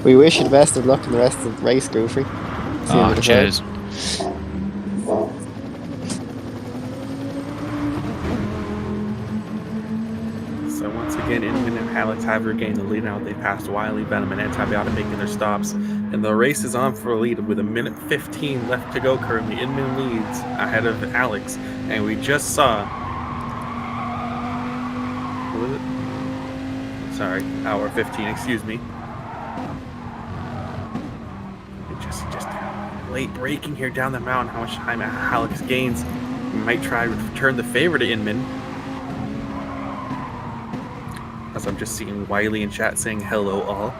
We wish you the best of luck in the rest of the race, Goofy. Cheers. So once again, Inman and Alex have regained the lead now. They passed Wiley, Venom, and Antibiotic making their stops. And the race is on for a lead with 1:15 left to go currently. Inman leads ahead of Alex. And we just saw... What was it? Sorry, hour 15, excuse me. Just late braking here down the mountain. How much time Alex gains. We might try to return the favor to Inman. As I'm just seeing Wiley in chat saying hello all.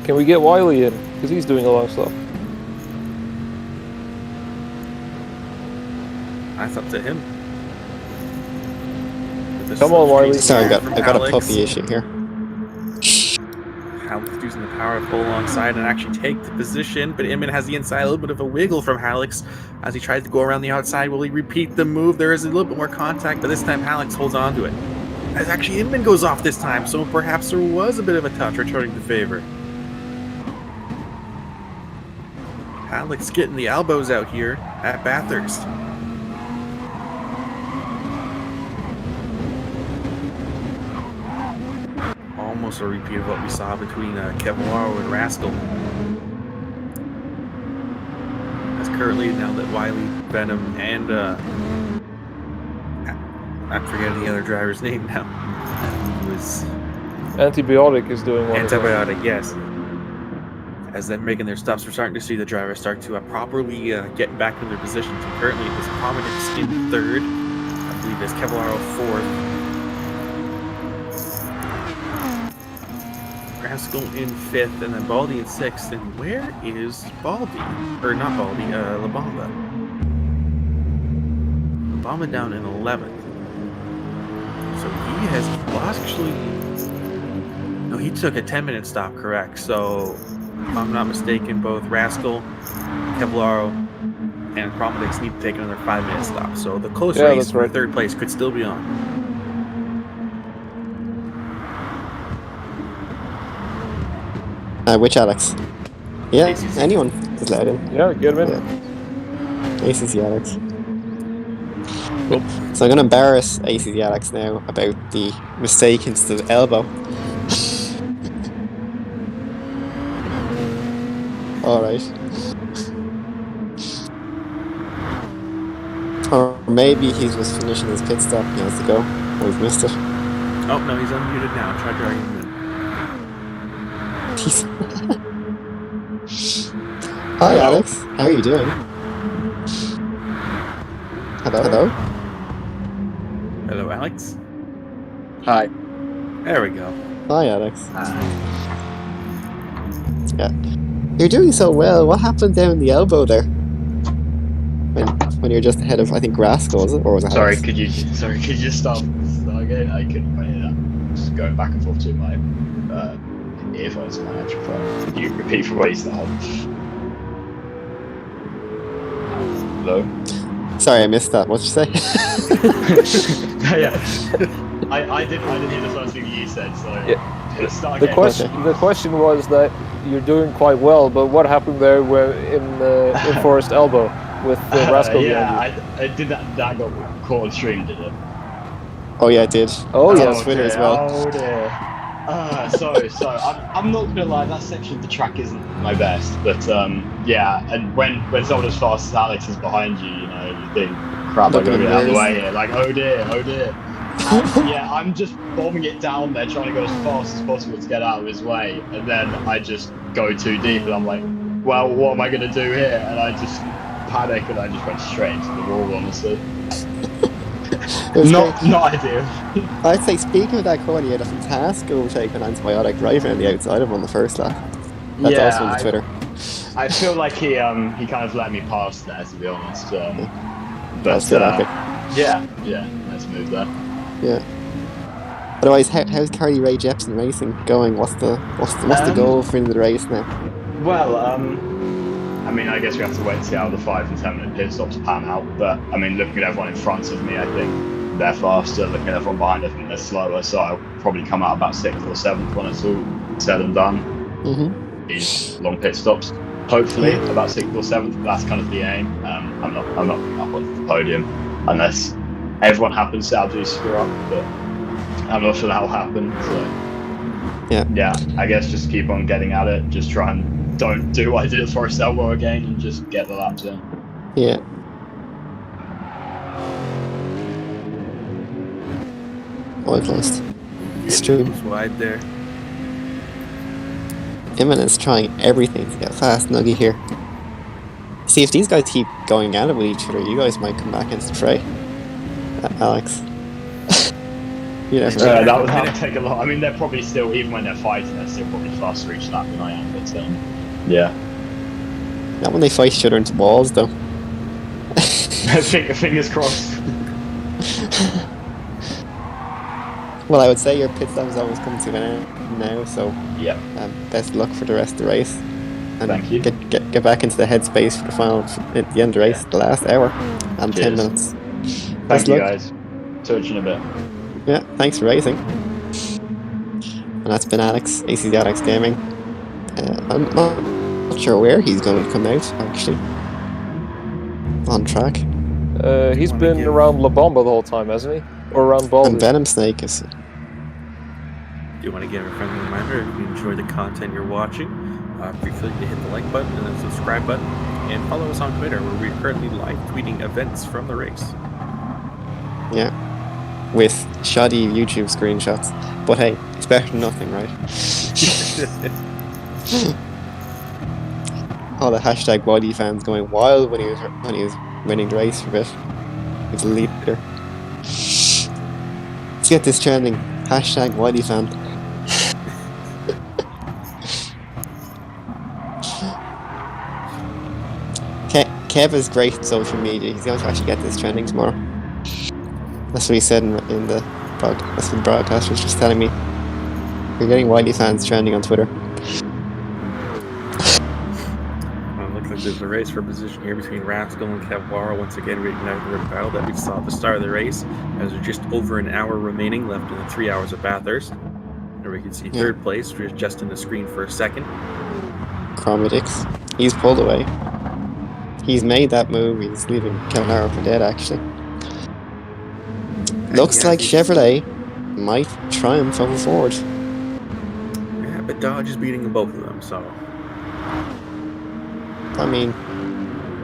Can we get Wiley in? Because he's doing a lot of stuff. That's up to him. Come on, Wiley. Sorry, I got a puppy issue here. Alex using the power to pull alongside and actually take the position, but Inman has the inside, a little bit of a wiggle from Alex as he tries to go around the outside. Will he repeat the move? There is a little bit more contact, but this time Alex holds on to it. As actually Inman goes off this time, so perhaps there was a bit of a touch returning the favor. Alex getting the elbows out here at Bathurst. Almost a repeat of what we saw between Kevlaro and Rascal. As currently, now that Wiley, Venom, and I'm forgetting the other driver's name now. It was Antibiotic is doing one. Antibiotic, yes. As they're making their stops, we're starting to see the drivers start to properly get back into their positions. And currently, it is Prominence in third. I believe it's Kevlaro fourth. Rascal in fifth, and then Baldy in sixth. And where is Baldy? Or not Baldy, La Bamba. La Bamba down in 11th. So he has actually... No, he took a 10-minute stop, correct. So, if I'm not mistaken, both Rascal, Kevlaro, and Prominence need to take another 5-minute stop. So the close race for third place could still be on. Which Alex? Yeah, ACC. anyone is allowed in. Yeah, get him in. Yeah. ACC Alex. So I'm going to embarrass ACC Alex now about the mistake into the elbow. Alright. Or maybe he's just finishing his pit stop and he has to go. We've missed it. Oh, no, he's unmuted now. Try dragging him in. Hi Alex, how are you doing? Hello? Hello, Alex. Hi. There we go. Hi Alex. Yeah. You're doing so well. What happened down the elbow there? When you're just ahead of, I think, Rascal, was it? Or was it Sorry, Alex? could you just start again? I couldn't quite hear that. Just going back and forth to my earphones and my actual phone. Could you repeat from what you started? Hello? Sorry, I missed that. What'd you say? Yeah. I didn't hear the first thing you said, so start The again. question was that you're doing quite well, but what happened there in Forest Elbow with Rascal? I did that got caught on stream, did it? Oh yeah, it did. Oh yeah, on Twitter as well. Oh dear. So I'm not gonna lie, that section of the track isn't my best, but yeah, and when someone as fast as Alex is behind you, you know, you think, crap, I'm gonna get out of the way here, like, oh dear. And, yeah, I'm just bombing it down there, trying to go as fast as possible to get out of his way, and then I just go too deep, and I'm like, well, what am I gonna do here? And I just panic, and I just went straight into the wall, honestly. Not ideal. I'd say, speaking of that corner, he had a fantastic overtake on Antibiotic right around the outside of him on the first lap. That's also on Twitter. I feel like he kind of let me pass there, to be honest. But yeah, nice move there. Yeah. Otherwise, how's Carly Rae Jepsen racing going? What's the goal for the end of the race now? Well, I mean, I guess we have to wait and see how the 5 and 10 minute pit stops pan out. But I mean, looking at everyone in front of me, I think they're faster. Looking at everyone behind, I think they're slower. So I'll probably come out about 6th or 7th when it's all said and done. These long pit stops. Hopefully about 6th or 7th. That's kind of the aim. I'm not up on the podium unless everyone happens to absolutely screw up. But I'm not sure that'll happen. So yeah, I guess just keep on getting at it. Just try and don't do what I did at Forest Elbow again and just get the laps in. Yeah. Well close. It's true. It's wide there. Imminent's trying everything to get past Nuggy here. See, if these guys keep going at it with each other, you guys might come back into the fray. Alex. You know, that would take a lot. I mean, they're probably still, even when they're fighting, they're still probably faster each lap than I am. But yeah. Not when they fight each other into walls, though. Fingers crossed. Well, I would say your pit stop is almost coming to an end now, so yeah. Best luck for the rest of the race. And thank you. Get back into the headspace for the final, at the end of the race, the last hour and Cheers. 10 minutes. Thank you, guys. Touch in a bit. Yeah, thanks for racing. And that's been Alex, ACD Alex Gaming. I'm not sure where he's going to come out, actually. On track. He's been around La Bomba the whole time, hasn't he? Or around Baldy? And Venom Snake is... Do you want to give a friendly reminder, if you enjoy the content you're watching, feel free to hit the like button and the subscribe button, and follow us on Twitter, where we're currently live tweeting events from the race. Yeah. With shoddy YouTube screenshots. But hey, it's better than nothing, right? All the hashtag Waddy fans going wild when he was winning the race for a bit. He was the leader. Let's get this trending. Hashtag Waddy fan. Kev is great at social media. He's going to actually get this trending tomorrow. That's what he said in the broadcast. That's what the broadcast was just telling me. We're getting Wiley fans trending on Twitter. Well, it looks like there's a race for position here between Rascal and Kevlar. Once again, reigniting the battle that we saw at the start of the race, as there's just over an hour remaining left in the 3 hours of Bathurst. And we can see third place, just in the screen for a second. Chromatics. He's pulled away. He's made that move. He's leaving Kevlar for dead, actually. Looks like Chevrolet might triumph over Ford. Yeah, but Dodge is beating both of them, so... I mean,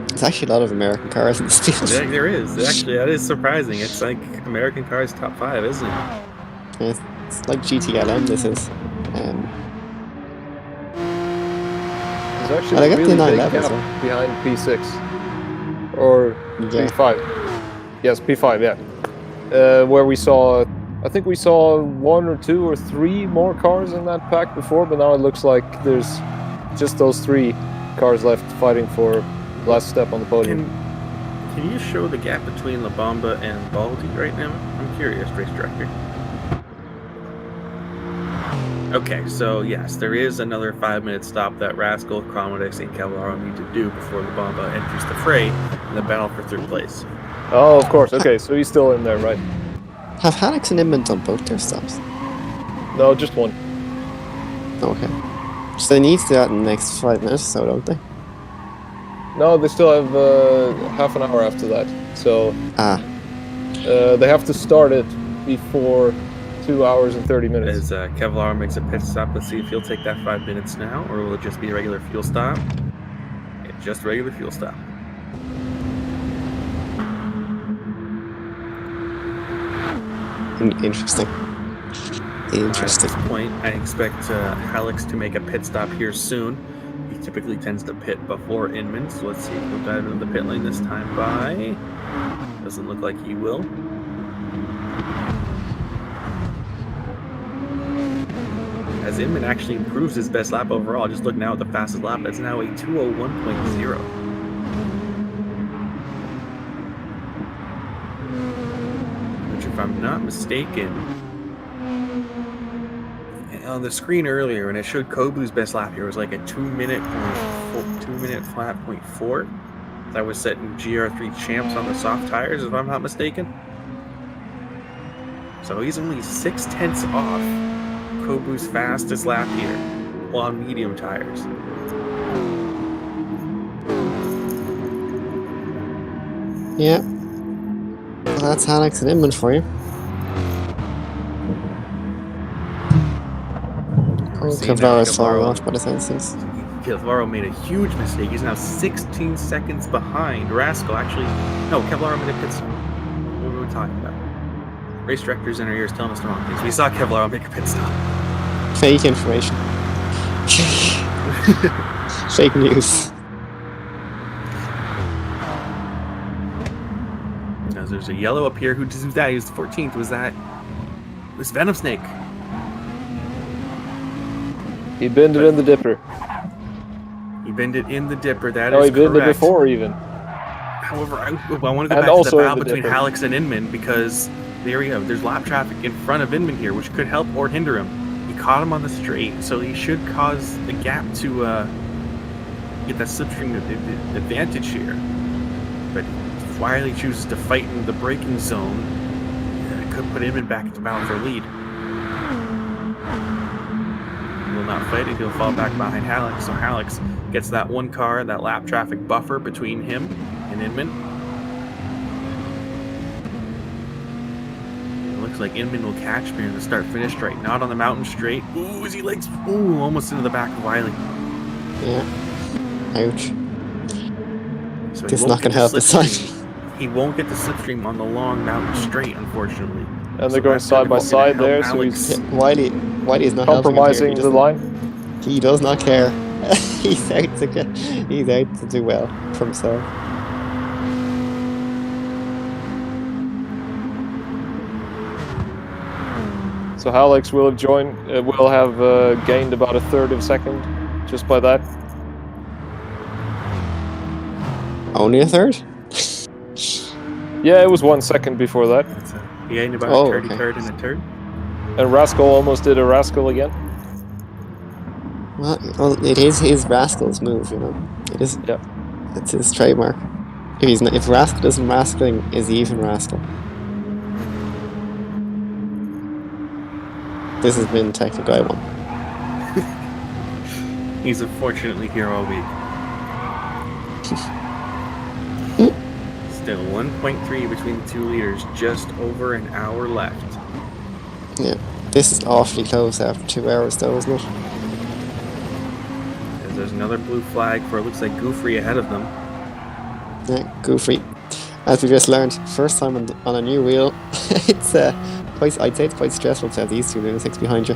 there's actually a lot of American cars in this field. Yeah, there is. Actually, that is surprising. It's like American cars top 5, isn't it? It's like GTLM, this is. There's actually a really big gap behind P6. Or P5. Yes, P5, yeah. Where we saw, I think we saw 1 or 2 or 3 more cars in that pack before, but now it looks like there's just those 3 cars left fighting for last step on the podium. Can you show the gap between La Bomba and Baldy right now? I'm curious, race director. Okay, so yes, there is another 5-minute stop that Rascal, Chromatics, and Kevlar need to do before La Bomba enters the fray in the battle for third place. Oh, of course. Okay, so he's still in there, right? Have Alex and Inman done both their stops? No, just one. Okay. So they need to do that in the next 5 minutes or so, don't they? No, they still have half an hour after that. So they have to start it before 2 hours and 30 minutes. As Kevlar makes a pit stop, let's see if he'll take that 5 minutes now, or will it just be a regular fuel stop? Yeah, just regular fuel stop. Interesting. At this point, I expect Alex to make a pit stop here soon. He typically tends to pit before Inman, so let's see if he'll dive into the pit lane this time by. Doesn't look like he will. As Inman actually improves his best lap overall, just look now at the fastest lap. That's now a 2:01.0. Which, if I'm not mistaken, on the screen earlier when it showed Kobu's best lap here, it was like a 2 minute flat .4. That was set in GR3 champs on the soft tires, if I'm not mistaken. So he's only 0.6 off Kobu's fastest lap here on medium tires. Yeah. Well, that's Alex and Inman for you. Kevlar is far off by the senses. Kevlar made a huge mistake. He's now 16 seconds behind Rascal. Actually, no, Kevlar made a pit stop. What were we talking about? Race directors in our ears telling us the wrong things. We saw Kevlar make a pit stop. Fake information. Fake news. Now there's a yellow up here. Who did that? He was 14th. Was Venom Snake? He binned it in the dipper. He binned it in the dipper. That no, is he binned correct. it before even. However, I want to go back to the battle between Alex and Inman, because there we go. There's lap traffic in front of Inman here, which could help or hinder him. He caught him on the straight, so he should cause the gap to get that slipstream advantage here. But Wiley chooses to fight in the braking zone. could put Inman back into battle for lead. He will not fight it. He'll fall back behind Hallex. So Hallex gets that one car, that lap traffic buffer between him and Inman. It looks like Inman will catch me in the start-finish straight. Not on the mountain straight. Ooh, as he legs. Ooh, almost into the back of Wiley. Yeah. Ouch. So This is not going to help this time. He won't get the slipstream on the long mountain straight, unfortunately. And they're going side by side there, so he's Wiley is not compromising helping the line. He does not care. He's out to do well for himself. So Hallex will have gained about a third of a second just by that. Only a third? Yeah, it was 1 second before that. He gained about a 33rd and a third. And Rascal almost did a Rascal again. Well, it is his Rascal's move, you know. It is. Yeah. It's his trademark. If Rascal isn't rascaling, is he even Rascal? This has been Technical Guy 1. He's unfortunately here all week. Still 1.3 between the two leaders, just over an hour left. Yeah, this is awfully close after 2 hours though, isn't it? As there's another blue flag for it looks like Goofrey ahead of them. Yeah, Goofrey. As we just learned, first time on a new wheel, it's I'd say it's quite stressful to have these two lunatics behind you.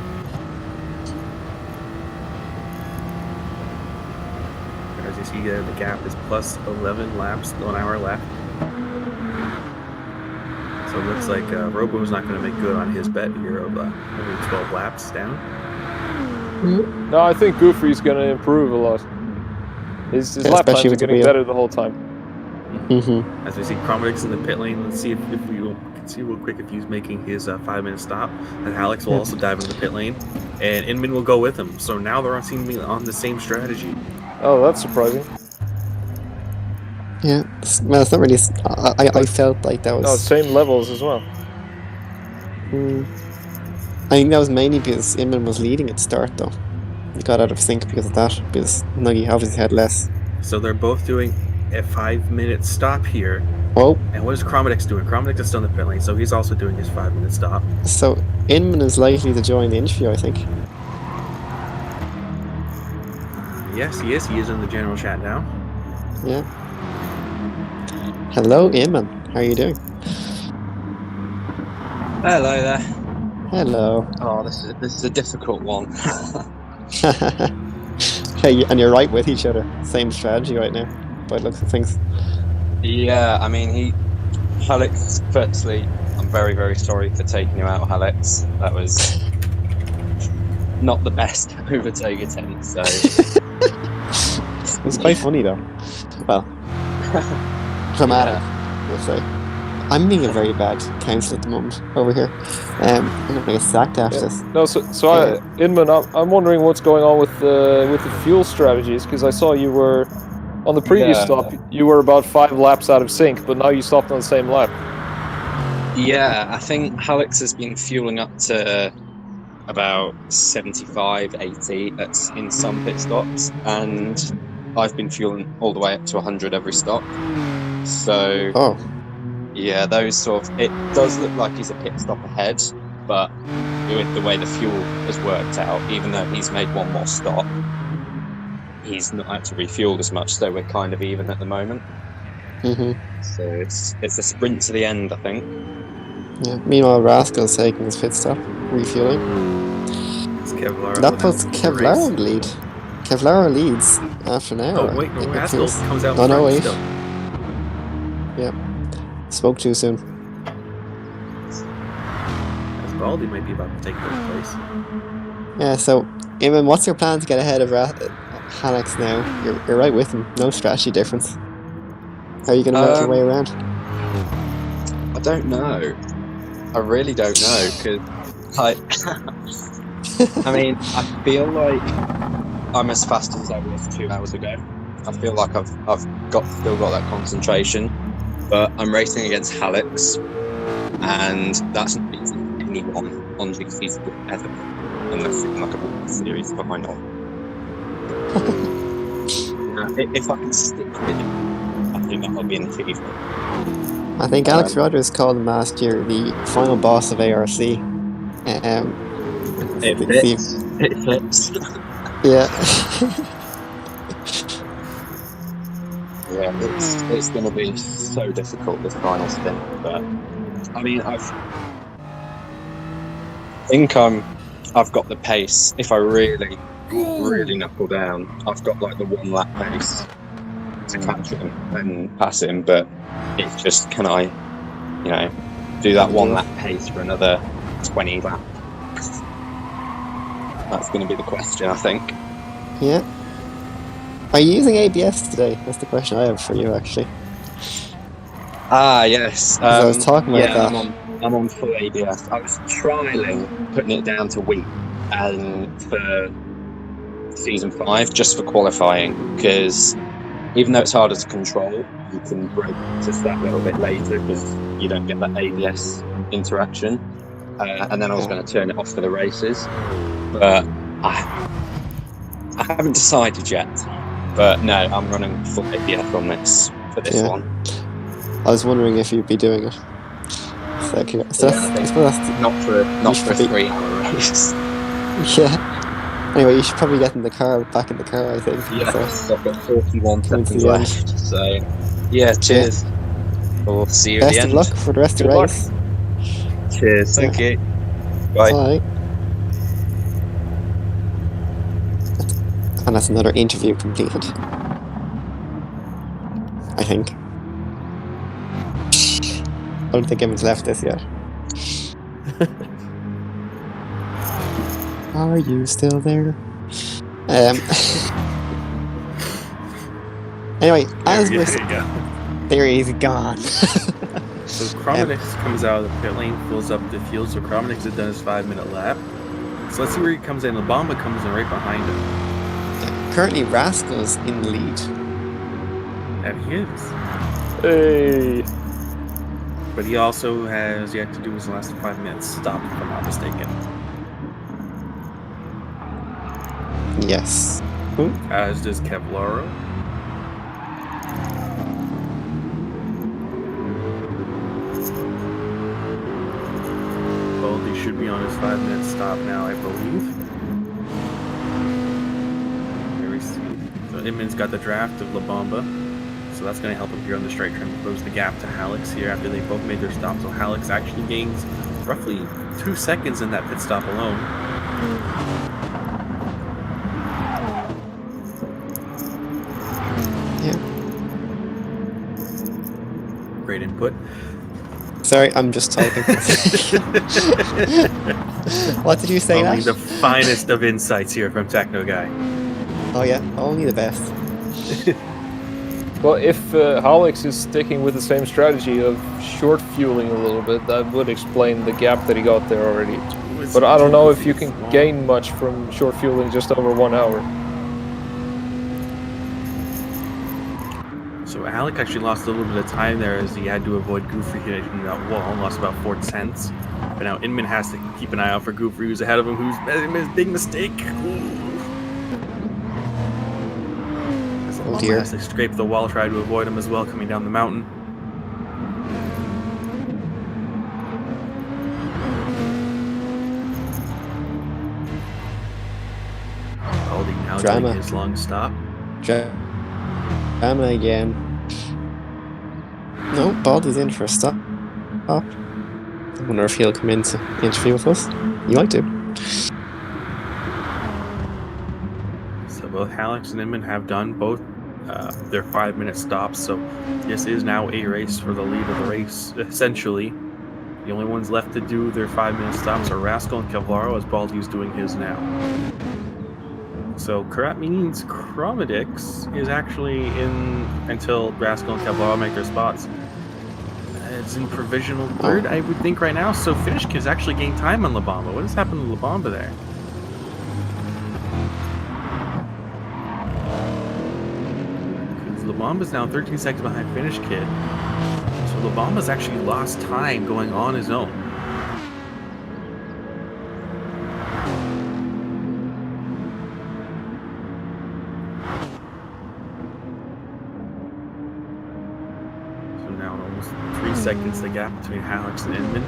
As you see, the gap is plus 11 laps, 1 hour left. So it looks like Robo's not going to make good on his bet here of only 12 laps down. No, I think Goofrey's going to improve a lot. His lap times are getting better the whole time. Mm-hmm. As we see Cromedix in the pit lane, let's see if we can see real quick if he's making his 5-minute stop. And Hallex will also dive into the pit lane, and Inman will go with him. So now they're seemingly on the same strategy. Oh, that's surprising. Yeah, well, it's not really. I felt like that was. No, same levels as well. I think that was mainly because Inman was leading at the start, though. He got out of sync because of that, because Nuggy obviously had less. So they're both doing a 5-minute stop here. Oh. And what is Cromedix doing? Cromedix is still in the pit lane, so he's also doing his 5-minute stop. So Inman is likely to join the interview, I think. Yes, he is. He is in the general chat now. Yeah. Hello, Inman. How are you doing? Hello there. Hello. Oh, this is a difficult one. Hey, and you're right with each other. Same strategy right now, by the looks of things. Yeah, I mean, Hallex, firstly, I'm very, very sorry for taking you out, Hallex. That was not the best overtake attempt, so... It was quite funny, though. Well, dramatic, we'll say. I'm being a very bad counsel at the moment over here. I'm going to get sacked after this. No, Inman, I'm wondering what's going on with the fuel strategies, because I saw you were on the previous stop. You were about 5 laps out of sync, but now you stopped on the same lap. Yeah, I think Hallex has been fueling up to about 75, 80 in some pit stops, and I've been fueling all the way up to 100 every stop. So. Oh. Yeah, those sort of... It does look like he's a pit stop ahead, but with the way the fuel has worked out, even though he's made one more stop, he's not actually refueled as much, so we're kind of even at the moment. Mm-hmm. So it's a sprint to the end, I think. Yeah. Meanwhile, Rascal's taking his pit stop, refueling. That puts Kevlar in the lead. Kevlar leads after an hour. Oh, wait, no, Rascal comes out on front 08. still. Yep. Spoke too soon. As Baldy might be about to take third place. Yeah, so, Eamon, what's your plan to get ahead of Hallex now? You're right with him. No strategy difference. How are you going to make your way around? I don't know. I really don't know, because I mean, I feel like I'm as fast as I was 2 hours ago. I feel like I've still got that concentration. But I'm racing against Hallex, and that's not beating anyone on GC Sport ever, unless it's like a World Series final. If I can stick with it, I think that'll be an achievement. I think Alex Rogers called him last year the final boss of ARC. It fits. It fits. Yeah. Yeah, it's going to be so difficult this final stint, but I mean, I think I've got the pace. If I really knuckle down, I've got like the 1 lap pace to catch him and pass him. But it's just, can I, do that 1 lap pace for another 20 laps? That's going to be the question, I think. Yeah. Are you using ABS today? That's the question I have for you, actually. Ah, yes. I was talking about that. I'm on full ABS. I was trialing putting it down to weak and for season 5, just for qualifying, because even though it's harder to control, you can brake just that little bit later because you don't get that ABS interaction. And then I was going to turn it off for the races, but I haven't decided yet. But no, I'm running full ABS on this for this one. I was wondering if you'd be doing it. So that's not for a 3-hour race. Yeah. Anyway, you should probably get back in the car, I think. Yes, so I've got 41 seconds left. So, yeah, cheers. We'll see you at the end. Best of luck for the rest of the race. Cheers, thank you. Bye. Bye. And that's another interview completed. I think. I don't think anyone's left this yet. Are you still there? Anyway, there he's gone. So Chromonix comes out of the pit lane, fills up the fuel. So Chromonix has done his 5-minute lap. So let's see where he comes in. Labamba comes in right behind him. Yeah, currently, Rascal's in the lead. And he is. Hey. But he also has yet to do his last 5 minutes stop, if I'm not mistaken. Yes. As does Kevlaro. Baldy should be on his 5-minute stop now, I believe. There we see. So Inman's got the draft of Labamba. So that's going to help him here on the straight trim to close the gap to Hallex here after they both made their stop. So Hallex actually gains roughly 2 seconds in that pit stop alone. Yeah. Great input. Sorry, I'm just typing. What did you say, Only Ash? the finest of insights here from Techno Guy. Oh yeah, only the best. Well, if Hallex is sticking with the same strategy of short fueling a little bit, that would explain the gap that he got there already. But I don't know if you can gain much from short fueling just over 1 hour. So Alec actually lost a little bit of time there as he had to avoid Goofy hitting that wall, lost about 4 tenths. But now Inman has to keep an eye out for Goofy, who's ahead of him, who's made a big mistake. Oh dear. Has to scrape the wall, try to avoid him as well, coming down the mountain. Baldy now doing his long stop. Drama again. No, Baldy's in for a stop. I wonder if he'll come in to interview with us. He might do. So both Hallex and Inman have done both their 5-minute stops, so this is now a race for the lead of the race, essentially. The only ones left to do their 5-minute stops are Rascal and Kevlaro, as Baldy is doing his now. So that means Chromodix is actually in until Rascal and Kevlaro make their spots. It's in provisional third, I would think, right now. So Finish Kid's actually gained time on Labamba. What has happened to Labamba there? Labamba's now 13 seconds behind Finish Kid. So Labamba's actually lost time going on his own. So now almost 3 seconds the gap between Alex and Inman.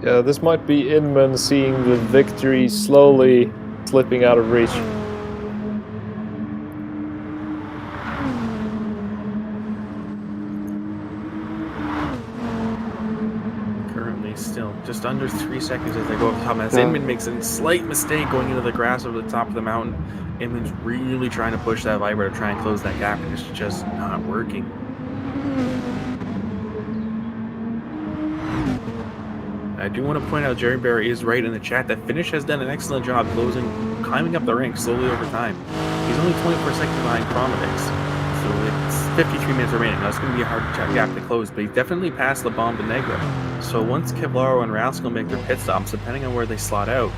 Yeah, this might be Inman seeing the victory slowly slipping out of reach. Currently still just under 3 seconds as they go up the top. As Inman makes a slight mistake going into the grass over the top of the mountain. Inman's really trying to push that Viper to try and close that gap, and it's just not working. I do want to point out Jerry Barry is right in the chat that Finish has done an excellent job climbing up the ranks slowly over time. He's only 24 seconds behind Promedex, so it's 53 minutes remaining. Now it's going to be a hard gap to close, but he's definitely passed La Bomba Negra. So once Kevlaro and Rascal make their pit stops, depending on where they slot out,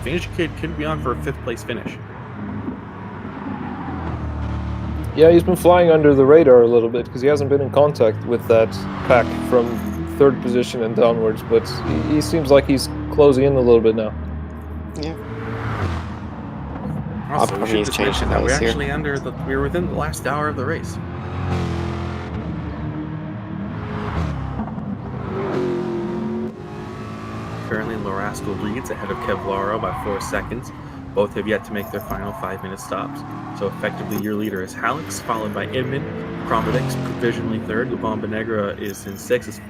Finish Kid could be on for a 5th place finish. Yeah, he's been flying under the radar a little bit because he hasn't been in contact with that pack from 3rd position and downwards, but he seems like he's closing in a little bit now. Yeah. Also, we should just mention that we're actually we're within the last hour of the race. Currently, Lorasco leads ahead of Kevlaro by 4 seconds. Both have yet to make their final 5-minute stops. So effectively, your leader is Halix, followed by Inman. Promedex provisionally 3rd. La Bomba Negra is in 6th.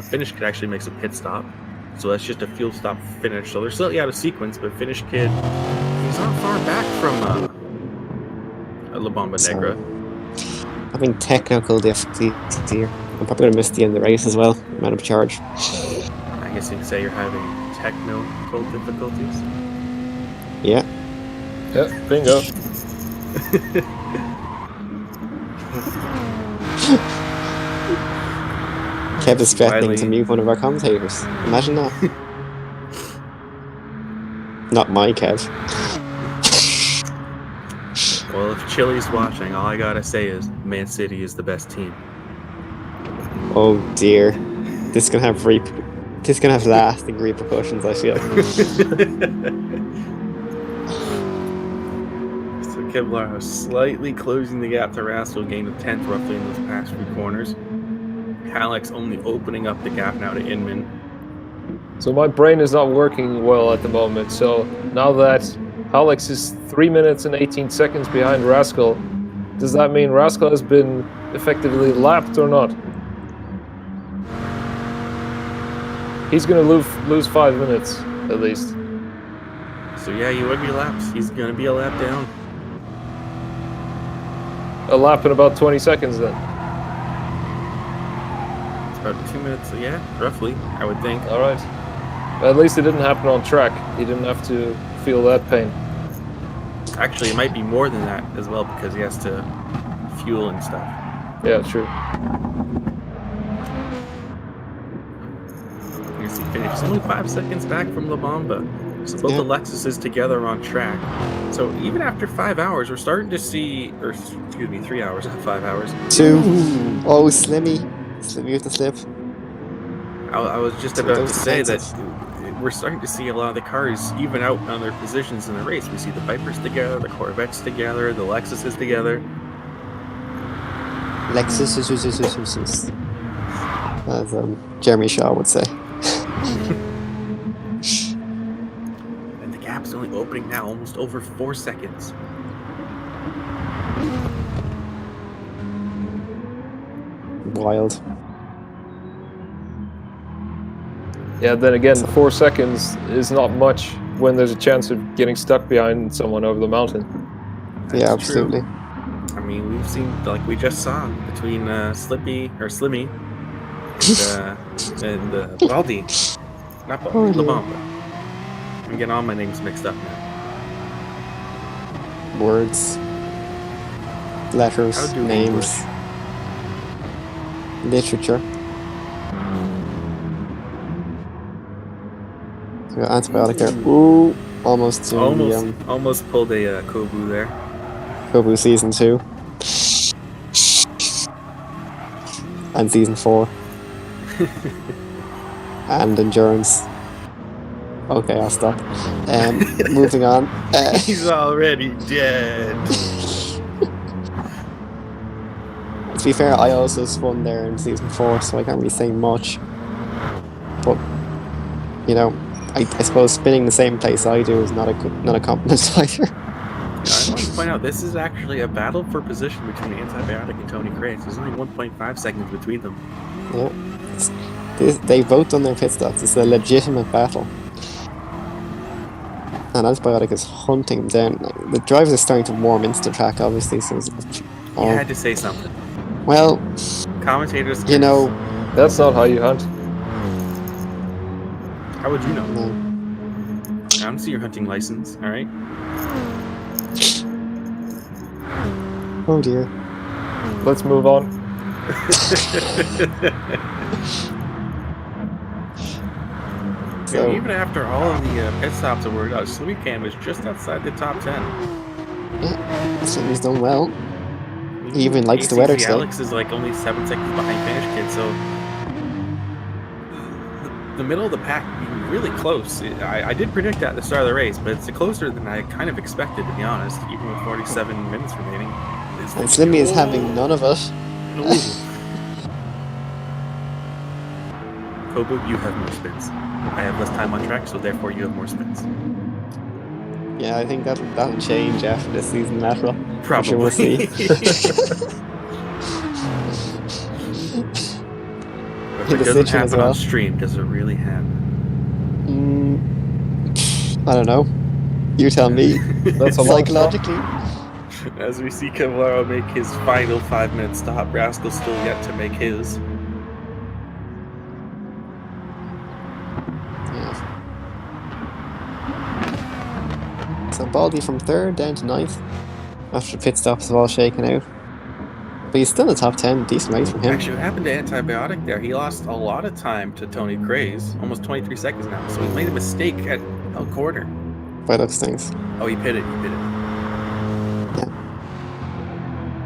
Finish Kid actually makes a pit stop. So that's just a fuel stop finish. So they're slightly out of sequence, but Finish Kid, he's not far back from La Bomba Negra. Having technical difficulties here. I'm probably going to miss the end of the race as well. I'm out of charge. I guess you could say you're having technical difficulties. Yeah. Yeah, bingo. Kev is threatening to mute one of our commentators. Imagine that. Not my Kev. Well, if Chile's watching, all I gotta say is Man City is the best team. Oh dear. This is gonna have lasting repercussions, I feel. Kevlar slightly closing the gap to Rascal, gained a 10th roughly in those past few corners. Hallex only opening up the gap now to Inman. So my brain is not working well at the moment. So now that Hallex is 3 minutes and 18 seconds behind Rascal, does that mean Rascal has been effectively lapped or not? He's going to lose 5 minutes at least. So yeah, he would be lapped. He's going to be a lap down. A lap in about 20 seconds then. It's about 2 minutes, yeah, roughly, I would think. All right. At least it didn't happen on track. He didn't have to feel that pain. Actually, it might be more than that as well because he has to fuel and stuff. Yeah, true. You see, He's only 5 seconds back from La Bomba. So both the Lexuses together are on track. So even after 5 hours, we're starting to see, or excuse me, 3 hours, not 5 hours. 2. Oh, Slimmy. Slimmy with the slip. I was just about to say that we're starting to see a lot of the cars even out on their positions in the race. We see the Vipers together, the Corvettes together, the Lexuses together. Lexus, as Jeremy Shaw would say. And the gap's only opening now, almost over 4 seconds. Wild. Yeah, then again, 4 seconds is not much when there's a chance of getting stuck behind someone over the mountain. Yeah, absolutely. True. I mean, we've seen, like we just saw, between Slimmy and Baldi. Not Baldi, La Bomba. I'm getting all my names mixed up now. Words, letters, names, literature. We got antibiotic there. Ooh, almost doing Almost pulled a Kobu there. Kobu Season 2. And Season 4. And Endurance. Okay, I'll stop. Moving on. He's already dead. To be fair, I also spun there in Season 4, so I can't really say much. But, you know, I suppose spinning the same place I do is not a compliment either. I want to point out, this is actually a battle for position between Antibiotic and Tony Craze. There's only 1.5 seconds between them. Yeah. They've both done their pit stops. It's a legitimate battle. And Antibiotic is hunting him down. Like, the drivers are starting to warm into the track, obviously. So You had to say something. Well, commentators. You know, that's not how you hunt. How would you know? No. I don't see your hunting license. All right. Oh dear. Let's move on. So even after all of the pit stops are worked out, Sweetcan was just outside the top 10. Yeah, so he's done well. He even likes the weather still. Alex is like only 7 seconds behind Finish Kid, so the middle of the pack being really close. I did predict that at the start of the race, but it's closer than I kind of expected, to be honest, even with 47 minutes remaining. And Slimmy is having none of it. Kobu, you have more spins. I have less time on track, so therefore you have more spins. Yeah, I think that'll change after this season lateral. Probably. Sure we'll see. If it doesn't happen on stream, does it really happen? I don't know. You tell me. That's a psychologically. As we see Cavallaro make his final 5-minute stop, Rascal still yet to make his. So Baldy from 3rd down to 9th after the pit stops have all shaken out. But he's still in the top 10, decent race from him. Actually, what happened to Antibiotic there? He lost a lot of time to Tony Craze, almost 23 seconds now. So he made a mistake at El Corner. By those things. Oh, he pitted. Yeah.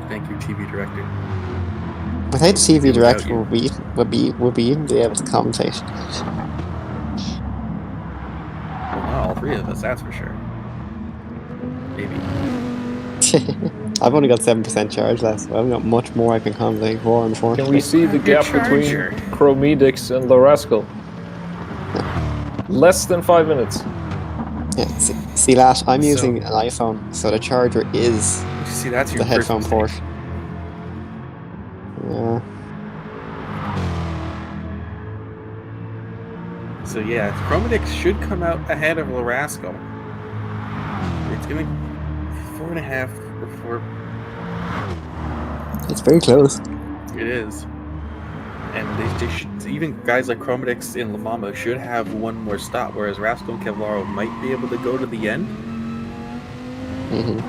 Thank you, TV director. Without the TV director, would we even be able to commentate? Well, not all three of us, that's for sure. Maybe. I've only got 7% charge left, so I haven't got much more I can commentate for, unfortunately. Can we see the gap between Chromedix and the Rascal? Less than 5 minutes. Yeah, see that? I'm using an iPhone, so the charger is that's your the headphone port. Yeah. So yeah, Chromedix should come out ahead of the Rascal. It's gonna 4.5 before. It's very close. It is. And they should, even guys like Chromedix and Lamama should have one more stop, whereas Rascal and Cavallaro might be able to go to the end. Mm-hmm.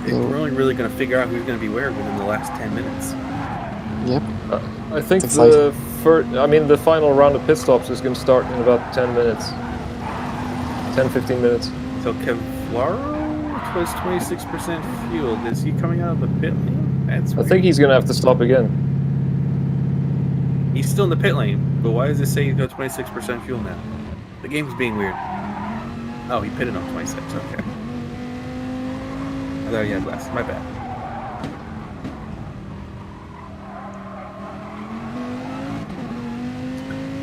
So we're only really going to figure out who's going to be where within the last 10 minutes. Yep. I think the final round of pit stops is going to start in about 10 minutes. 10-15 minutes. So Cavallaro was 26% fuel. Is he coming out of the pit lane? That's weird. I think he's going to have to stop again. He's still in the pit lane, but why does it say he's got 26% fuel now? The game's being weird. Oh, he pitted on 26, okay. I thought he had less, my bad.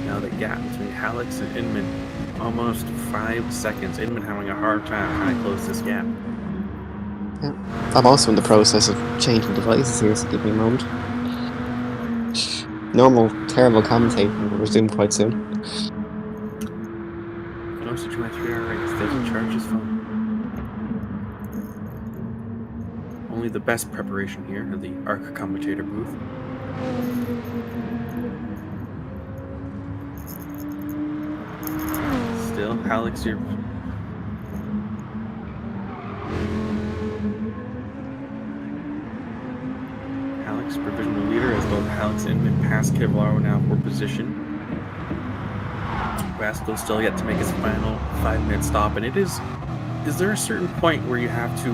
Now the gap between Alex and Inman, almost 5 seconds. Inman having a hard time trying to close this gap. Yeah. I'm also in the process of changing devices here, so give me a moment. Normal, terrible commentating will resume quite soon. Close to 23-hour race, doesn't charge his phone. Only the best preparation here in the ARC commentator booth. Still, Alex, you're... Provisional leader as both Alex and Inman pass Cavallaro now for position. Rascal's still yet to make his final 5-minute stop, and it is there a certain point where you have to,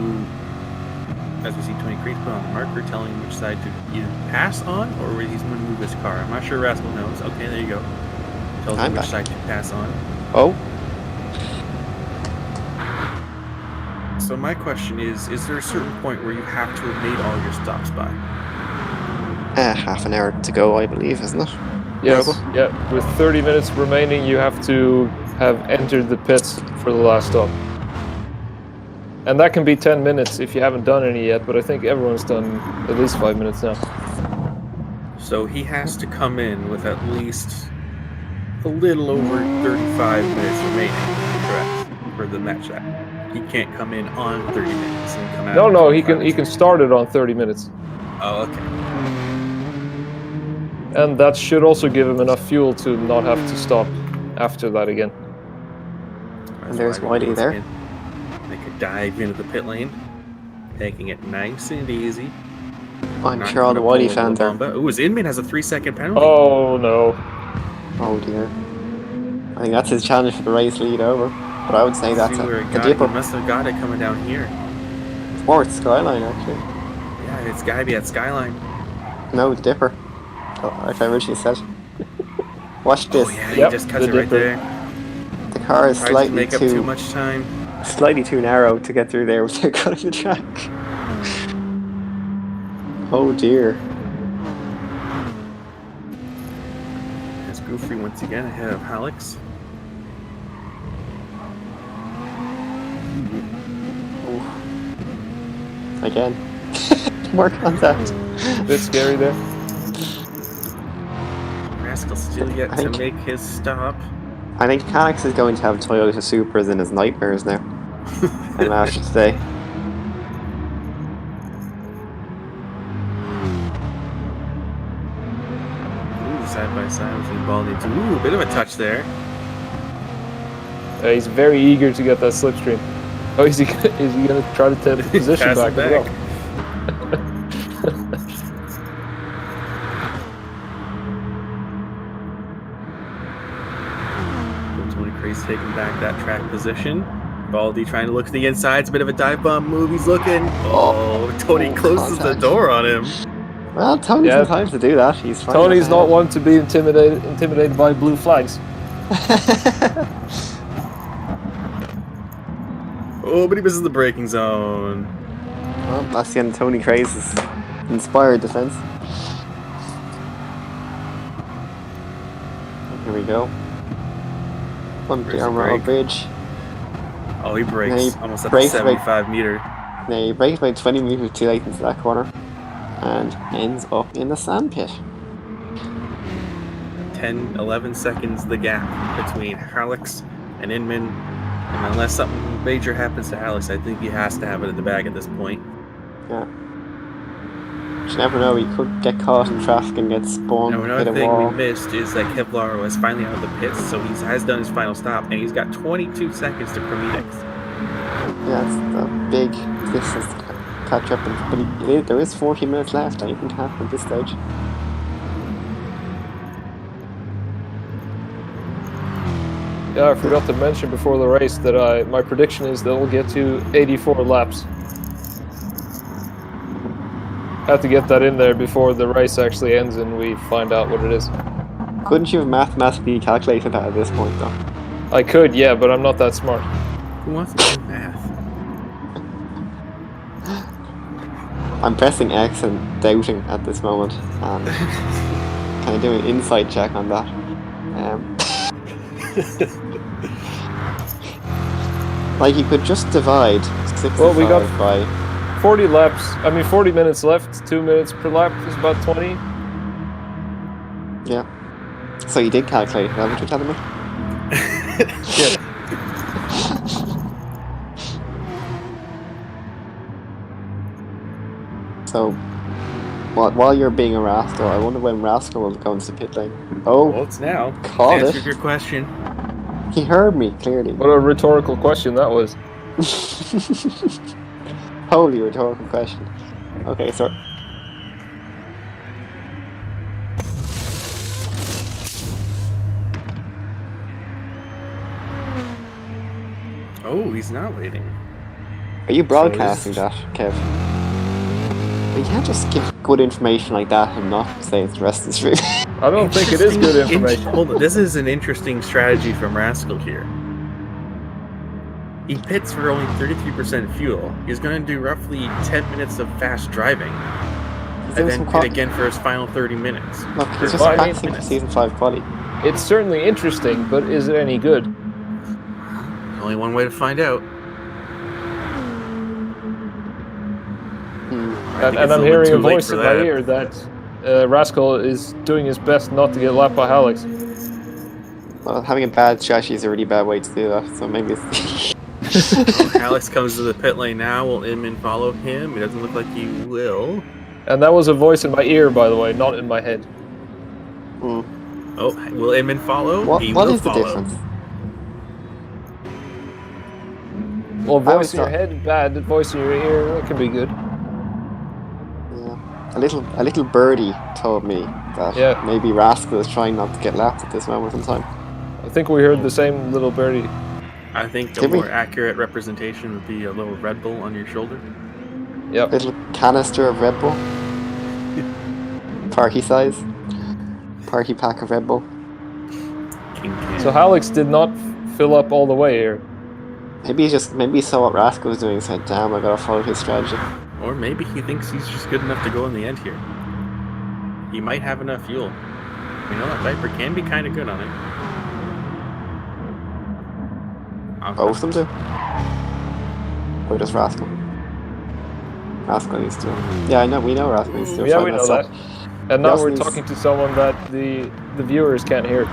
as we see Tony Creed put on the marker telling him which side to either pass on or where he's going to move his car? I'm not sure Rascal knows. Okay, there you go. Tells him which side to pass on. Oh. So my question is there a certain point where you have to have made all your stops by? Half an hour to go, I believe, isn't it? Yes. Robo? Yeah. With 30 minutes remaining, you have to have entered the pits for the last stop. And that can be 10 minutes if you haven't done any yet, but I think everyone's done at least 5 minutes now. So he has to come in with at least a little over 35 minutes remaining, correct, for the match that. He can't come in on 30 minutes and come out. No, he can start it on 30 minutes. Oh, okay. And that should also give him enough fuel to not have to stop after that again. And there's Whitey there. Make a dive into the pit lane, taking it nice and easy. I'm Not sure all the gonna Whitey pull fans La are. Bamba. Ooh, his Inman has a 3-second penalty. Oh no. Oh dear. I think that's his challenge for the race lead over. But I would say that's See where it a got it. dipper. He must have got it coming down here. Or it's Skyline, actually. Yeah, it's gotta be at Skyline. No, it's dipper. Like I originally said. Watch this. Oh yeah, Yep, he just cuts the it right dipper. there. The car is Tries to slightly make up too much time. slightly too narrow to get through there without cutting the track. Oh dear. It's Goofy once again ahead of Alex. Again. More contact. Bit scary there. Rascal still yet I to think- make his stop. I think Alex is going to have Toyota Supras in his nightmares now. And I should say. Ooh, side by side between Baldy and Ooh, a bit of a touch there. He's very eager to get that slipstream. Oh, is he gonna try to take the position Pass back it as well? Tony Craze taking back that track position. Baldy trying to look to the inside. It's a bit of a dive bomb move. He's looking. Oh, Tony closes contact. the door on him. Well, Tony's Yeah. entitled to do that. He's fine. Tony's not one to be intimidated by blue flags. Oh, but he misses the braking zone. Well, that's the end of Tony Craze's inspired defense. Here we go. On Where's the the Armour brake? Bridge. Oh, he brakes Yeah, he almost at the brakes like- 75 meter. Now he brakes about 20 meters too late into that corner and ends up in the sandpit. 10, 11 seconds the gap between Alex and Inman. And unless something major happens to Alex, I think he has to have it in the bag at this point. Yeah. You never know, he could get caught in traffic and get spun, Now, hit another a thing wall. we missed is that Kevlar was finally out of the pits, so he has done his final stop, and he's got 22 seconds to Prometheus. Yeah, it's a big distance to catch up, but there is 40 minutes left. Anything can happen at this stage. Yeah, I forgot to mention before the race that my prediction is that we'll get to 84 laps. Have to get that in there before the race actually ends and we find out what it is. Couldn't you have mathematically calculated that at this point, though? I could, yeah, but I'm not that smart. Who wants to do math? I'm pressing X and doubting at this moment, and kind of doing an insight check on that. Like you could just divide 65 Well, we got- by 40 minutes left, 2 minutes per lap is about 20. yeah. So you did calculate, is that what you're telling me? Yeah. So, while you're being a rascal, I wonder when Rascal will go into the pit lane. Oh, Well, it's now. Called it. Answered your question. he heard me clearly. What a rhetorical question that was. Holy rhetorical question. Okay, so Oh, he's not waiting. Are you broadcasting So that, Kev? You can't just give good information like that and not say it's the rest of the stream. I don't think it is good information. Hold on, this is an interesting strategy from Rascal here. He pits for only 33% fuel. He's going to do roughly 10 minutes of fast driving, and then pit again for his final 30 minutes. Look, he's just practicing for Season 5 quality. It's certainly interesting, but is it any good? Only one way to find out. And I'm hearing a voice in my ear that Rascal is doing his best not to get lapped by Alex. Well, having a bad strategy is a really bad way to do that, so maybe it's... Alex comes to the pit lane now. Will Inman follow him? It doesn't look like he will. And that was a voice in my ear, by the way, not in my head. Mm. Oh, will Inman follow? What is the follow. difference? Well, voice in your head, bad. Voice in your ear, that can be good. Yeah. A little birdie told me that maybe Rascal is trying not to get lapped at this moment in time. I think we heard the same little birdie. I think a more accurate representation would be a little Red Bull on your shoulder. Yep. Little canister of Red Bull. Party size. Party pack of Red Bull. So Alex did not fill up all the way here. Maybe he saw what Rascal was doing and said, damn, I gotta follow his strategy. Or maybe he thinks he's just good enough to go in the end here. He might have enough fuel. You know, that diaper can be kind of good on it. Both of them do? Or just Rascal? Rascal needs to. Yeah, I know. We know Rascal needs to. Yeah, we know that. And now we're talking to someone that the viewers can't hear.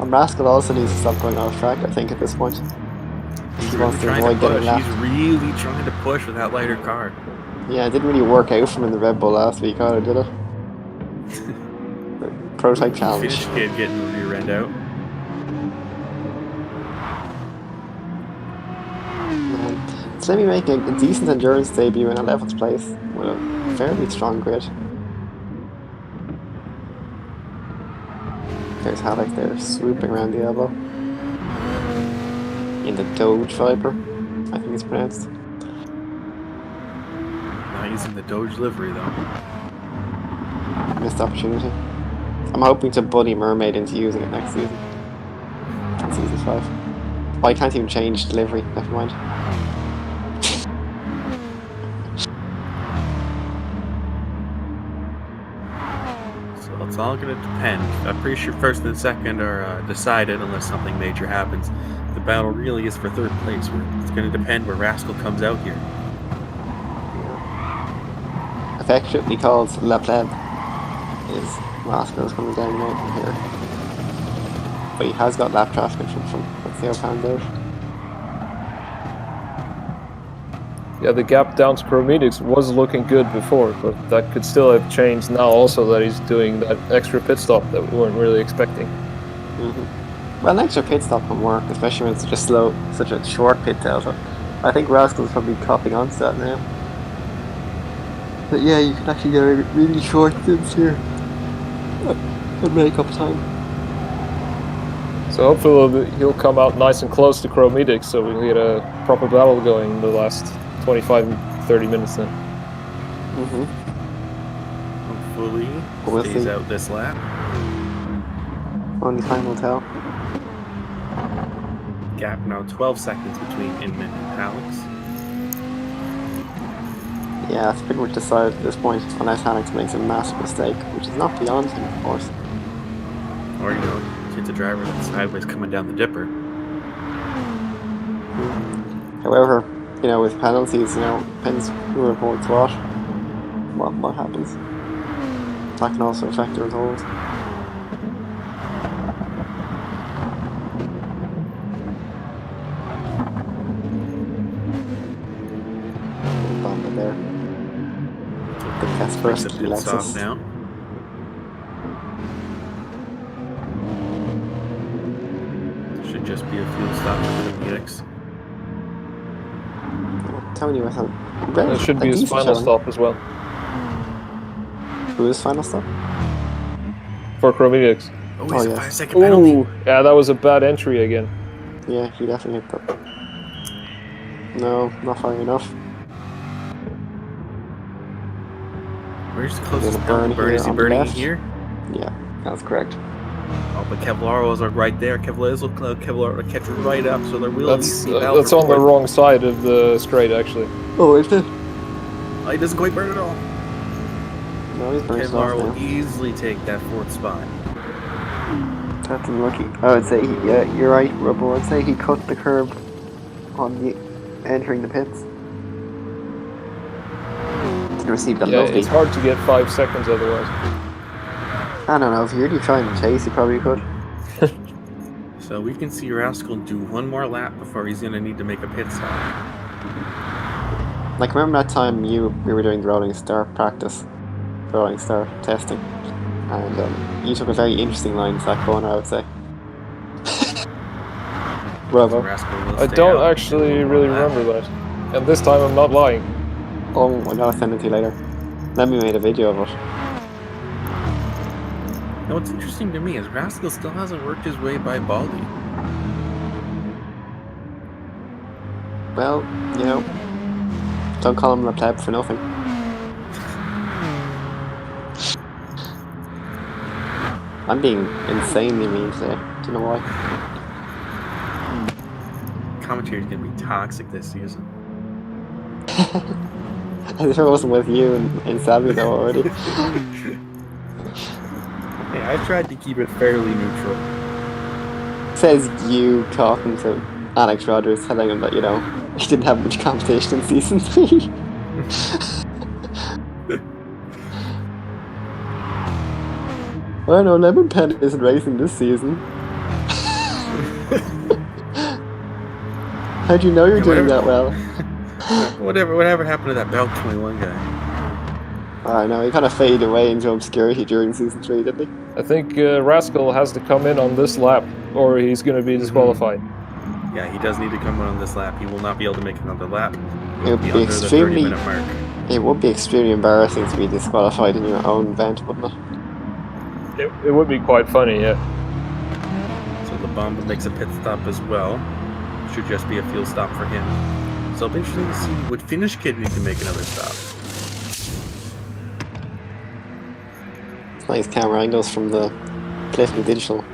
And Rascal also needs to stop going off track, I think, at this point. He wants to avoid getting lapped. He's really trying to push with that lighter car. Yeah, it didn't really work out for him in the Red Bull last week, either, did it? The prototype challenge. Finnish kid getting the rear end out. So let me make a decent endurance debut in 11th place with a fairly strong grid. There's Alex there swooping around the elbow. In the Doge Viper, I think it's pronounced. Not using the Doge livery though. Missed opportunity. I'm hoping to bully Mermaid into using it next season. Season 5. Oh, I can't even change the livery, never mind. It's all going to depend. I'm pretty sure first and second are decided unless something major happens. The battle really is for third place. It's going to depend where Rascal comes out here. Affectionately called La Pleb is Rascal's coming down right from here. But he has got lap traffic in front from. Let's see how it pans out. Yeah, the gap down to Chrometics was looking good before, but that could still have changed now also that he's doing that extra pit stop that we weren't really expecting. Mm-hmm. Well, an extra pit stop can work, especially when it's such a short pit delta. I think Rascal's probably copping onto that now. But yeah, you can actually get a really short stints here and make up time. So hopefully he'll come out nice and close to Chrometics so we can get a proper battle going in the last 25-30 minutes then. Mm-hmm. Hopefully stays out this lap. Only time will tell. Gap now 12 seconds between Inman and Alex. Yeah, it's pretty much decided at this point, unless Alex makes a massive mistake, which is not beyond him, of course. Or, you know, hits a driver that's sideways coming down the dipper. However, you know, with penalties, you know, depends who reports what happens. That can also affect the result. Bomber there. The test first, the pit stop now. Should just be a fuel stop for the Phoenix. Telling you, It should be his final stop as well. Who is final stop? For Chrometics. Oh, Oh, he's a yes. 5-second penalty. Ooh, yeah, that was a bad entry again. Yeah, he definitely hit that. No, not far enough. Where's the Gonna closest burn burn? here Is he on the burning left. here? Yeah, that's correct. Oh, but Kevlaros are right there. Kevlaros will catch right up, so there will at least be battle That's for on the fourth. wrong side of the straight, actually. Oh, is it? Oh, he doesn't quite burn at all. No, he's burnt Kevlar off will now. easily take that 4th spot. That's unlucky. I would say, yeah, you're right, Rubbo. I'd say he cut the curb on the entering the pits. Didn't receive that Yeah, lovely. it's hard to get 5 seconds otherwise. I don't know, if you really try and chase, you probably could. So we can see Rascal do one more lap before he's going to need to make a pit stop. Like, remember that time we were doing the Rolling Star practice? The Rolling Star testing? And you took a very interesting line to that corner, I would say. So Rubbo. Rascal will I stay don't out actually and really one lap. remember that. And this time I'm not lying. Oh, I know, I'll send it to you later. Let me made a video of it. Now, what's interesting to me is Rascal still hasn't worked his way by Baldy. Well, you know, don't call him a pleb for nothing. I'm being insanely mean today. Do you know why? Commentary's going to be toxic this season. As if I wasn't with you in Savvy though already. Hey, I tried to keep it fairly neutral. Says you talking to Alex Rogers, telling him that, you know, he didn't have much competition in season 3. I know Lemon Pen isn't racing this season. How do you know you're Yeah, doing whatever. that well? Whatever happened to that Belt 21 guy? I know, he kind of faded away into obscurity during season 3, didn't he? I think Rascal has to come in on this lap, or he's going to be disqualified. Yeah, he does need to come on this lap. He will not be able to make another lap. It would Be be under the extremely, 30-minute mark. it would be extremely embarrassing to be disqualified in your own event, wouldn't it? It would be quite funny, yeah. So the bomb makes a pit stop as well. Should just be a fuel stop for him. So it'll be interesting to see would Finnish Kid need to make another stop. It's nice camera angles from the Clifton Digital.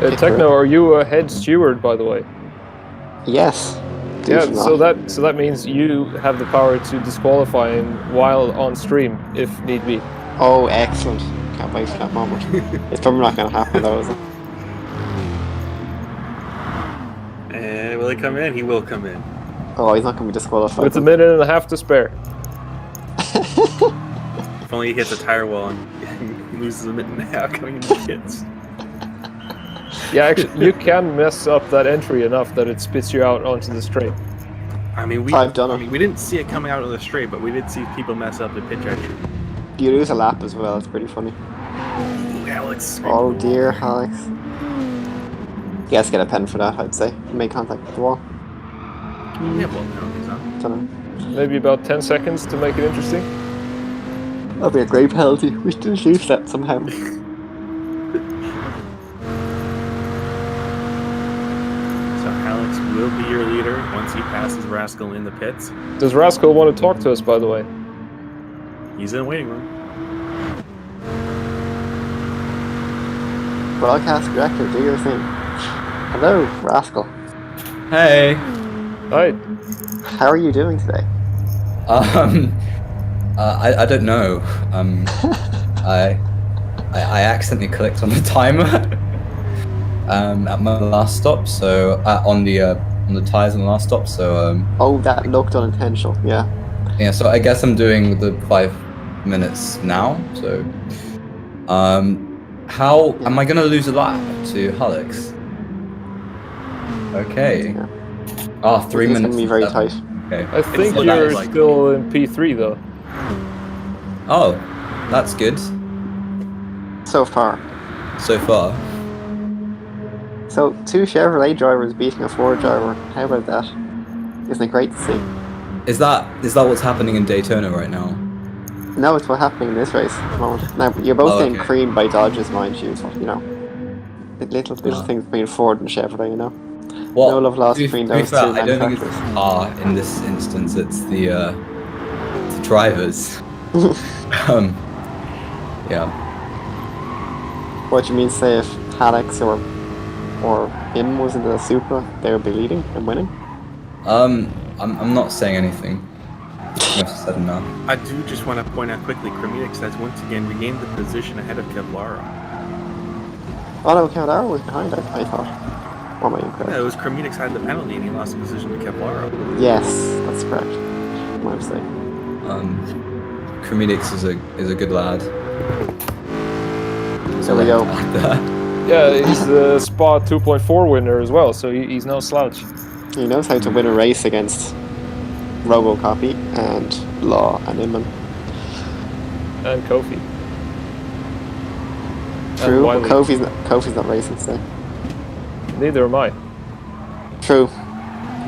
Techno, are you a head steward, by the way? Yes. Yeah, Digital. so that means you have the power to disqualify him while on stream, if need be. Oh, excellent. Can't wait for that moment. It's probably not going to happen though, is it? And will he come in? He will come in. Oh, he's not going to be disqualified. With a minute and a half to spare. If only he hits a tire wall and he loses a minute and a half coming into the pits. Yeah, actually, you can mess up that entry enough that it spits you out onto the straight. I mean, I've done it. we didn't see it coming out of the straight, but we did see people mess up the pitch entry. You lose a lap as well, it's pretty funny. Ooh, Alex. Oh dear, Alex. He has to get a pen for that, I'd say. Make contact with the wall. Yeah, well, penalties on. Dunno. Maybe about 10 seconds to make it interesting. That'll be a great penalty. We should lose that somehow. So Alex will be your leader once he passes Rascal in the pits. Does Rascal want to talk to us, by the way? He's in the waiting room. Broadcast director, do your thing. Hello, Rascal. Hey. Hi. How are you doing today? I don't know. I accidentally clicked on the timer at my last stop, so on the tires on the last stop. So Oh, that looked unintentional, yeah. yeah. So I guess I'm doing the 5 minutes now. So how am I gonna lose a lap to Alex? Okay. Yeah. Ah, 3 It's minutes. gonna be very and tight. 7. Okay. I think what you're I like. still in P3, though. Oh, that's good So far. so far. So, 2 Chevrolet drivers beating a Ford driver. How about that? Isn't it great to see? Is that what's happening in Daytona right now? No, it's what's happening in this race at the moment. Now, you're both Oh, getting okay. creamed by Dodges, mind you, so, you know. The little things between Ford and Chevrolet, you know. Well, No love lost to be between those fair, two I don't think it's manufacturers. the car in this instance. It's the drivers. Yeah. What do you mean? Say if Alex or him was in the Supra, they would be leading and winning. I'm not saying anything. Enough said enough. I do just want to point out quickly, Cremedix has once again regained the position ahead of Kevlara. Oh no, Cavallaro was behind. I thought. Or am I incorrect? Yeah, it was Cremedix had the penalty and he lost the position to Kevlara. Yes, that's correct. My mistake. Cremedix is a good lad. There we go. Yeah, he's the Spa 2.4 winner as well, so he's no slouch. He knows how to win a race against Robocopy and Law and Inman. And Kofi. True, but Wiley. Kofi's not racing today. Neither am I. True.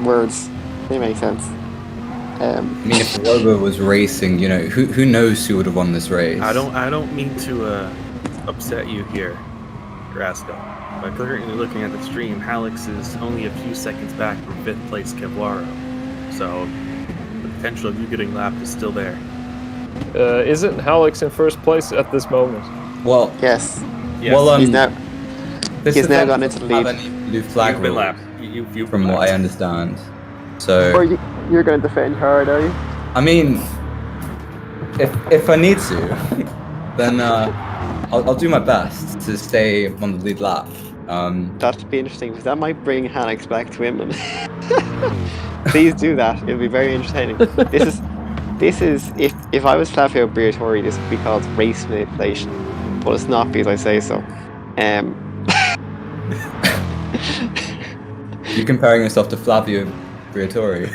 Words. They make sense. I mean, if Robo was racing, you know, who knows who would have won this race? I don't mean to upset you here, Grasco. But currently looking at the stream, Hallex is only a few seconds back from 5th place Kevlara. So the potential of you getting lapped is still there. Isn't Hallex in first place at this moment? Well, Yes. Yes. well, He's now this he's now event gone into the doesn't lead. have any blue flag You've been rules, lapped. You've from been what I lapped. understand. So. Or you're going to defend hard, are you? I mean, if I need to, then I'll do my best to stay on the lead lap. That'd be interesting because that might bring Alex back to Inman. Please do that. It'll be very entertaining. This is if I was Flavio Briatore, this would be called race manipulation, but it's not because I say so. You comparing yourself to Flavio Briatore?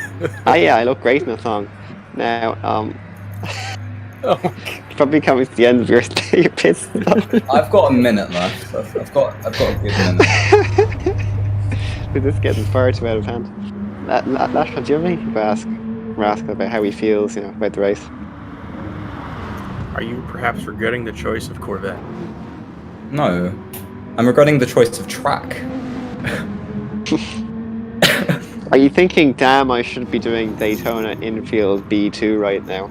Yeah, I look great in a thong. Now, Oh, probably coming to the end of your pit stop. I've got a minute left. I've got a good minute. This is getting far too out of hand. Lashman, do you have anything to ask Rascal about how he feels, about the race? are you perhaps regretting the choice of Corvette? No, I'm regretting the choice of track. Are you thinking, damn, I should be doing Daytona infield B2 right now?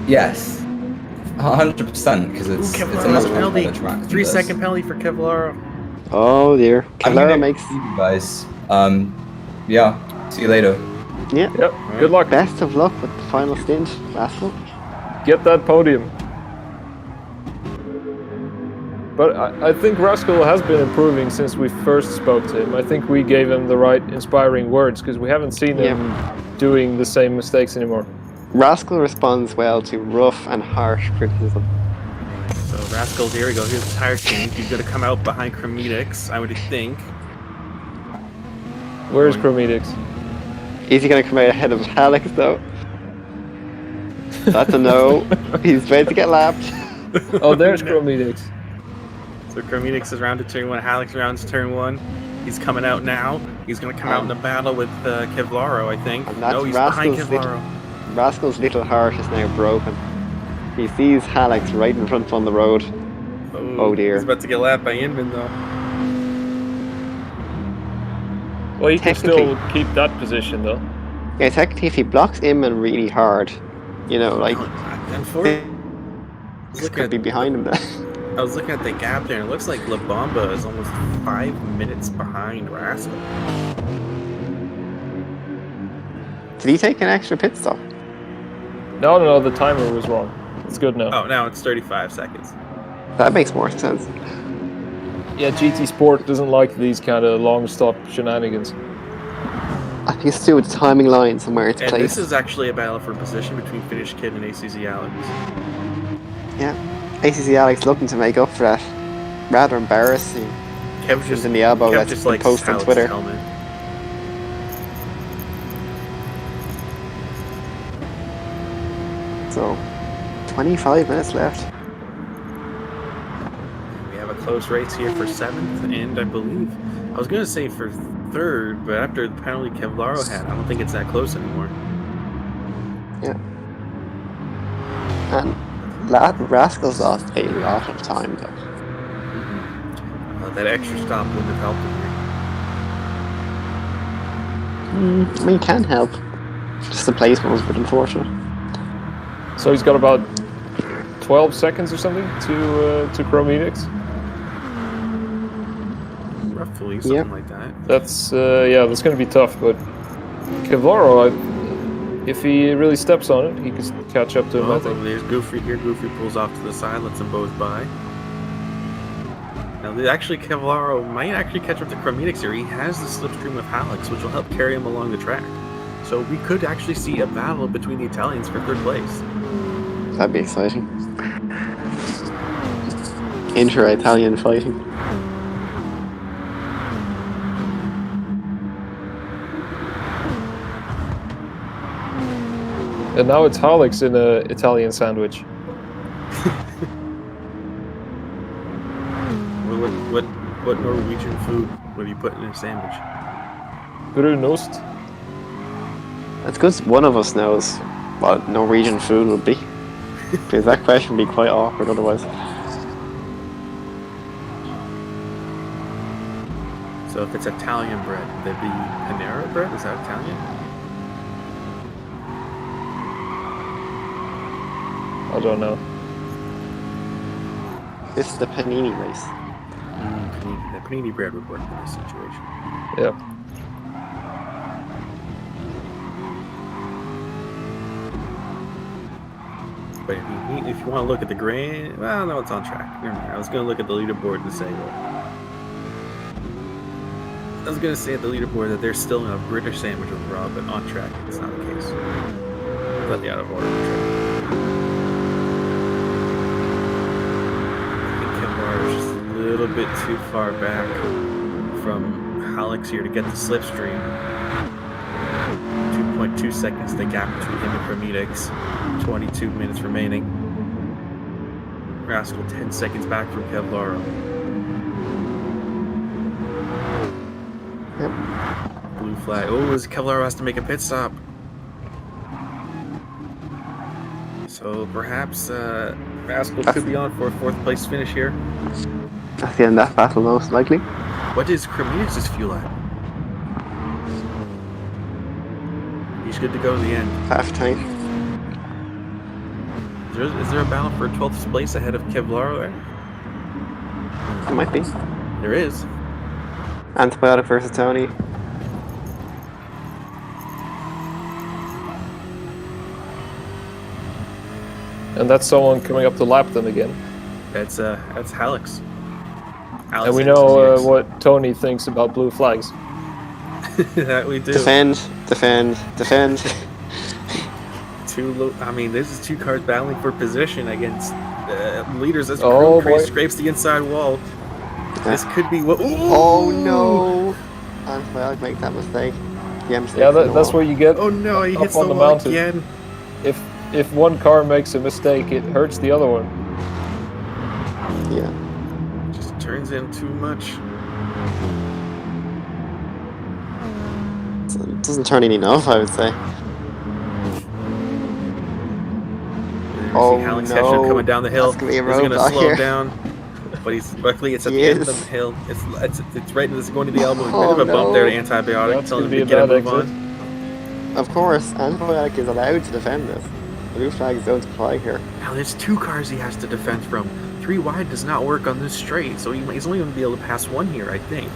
Yes, 100%, because it's a much penalty. better track. 3 second penalty for Kevlara. Oh dear. I'm gonna Cavallaro makes... leave you guys. Yeah. See you later. Yeah. Yep, good luck. Best of luck with the final stint, Rascal. Get that podium. But I think Rascal has been improving since we first spoke to him. I think we gave him the right inspiring words because we haven't seen him doing the same mistakes anymore. Rascal responds well to rough and harsh criticism. So Rascal, here we go. Here's the tire change. He's going to come out behind Cremedix, I would think. Where's Cremedix? Is he going to come out ahead of Alex though? That's a no. He's ready to get lapped. Oh, there's Cremedix. So Cremedix is round to turn 1, Alex rounds turn 1. He's coming out now. He's going to come out in a battle with Kevlaro, I think. And that's No, he's behind Rascal's Kevlaro. Rascal's little heart is now broken. He sees Alex right in front on the road. Oh dear. He's about to get lapped by Inman, though. Well, he can Technically- still keep that position though. Yeah, technically if he blocks Inman really hard, Unfortunately, this could be behind him then. I was looking at the gap there, and it looks like La Bamba is almost 5 minutes behind Rascal. Did he take an extra pit stop? No, the timer was wrong. It's good now. Oh, now it's 35 seconds. That makes more sense. Yeah, GT Sport doesn't like these kind of long stop shenanigans. I think it's to do with the timing line somewhere it's And placed. this is actually a battle for position between Finish Kid and ACZ Alex. Yeah. ACC Alex looking to make up for that rather embarrassing Kev just in the elbow Kev that's just been likes posted on Alex's Twitter. helmet. So 25 minutes left. We have a close race here for 7th, and I believe I was gonna say for 3rd, but after the penalty Kevlaro had, I don't think it's that close anymore. And Rascal's lost a lot of time though. That extra stop wouldn't have helped him here. I mean, it can help. Just the placement was a bit unfortunate. So he's got about 12 seconds or something to Chromedix. Roughly, something like that. That's that's going to be tough. But Kevlaro, if he really steps on it, he can catch up to him. I think. There's Goofy here. Goofy pulls off to the side, lets them both by. Now, actually, Kevlaro might actually catch up to Chromedix here. He has the slipstream of Hallex, which will help carry him along the track. So we could actually see a battle between the Italians for third place. That'd be exciting. Inter-Italian fighting. And now it's Hallex in an Italian sandwich. What Norwegian food would you put in a sandwich? Brunost. It's good one of us knows what Norwegian food would be. Because that question would be quite awkward otherwise. So if it's Italian bread, would that be Panera bread? Is that Italian? I don't know. This is the panini race. The panini bread would work in this situation. Yeah. But if you want to look at the grand, well, no, it's on track. Never mind. I was going to look at the leaderboard and say, I was going to say at the leaderboard that they're still in a British sandwich overall, but on track, it's not the case. Completely out of order. Just a little bit too far back from Hallex here to get the slipstream. 2.2 seconds the gap between him and Chromedix. 22 minutes remaining. Rascal 10 seconds back from Kevlaro. Yep. Blue flag. Oh, Kevlaro has to make a pit stop. So perhaps Rascal could be on for a fourth place finish here. That's the end of that battle, most likely. What is Chromedix's fuel at? He's good to go to the end. Half tank. Is there a battle for 12th place ahead of Kevlaro there? It might be. There is. Antibiotic versus Tony. And that's someone coming up to lap them again. That's Hallex. And we know what Tony thinks about blue flags. That we do. Defend. This is two cars battling for position against leaders as Craze scrapes the inside wall. Yeah. This could be what. Oh no! Antibiotic make that mistake. Yeah, that's what you get. Oh no, he hits on the wall mountain again. If one car makes a mistake, it hurts the other one. Yeah. Just turns in too much. It doesn't turn in enough, I would say. Oh Hallex no! Coming down the hill. He's going to slow here. Down, but luckily it's at the end of the hill. It's right. It's going to the elbow. Bit of a bump there to Antibiotic, telling him to get a move on. Of course, Antibiotic is allowed to defend this. Blue flags don't apply here. Now there's two cars he has to defend from. 3 wide does not work on this straight, so he's only going to be able to pass one here, I think.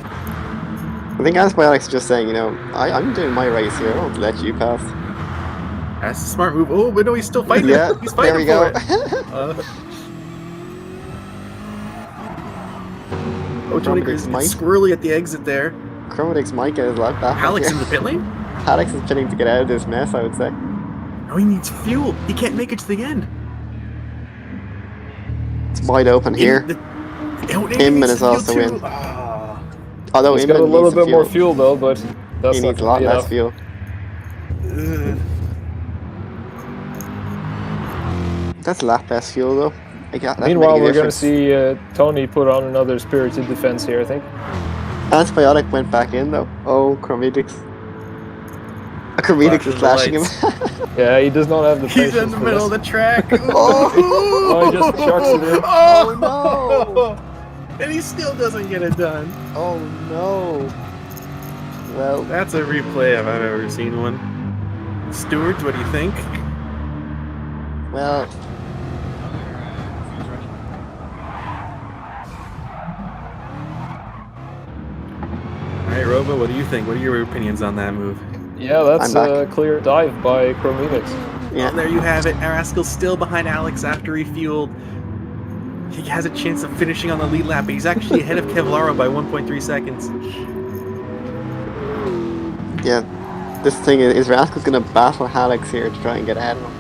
I think Antibiotic's just saying, I'm doing my race here. I won't let you pass. That's a smart move. Oh, but no, he's still fighting. Yeah, he's fighting there we go. Tony Cruz squirrely at the exit there. Chromedix might get his lap back. Hallex in the pit lane? Hallex is pitting to get out of this mess, I would say. No, he needs fuel. He can't make it to the end. It's wide open here. Inman is also in. Although he's got a little bit more fuel though, but he needs a lot less fuel. That's a lot less fuel though. Meanwhile, we're going to see Tony put on another spirited defense here, I think. Antibiotic went back in though. Oh, Chromedix. Kermidix is Flashing the flashing him. lights. Yeah, he does not have the He's patience in the for middle of this. the track. Oh, he just chucks it in. Oh no! And he still doesn't get it done. Oh no. Well, That's a replay if I've ever seen one. Stewards, what do you think? well. All right, Robo, what do you think? What are your opinions on that move? Yeah, that's I'm a clear dive by Chromemix. Yeah. Well, there you have it. Rascal's still behind Alex after refueled. He has a chance of finishing on the lead lap, but he's actually ahead of Kevlaro by 1.3 seconds. Yeah. This thing is Rascal's gonna battle Alex here to try and get ahead of him.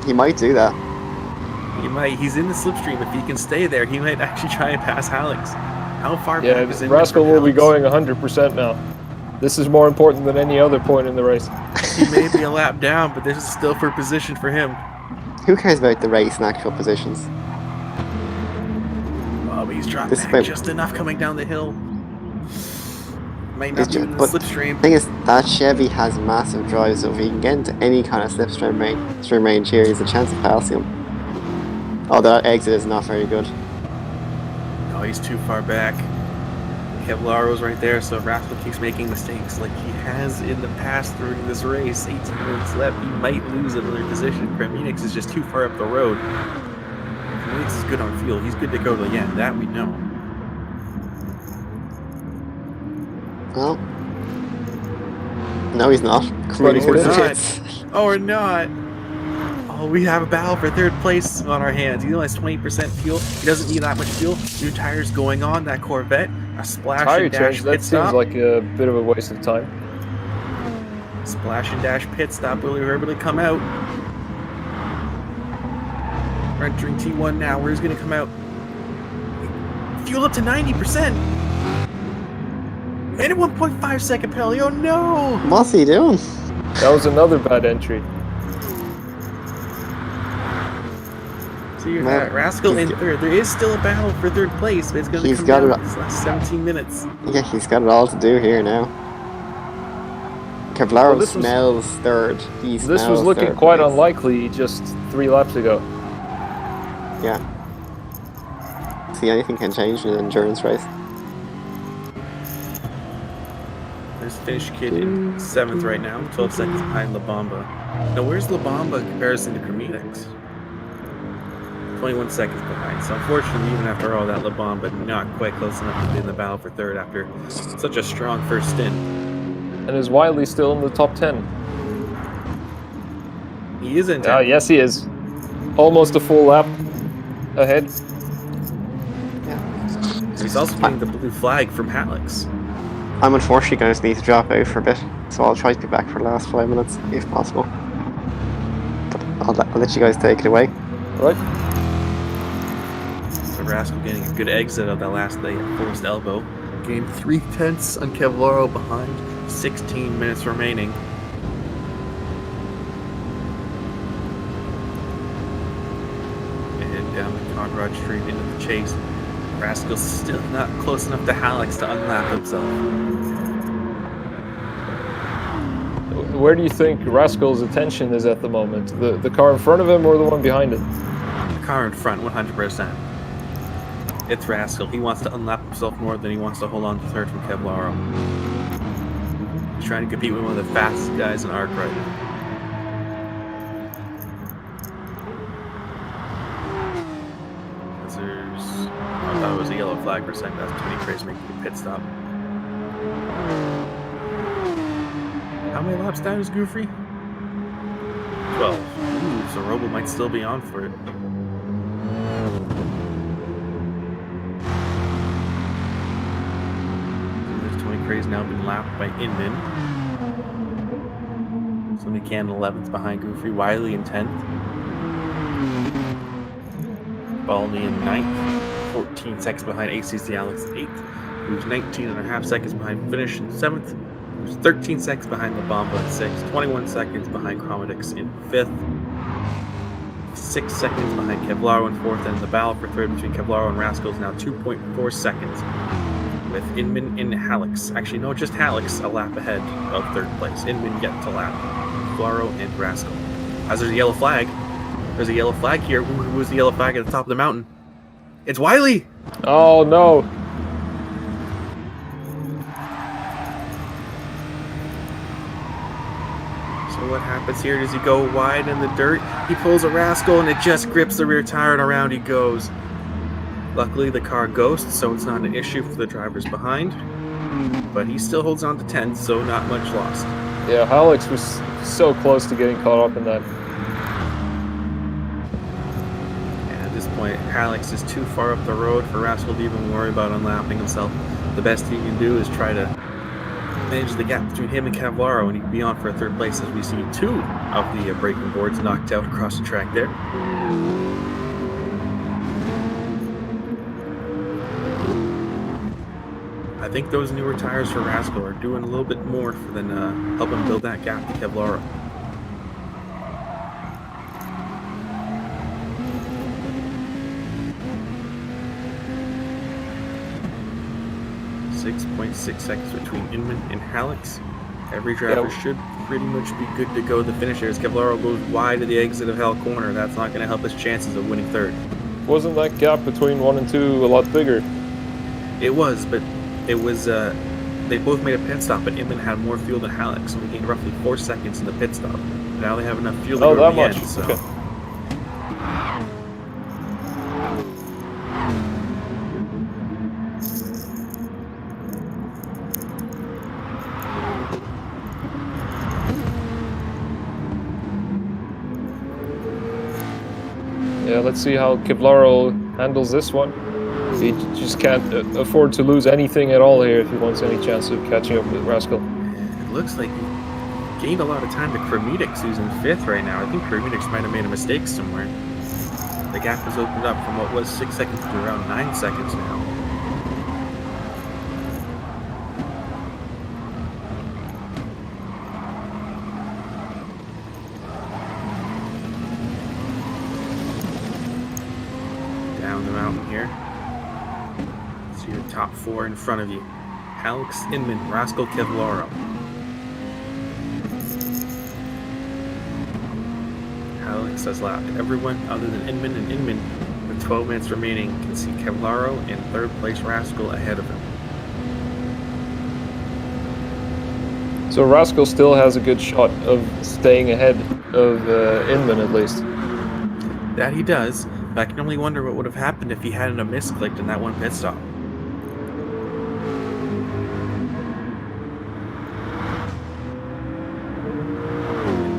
He might do that. He might. He's in the slipstream. If he can stay there, he might actually try and pass Alex. How far Yeah, back is it? Rascal will be going 100% now. This is more important than any other point in the race. He may be a lap down, but this is still for position for him. Who cares about the race and actual positions? Oh, but he's dropped This back might- just enough coming down the hill. Might not It's be ju- in the but- slipstream. Thing is, that Chevy has massive drive, so if he can get into any kind of slipstream range here, he's a chance of passing him. Oh, that exit is not very good. Oh, he's too far back. Kevlaro's right there, so if Rascal keeps making mistakes like he has in the past through this race, 18 minutes left, he might lose another position. Kremenix is just too far up the road. Kremenix is good on fuel. He's good to go to the end. That we know. Well, no, he's not. But he's Community not. hits. Oh, or not. Oh, we have a battle for third place on our hands. He only has 20% fuel. He doesn't need that much fuel. New tires going on that Corvette. A splash Tire and dash change, that pit seems stop. like a bit of a waste of time. Splash and dash pit stop. Will he really come out? We're entering T1 now. Where's he going to come out? Fuel up to 90%. And a 1.5 second penalty. Oh no! What's he doing? That was another bad entry. So you Well, have Rascal in he's- third. There is still a battle for third place, but it's going to He's come got down it- to this last 17 minutes. Yeah, he's got it all to do here now. Kevlaro Well, this was- smells third. He This was smells looking third quite place. unlikely just 3 laps ago. Yeah. See, anything can change in an endurance race. There's Fish Kid in 7th right now, 12 seconds behind La Bamba. Now, where's La Bamba in comparison to Kremenix? 21 seconds behind. So, unfortunately, even after all that, La Bamba not quite close enough to be in the battle for third after such a strong first stint. And is Wiley still in the top 10? He is in 10th. Yes, he is. Almost a full lap ahead. He's also getting the blue flag from Alex. I'm unfortunately going to need to drop out for a bit, so I'll try to be back for the last 5 minutes, if possible. But I'll let you guys take it away. Right? So Rascal getting a good exit of that last leg at forced elbow. Gained 3/10 on Kevlaro behind. 16 minutes remaining. And down the Conrad Street into the chase. Rascal's still not close enough to Alex to unlap himself. Where do you think Rascal's attention is at the moment? The car in front of him or the one behind it? The car in front, 100%. It's Rascal. He wants to unlap himself more than he wants to hold on to third from Kevlaro. He's trying to compete with one of the fastest guys in ARC right now. I thought it was a yellow flag for a second. That's Tony Craze making a pit stop. How many laps down is Goofy? 12. Ooh, so Robo might still be on for it. There's Tony Craze now been lapped by Inman. So McCann 11th behind Goofy. Wiley in 10th. Balney in 9th. 14 seconds behind ACC Alex 8th. Who's 19 and a half seconds behind Finish in 7th. Who's 13 seconds behind La Bamba in 6th. 21 seconds behind Chromedix in 5th. 6 seconds behind Kevlaro in 4th. And the battle for 3rd between Kevlaro and Rascal is now 2.4 seconds. with Inman and Hallex. Actually, no, just Hallex a lap ahead of third place. Inman get to lap. Flaro and Rascal. As there's a yellow flag. There's a yellow flag here. Who was the yellow flag at the top of the mountain? It's Wiley! Oh no! So what happens here? Does he go wide in the dirt? He pulls a Rascal and it just grips the rear tire and around he goes. Luckily the car ghosts, so it's not an issue for the drivers behind. But he still holds on to 10th, so not much lost. Yeah, Hallex was so close to getting caught up in that. And at this point, Hallex is too far up the road for Rascal to even worry about unlapping himself. The best he can do is try to manage the gap between him and Cavallaro, and he can be on for a third place as we see two of the braking boards knocked out across the track there. I think those newer tires for Rascal are doing a little bit more than helping build that gap to Cavallaro. .6 seconds between Inman and Hallex. Every driver should pretty much be good to go to the finish here as Cavallaro goes wide to the exit of Hell Corner. That's not going to help his chances of winning third. Wasn't that gap between 1 and 2 a lot bigger? It was, but it was they both made a pit stop, but Inman had more fuel than Hallex, so he gained roughly 4 seconds in the pit stop. Now they have enough fuel to go to the end. So. Okay. Yeah, let's see how Cavallaro handles this one. He just can't afford to lose anything at all here if he wants any chance of catching up with Rascal. It looks like he gained a lot of time to Kremidix, who's in 5th right now. I think Kremidix might have made a mistake somewhere. The gap has opened up from what was 6 seconds to around 9 seconds now. Down the mountain here. See your top 4 in front of you. Hallex, Inman, Rascal, Cavallaro. Hallex has lapped everyone other than Inman, and Inman, with 12 minutes remaining, can see Cavallaro and 3rd place Rascal ahead of him. So Rascal still has a good shot of staying ahead of Inman at least. That he does, but I can only wonder what would have happened if he hadn't have misclicked in that one pit stop.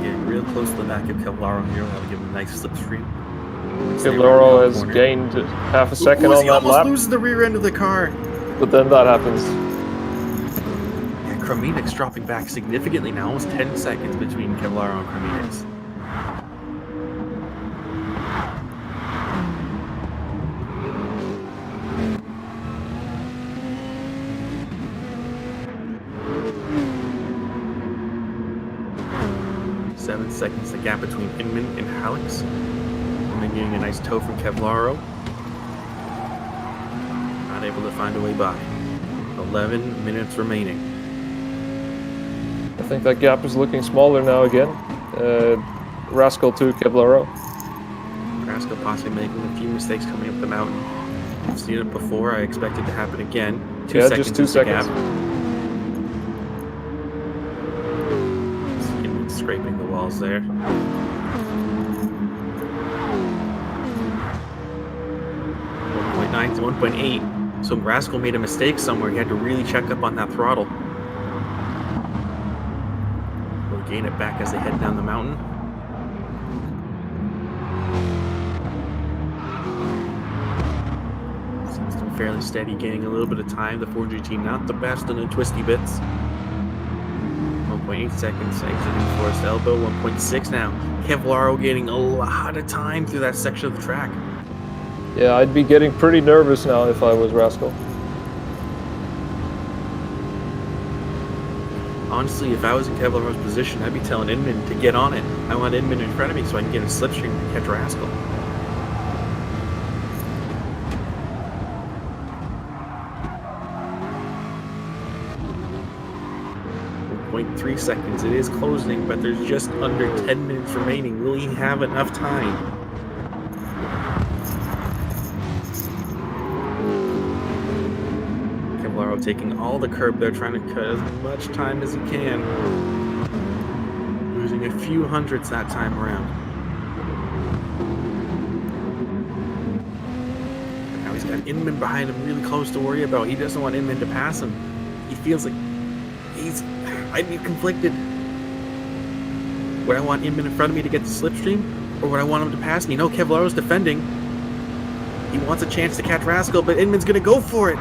Getting real close to the back of Cavallaro here, I'll give him a nice slipstream. Cavallaro has gained half a second on that He almost lap, loses the rear end of the car. but then that happens. Yeah, Kremidix dropping back significantly now, almost 10 seconds between Cavallaro and Kremidix. Seconds the gap between Inman and Hallex. Inman getting a nice toe from Cavallaro. Not able to find a way by. 11 minutes remaining. I think that gap is looking smaller now again. Rascal to Cavallaro. Rascal possibly making a few mistakes coming up the mountain. I've seen it before. I expect it to happen again. 2 seconds just 2 is the seconds. gap. Scraping the walls there. 1.9 to 1.8. So Rascal made a mistake somewhere. He had to really check up on that throttle. We'll gain it back as they head down the mountain. Seems to be fairly steady, gaining a little bit of time. The 4GT not the best on the twisty bits. 1.8 seconds exiting Forest Elbow. 1.6 now. Cavallaro gaining a lot of time through that section of the track. Yeah, I'd be getting pretty nervous now if I was Rascal. Honestly, if I was in Cavallero's position, I'd be telling Inman to get on it. I want Inman in front of me so I can get a slipstream to catch Rascal. 9.3 seconds. It is closing, but there's just under 10 minutes remaining. Will he have enough time? Kevlaro taking all the curb there, trying to cut as much time as he can. Losing a few hundredths that time around. Now he's got Inman behind him really close to worry about. He doesn't want Inman to pass him. He feels like I'd be conflicted. Would I want Inman in front of me to get the slipstream? Or would I want him to pass me? No, Kevlaro's defending. He wants a chance to catch Rascal, but Inman's gonna go for it.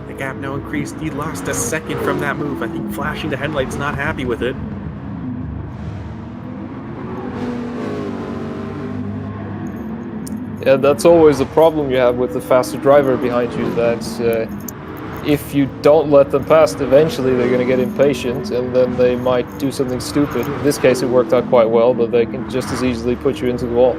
The gap now increased. He lost a second from that move. I think flashing the headlights, not happy with it. Yeah, that's always the problem you have with the faster driver behind you, that if you don't let them pass, eventually they're going to get impatient and then they might do something stupid. In this case it worked out quite well, but they can just as easily put you into the wall.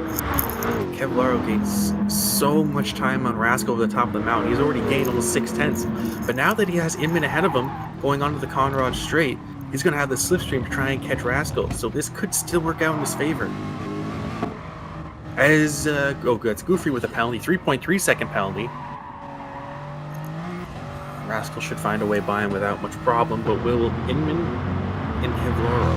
Kevlaro gains so much time on Rascal over the top of the mountain. He's already gained almost 6/10. But now that he has Inman ahead of him, going onto the Conrad straight, he's going to have the slipstream to try and catch Rascal. So this could still work out in his favor. As, it's Goofy with a penalty, 3.3 second penalty. Rascal should find a way by him without much problem, but will Inman and Kevlaro.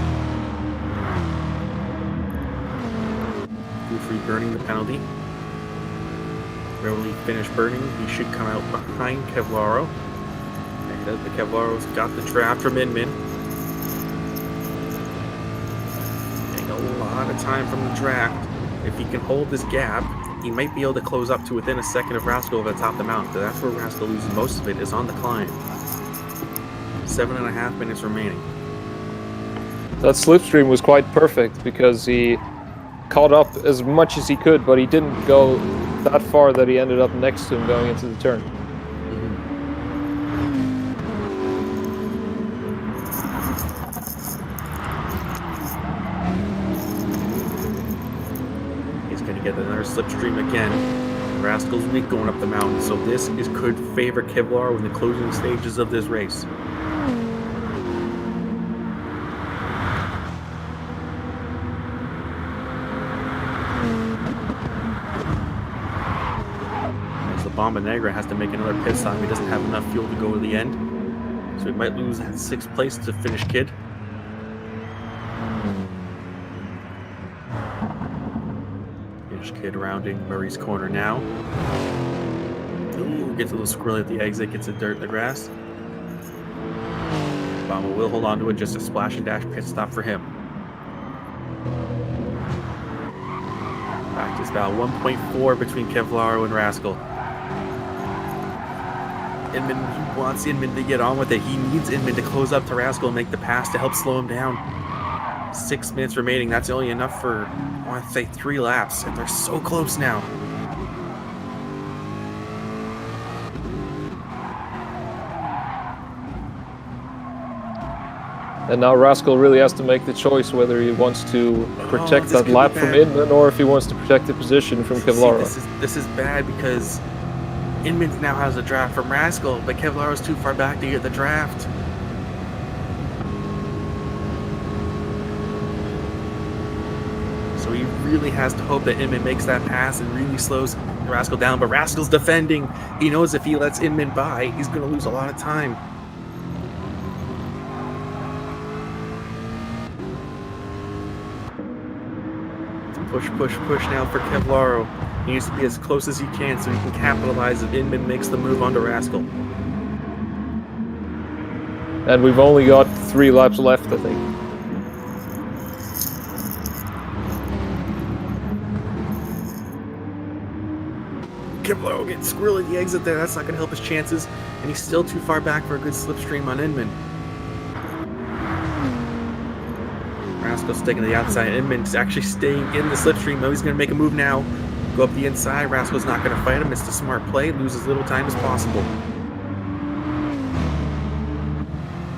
Goofy burning the penalty. Will he finish burning? He should come out behind Kevlaro. And the Kevlaro's got the draft from Inman. Getting a lot of time from the draft. If he can hold this gap, he might be able to close up to within a second of Rascal over the top of the mountain. That's where Rascal loses most of it, is on the climb. 7.5 minutes remaining. That slipstream was quite perfect because he caught up as much as he could, but he didn't go that far that he ended up next to him going into the turn. Get another slipstream again. Rascal's weak going up the mountain, so this could favor Kevlaro in the closing stages of this race. As the Bomba Negra has to make another pit stop, he doesn't have enough fuel to go to the end, so he might lose that 6th place to finish Kid. Kid rounding Murray's corner now. Ooh, gets a little squirrely at the exit, gets the dirt in the grass. Bomba will hold on to it, just a splash and dash pit stop for him. Practice battle 1.4 between Kevlaro and Rascal. Inman, he wants Inman to get on with it. He needs Inman to close up to Rascal and make the pass to help slow him down. 6 minutes remaining. That's only enough for, I want to say, 3 laps, and they're so close now. And now Rascal really has to make the choice whether he wants to protect that lap from Inman or if he wants to protect the position from Kevlaro. This is bad because Inman now has a draft from Rascal, but Kevlaro's too far back to get the draft. So he really has to hope that Inman makes that pass and really slows Rascal down. But Rascal's defending. He knows if he lets Inman by, he's going to lose a lot of time. Push, push, push now for Kevlaro. He needs to be as close as he can so he can capitalize if Inman makes the move onto Rascal. And we've only got 3 laps left, I think. Kevlaro gets squirrely at the exit there. That's not going to help his chances. And he's still too far back for a good slipstream on Inman. Rascal's sticking to the outside. Inman's actually staying in the slipstream, though. He's going to make a move now. Go up the inside. Rascal's not going to fight him. It's the smart play. Lose as little time as possible.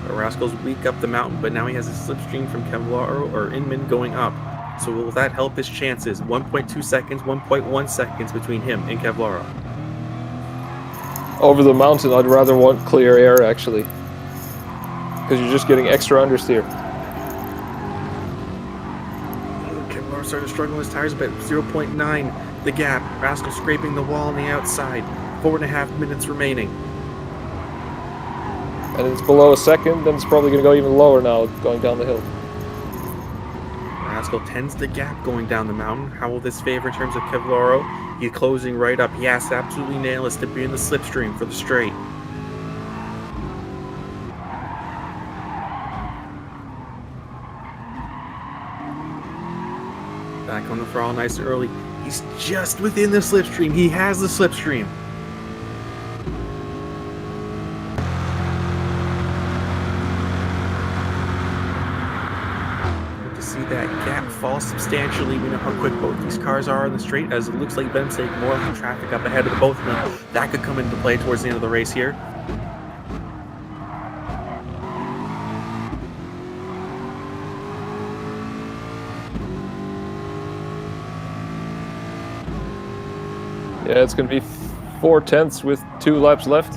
But Rascal's weak up the mountain, but now he has a slipstream from Kevlaro or Inman going up. So will that help his chances? 1.2 seconds, 1.1 seconds between him and Kevlaro. Over the mountain, I'd rather want clear air, actually. Because you're just getting extra understeer. Kevlar started struggling with his tires a bit. 0.9 the gap. Rascal scraping the wall on the outside. 4.5 minutes remaining. And it's below a second, then it's probably going to go even lower now, going down the hill. Rascal tends the gap going down the mountain. How will this favor in terms of Kevlaro? He's closing right up. He has to absolutely nail us to be in the slipstream for the straight. Back on the throttle nice and early. He's just within the slipstream. He has the slipstream. That gap falls substantially. We know how quick both these cars are on the straight, as it looks like Ben's taking more of the traffic up ahead of the both of them. That could come into play towards the end of the race here. Yeah, it's going to be 4/10 with 2 laps left.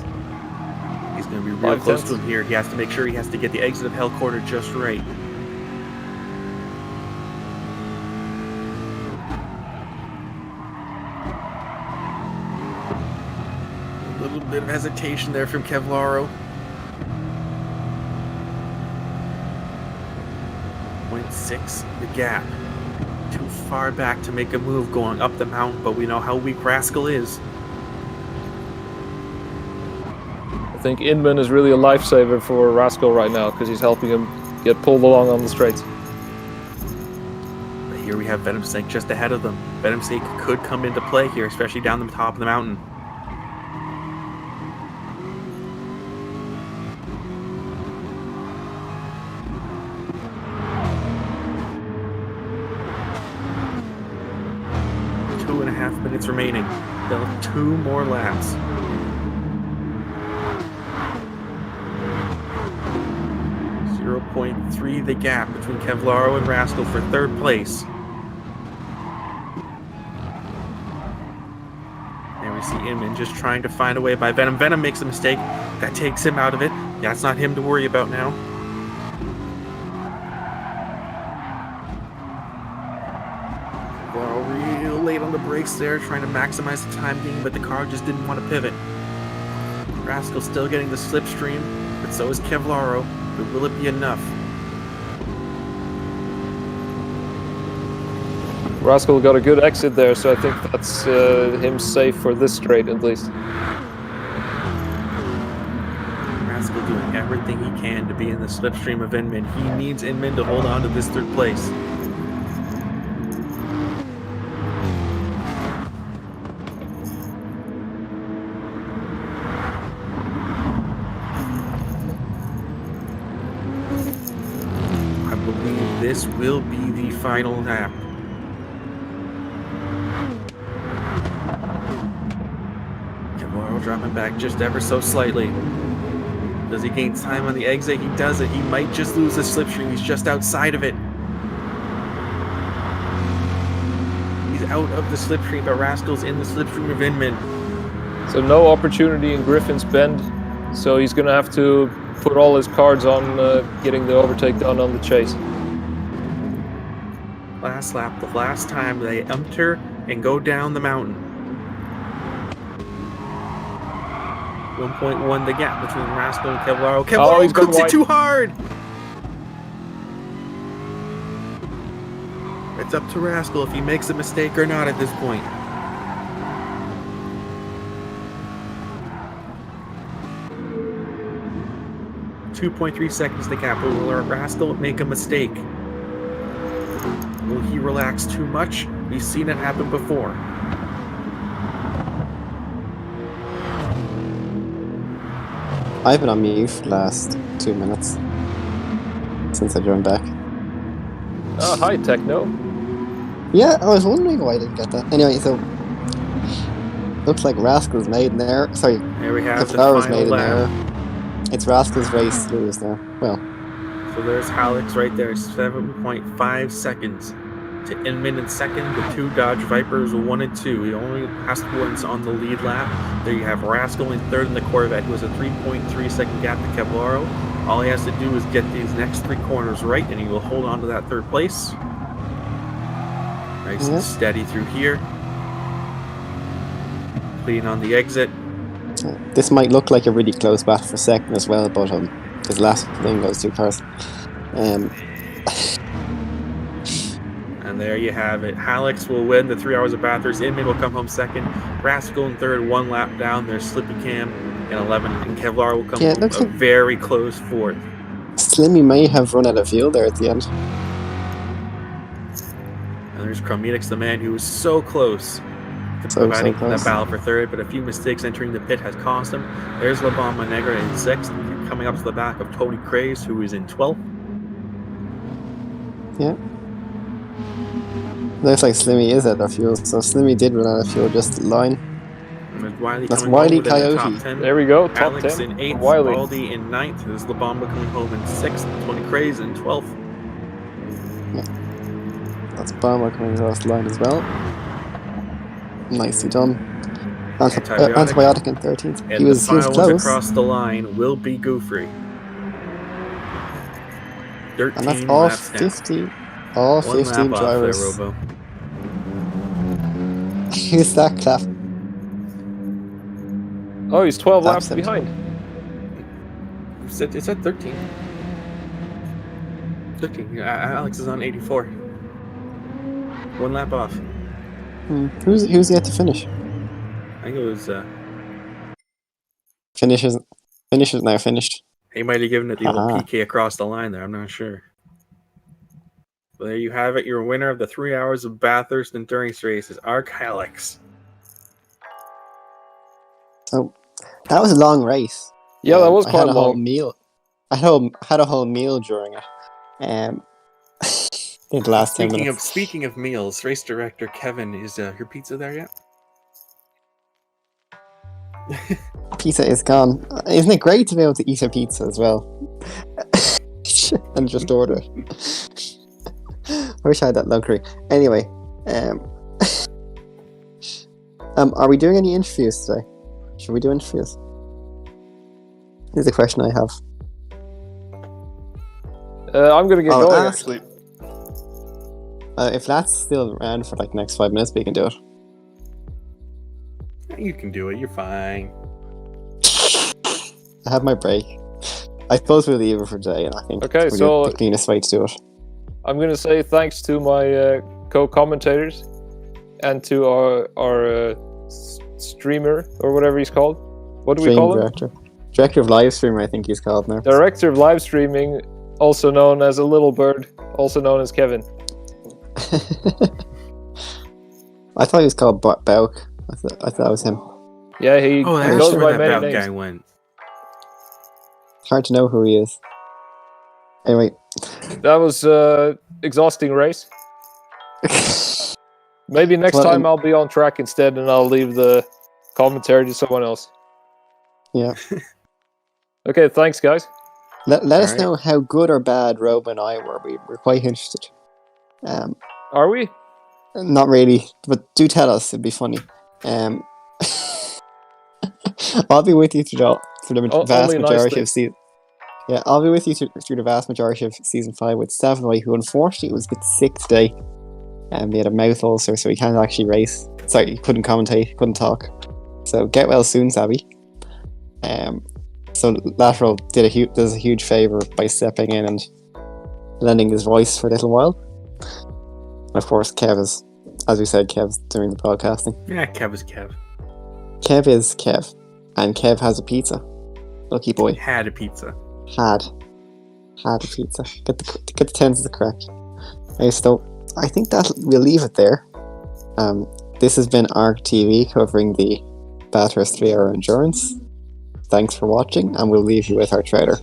He's going to be real close to him here. He has to make sure he has to get the exit of Hell Quarter just right. Bit of hesitation there from Kevlaro. 0.6 the gap. Too far back to make a move going up the mountain, but we know how weak Rascal is. I think Inman is really a lifesaver for Rascal right now, because he's helping him get pulled along on the straights. But here we have Venom Snake just ahead of them. Venom Snake could come into play here, especially down the top of the mountain. Minutes remaining. Still 2 more laps. .3 the gap between Kevlaro and Rascal for 3rd place. There we see Inman just trying to find a way by Venom. Venom makes a mistake. That takes him out of it. That's not him to worry about now. Late on the brakes there, trying to maximize the time gain, but the car just didn't want to pivot. Rascal still getting the slipstream, but so is Kevlaro. But will it be enough? Rascal got a good exit there, so I think that's him safe for this straight at least. Rascal doing everything he can to be in the slipstream of Inman. He needs Inman to hold on to this 3rd place. This will be the final lap. Kevlaro dropping back just ever so slightly. Does he gain time on the exit? He doesn't. He might just lose the slipstream. He's just outside of it. He's out of the slipstream, but Rascal's in the slipstream of Inman. So no opportunity in Griffin's Bend. So he's going to have to put all his cards on getting the overtake done on the chase. Last lap, the last time they enter and go down the mountain. 1.1 the gap between Rascal and Kevlaro. Kevlaro cooks it too hard! It's up to Rascal if he makes a mistake or not at this point. .3 seconds the gap. Will Rascal make a mistake? Will he relax too much? We've seen it happen before. I've been on mute for the last 2 minutes since I joined back. Oh, hi, Techno. Yeah, I was wondering why I didn't get that. Anyway, so looks like Rascal's made in there. Sorry, there we have Kevlaro's made in there. It's Rascal's race to lose now. Well, so there's Halleck's right there, 7.5 seconds. to Inman in second, the two Dodge Vipers 1 and 2. He only has points on the lead lap. There you have Rascal in third in the Corvette, who has a 3.3 second gap to Kevlaro. All he has to do is get these next 3 corners right, and he will hold on to that third place. Nice and steady through here. Clean on the exit. This might look like a really close battle for second as well, but his last thing goes 2 cars. And there you have it. Hallex will win the 3 hours of Bathurst. Inman will come home second. Rascal in third, 1 lap down. There's Slippy Cam in 11, and Kevlar will come home a very close fourth. Slimmy may have run out of fuel there at the end. And there's Chrometix, the man who was so close to providing that battle for third, but a few mistakes entering the pit has cost him. There's La Bomba Negra in 6th, coming up to the back of Tony Craze, who is in 12th. Yeah. Looks like Slimmy is out of fuel, so Slimmy did run out of fuel just at the line. Wiley That's Wiley Coyote. There we go, top Alex 10. in 8th, Wiley. Baldy in 9th. There's La Bomba coming home in 6th, Tony Craze in 12th. Yeah. That's Bomba coming across the line as well. Nicely done. Antibiotic in 13th. And He was the final ones close. across the line will be Goofrey. 13 And that's all laps 50. All 1 15 lap drivers. off there, Robo. Who's that clap? Oh, he's 12 laps Absent. behind. It's at 13. 13. Alex is on 84. 1 lap off. Who's yet to finish? I think it was. Finishes now finished. He might have given it the old PK across the line there. I'm not sure. But there you have it. Your winner of the 3 hours of Bathurst endurance race is Arc Alex. So that was a long race. Yeah, that was I quite had a whole long. meal. I had a whole meal during it. In the last 10 minutes. Speaking of meals, race director Kevin, is your pizza there yet? Pizza is gone. Isn't it great to be able to eat a pizza as well? And just order it. I wish I had that luxury. Anyway, are we doing any interviews today? Should we do interviews? Here's a question I have. I'm gonna get going, actually. If that's still around for like the next 5 minutes, we can do it. You can do it. You're fine. I have my break. I suppose we'll leave it for today, and I think Okay, so the cleanest way to do it. I'm gonna say thanks to my co-commentators and to our streamer or whatever he's called. What do we call him? Director of live streaming, I think he's called now. Director of live streaming, also known as a little bird, also known as Kevin. I thought he was called Bauk. I thought that was him. Yeah, he that's goes where by that many Bout names. guy went. It's hard to know who he is. Anyway. That was exhausting race. Maybe next time I'll be on track instead, and I'll leave the commentary to someone else. Yeah. Okay, thanks, guys. Let us know how good or bad Rob and I were. We're quite interested. Are we? Not really, but do tell us. It'd be funny. I'll be with you through the vast majority of season. Yeah, I'll be with you through the vast majority of season 5 with Savoy, who unfortunately was a bit sick today. He had a mouth ulcer, so he can't actually race. Sorry, he couldn't commentate, couldn't talk. So get well soon, Savvy. So Lateral does a huge favour by stepping in and lending his voice for a little while. And of course, Kev is, as we said, Kev's doing the podcasting. Yeah, Kev is Kev. Kev is Kev. And Kev has a pizza. Lucky boy. Had a pizza. Had a pizza. Get the tenses correct. Okay, so I think that we'll leave it there. This has been ARC TV covering the Bathurst 3 Hour Endurance. Thanks for watching, and we'll leave you with our trailer.